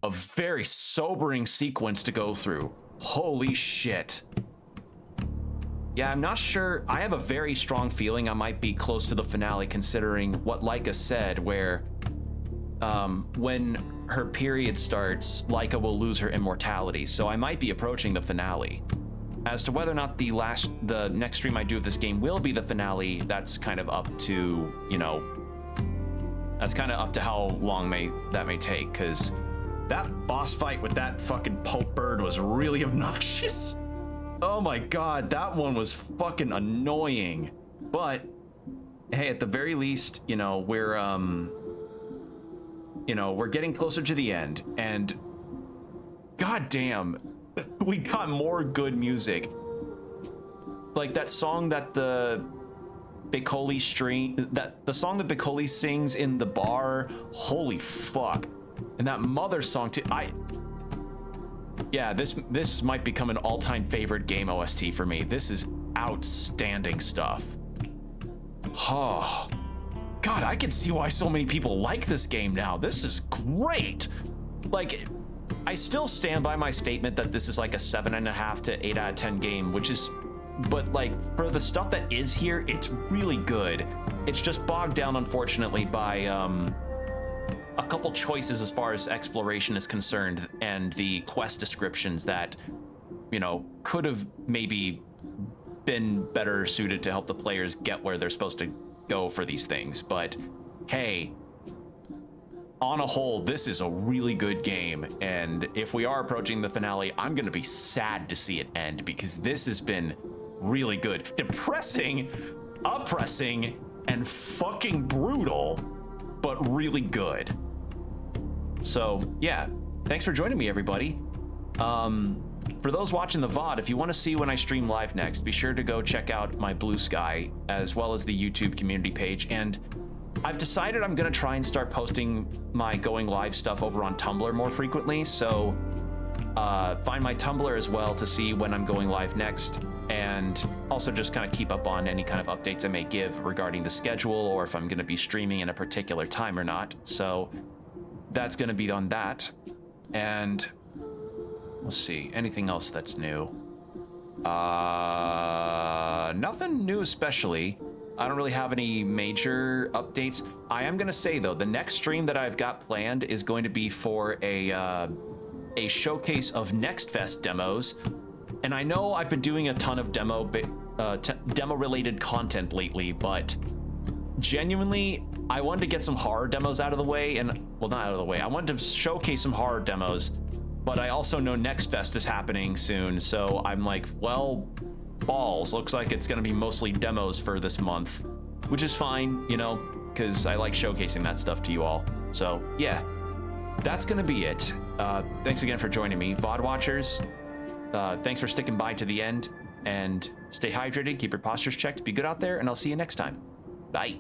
a very sobering sequence to go through. Holy shit. Yeah, I'm not sure. I have a very strong feeling I might be close to the finale, considering what Laika said, where when her period starts, Laika will lose her immortality. So I might be approaching the finale. As to whether or not the next stream I do of this game will be the finale, that's kind of up to, you know, that's kind of up to how long that may take, because that boss fight with that fucking Pope bird was really obnoxious. Oh my god, that one was fucking annoying. But hey, at the very least, you know, we're getting closer to the end, and goddamn, we got more good music. Like that song that the song that Bicoli sings in the bar. Holy fuck. And that Mother song too. Yeah, this might become an all-time favorite game OST for me. This is outstanding stuff. Oh, God, I can see why so many people like this game now. This is great. Like, I still stand by my statement that this is like a 7.5 to 8 out of 10 game, which is, but like for the stuff that is here, it's really good. It's just bogged down, unfortunately, by a couple choices as far as exploration is concerned, and the quest descriptions that, you know, could have maybe been better suited to help the players get where they're supposed to go for these things. But hey, on a whole, this is a really good game, and if we are approaching the finale, I'm gonna be sad to see it end, because this has been really good. Depressing, oppressing, and fucking brutal, but really good. So yeah, thanks for joining me, everybody. For those watching the VOD, if you want to see when I stream live next, be sure to go check out my Blue Sky, as well as the YouTube community page. And I've decided I'm gonna try and start posting my going live stuff over on Tumblr more frequently, so find my Tumblr as well to see when I'm going live next, and also just kind of keep up on any kind of updates I may give regarding the schedule, or if I'm gonna be streaming in a particular time or not. So that's gonna be on that. And let's see, anything else that's new? Nothing new especially. I don't really have any major updates. I am gonna say though, the next stream that I've got planned is going to be for a showcase of Next Fest demos. And I know I've been doing a ton of demo-related content lately, but genuinely, I wanted to get some horror demos out of the way, and well, not out of the way. I wanted to showcase some horror demos, but I also know Next Fest is happening soon, so I'm like, well, balls. Looks like it's gonna be mostly demos for this month, which is fine, you know, because I like showcasing that stuff to you all. So yeah, that's gonna be it. Thanks again for joining me, VOD watchers. Thanks for sticking by to the end, and stay hydrated, keep your postures checked, be good out there, and I'll see you next time. Bye.